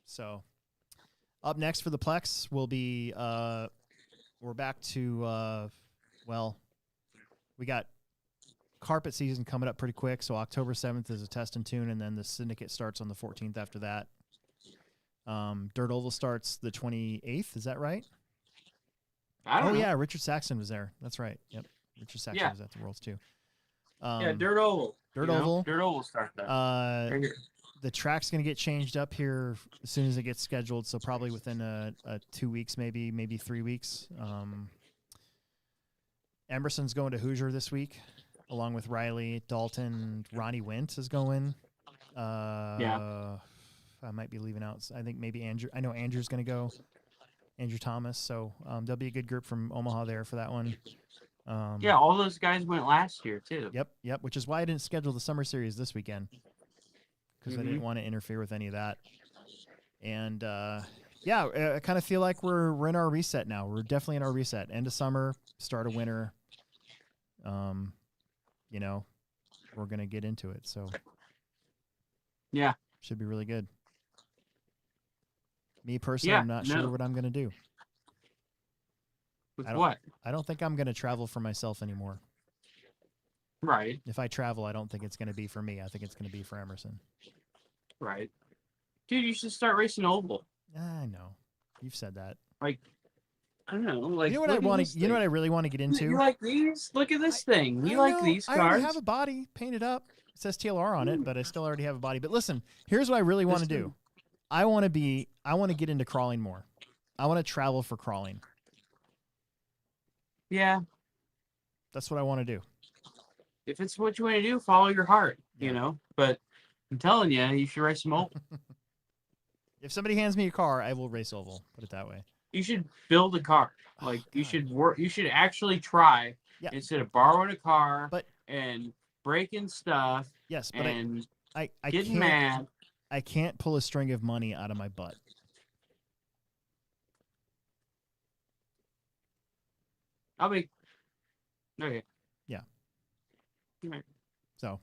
So, up next for the Plex will be we're back to we got carpet season coming up pretty quick. So October 7th is a test and tune, and then the syndicate starts on the 14th after that. Dirt Oval starts the 28th. Is that right? I don't know. Yeah, Richard Saxon was there. That's right. Yep, Richard Saxon was at the Worlds too. Dirt Oval. Dirt Oval. Dirt Oval start that. Right here. The track's going to get changed up here as soon as it gets scheduled. So probably within a 2 weeks, maybe 3 weeks. Emerson's going to Hoosier this week, along with Riley, Dalton. Ronnie Wint is going. I might be leaving out. I think maybe Andrew. I know Andrew's going to go. Andrew Thomas. So there'll be a good group from Omaha there for that one. All those guys went last year too. Yep. Which is why I didn't schedule the summer series this weekend, because I didn't want to interfere with any of that. And I kind of feel like we're in our reset now. We're definitely in our reset. End of summer, start of winter. We're gonna get into it. So should be really good. Me personally, I'm not sure what I'm gonna do. With what? I don't think I'm gonna travel for myself anymore. Right. If I travel, I don't think it's gonna be for me. I think it's gonna be for Emerson. Right. Dude, you should start racing oval. I know. You've said that. Like, I don't know. Like, you know what I want to? You know what I really want to get into? You like these? Look at this thing. You like these cars? I already have a body painted up. It says TLR on it, but I still already have a body. But listen, here's what I really want to do. I want to get into crawling more. I want to travel for crawling. Yeah. That's what I want to do. If it's what you want to do, follow your heart, you know. But I'm telling you, you should race some oval. If somebody hands me a car, I will race oval. Put it that way. You should build a car. Like you should work. You should actually try instead of borrowing a car and breaking stuff. Yes, but I getting mad. I can't pull a string of money out of my butt. Okay. Yeah. Right. So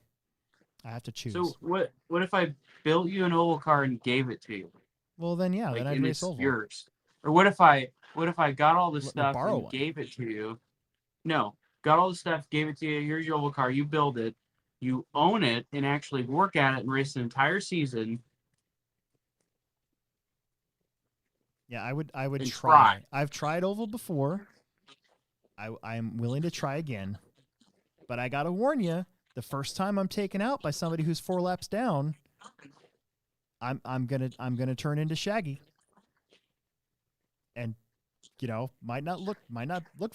I have to choose. So what if I built you an oval car and gave it to you? Well, then then I'd race oval. Yours. Or what if I got all the stuff and gave it to you? No, got all the stuff, gave it to you. Here's your oval car. You build it, you own it, and actually work at it and race an entire season. Yeah, I would try. I've tried oval before. I'm willing to try again, but I gotta warn you: the first time I'm taken out by somebody who's 4 laps down, I'm gonna turn into Shaggy, and might not look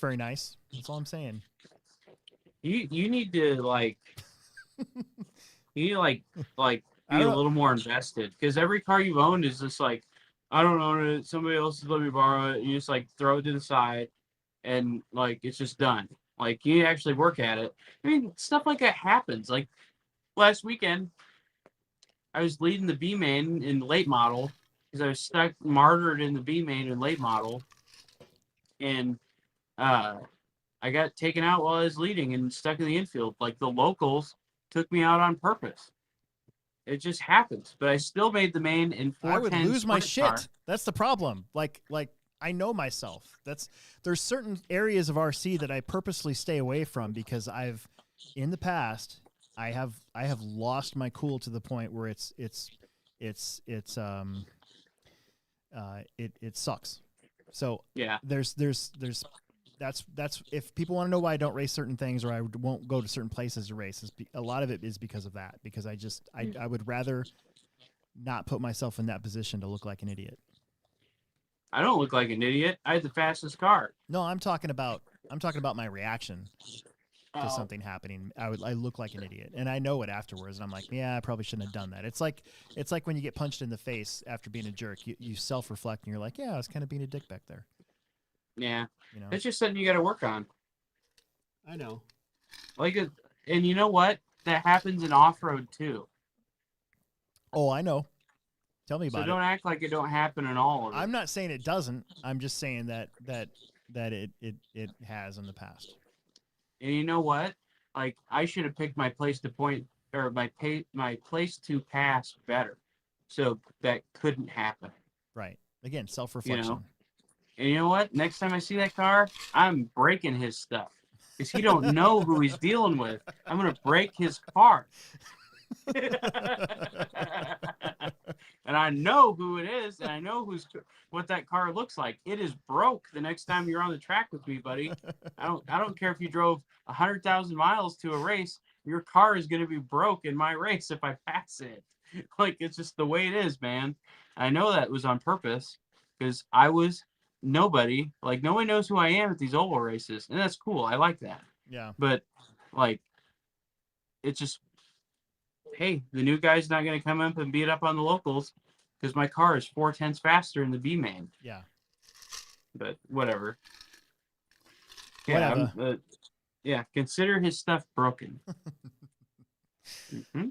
very nice. That's all I'm saying. You need to be a little more invested, because every car you've owned is just like, I don't own it, somebody else let me borrow it, and you just throw it to the side, and it's just done. You need to actually work at it. I mean, stuff like that happens. Like last weekend, I was leading the B main in late model because I was stuck martyred in the B main in late model, and I got taken out while I was leading and stuck in the infield. Like the locals took me out on purpose. It just happens. But I still made the main in 410 I would lose my sprint shit. car. That's the problem. Like I know myself. There's certain areas of RC that I purposely stay away from because in the past I have lost my cool to the point where it sucks. So Yeah. that's if people want to know why I don't race certain things or I won't go to certain places to race, a lot of it is because of that. Because I would rather not put myself in that position to look like an idiot. I don't look like an idiot. I had the fastest car. No, I'm talking about my reaction to something happening. I look like an idiot, and I know it afterwards. And I'm like, yeah, I probably shouldn't have done that. It's like when you get punched in the face after being a jerk. You self-reflect and you're like, yeah, I was kind of being a dick back there. Yeah, you know, it's just something you got to work on. I know. And you know what? That happens in off-road too. Oh, I know. Tell me about it. So don't act like it don't happen in all of it. I'm not saying it doesn't. I'm just saying that it has in the past. And you know what? Like I should have picked my place to point or my place to pass better, so that couldn't happen. Right. Again, self-reflection. You know? And you know what? Next time I see that car, I'm breaking his stuff because he don't know who he's dealing with. I'm gonna break his car. And I know who it is, and I know what that car looks like. It is broke the next time you're on the track with me, buddy. I don't care if you drove 100,000 miles to a race. Your car is going to be broke in my race if I pass it. Like, it's just the way it is, man. I know that was on purpose because I was nobody. Like, nobody knows who I am at these oval races, and that's cool. I like that. Yeah. But, like, it's just, hey, the new guy's not going to come up and beat up on the locals because my car is 4/10 faster in the B main. Yeah. But whatever. Yeah, whatever. Consider his stuff broken. Mm-hmm.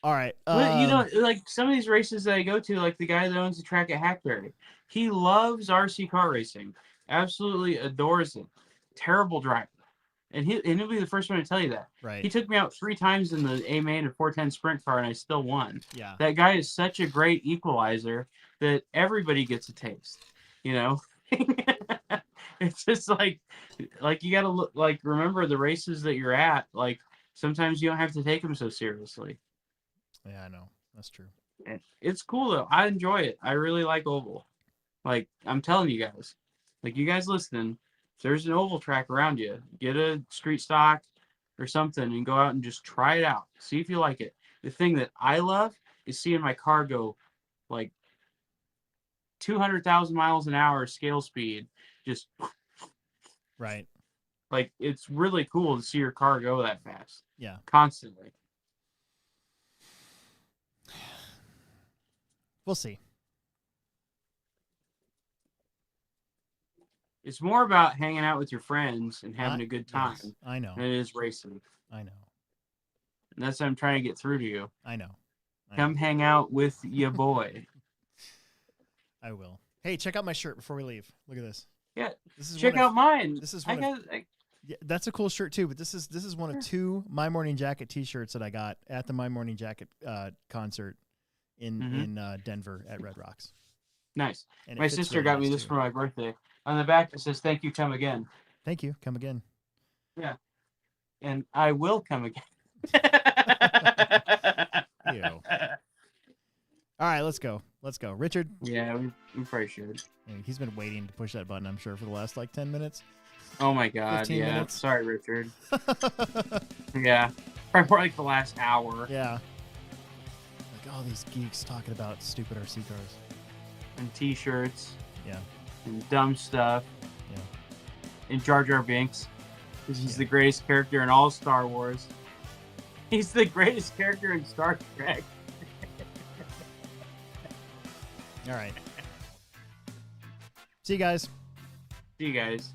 All right. Well, you know, like some of these races that I go to, like the guy that owns the track at Hackberry, he loves RC car racing. Absolutely adores it. Terrible driver. And he'll be the first one to tell you that. Right. He took me out 3 times in the A main and 410 sprint car, and I still won. Yeah. That guy is such a great equalizer that everybody gets a taste. You know, it's just like you gotta look like remember the races that you're at. Like sometimes you don't have to take them so seriously. Yeah, I know that's true. It's cool though. I enjoy it. I really like oval. Like I'm telling you guys, like you guys listening. If there's an oval track around you, get a street stock or something and go out and just try it out. See if you like it. The thing that I love is seeing my car go like 200,000 miles an hour scale speed. Just right. Like it's really cool to see your car go that fast. Yeah. Constantly. We'll see. It's more about hanging out with your friends and having a good time. Yes, I know. Than it is racing. I know. And that's what I'm trying to get through to you. I know. Come hang out with your boy. I will. Hey, check out my shirt before we leave. Look at this. Yeah. Check out mine. This is yeah, that's a cool shirt too, but this is one of 2 My Morning Jacket t-shirts that I got at the My Morning Jacket concert in Denver at Red Rocks. Nice. My sister got me this for my birthday. On the back it says, "Thank you, come again." Thank you, come again. Yeah. And I will come again. Ew. All right, let's go. Richard? Yeah, we probably should. He's been waiting to push that button, I'm sure, for the last, 10 minutes. Oh, my God, 15 yeah. minutes. Sorry, Richard. Yeah. Probably for, the last hour. Yeah. All these geeks talking about stupid RC cars. And T-shirts. Yeah. And dumb stuff. Yeah. And Jar Jar Binks. Because he's the greatest character in all Star Wars. He's the greatest character in Star Trek. All right. See you guys. See you guys.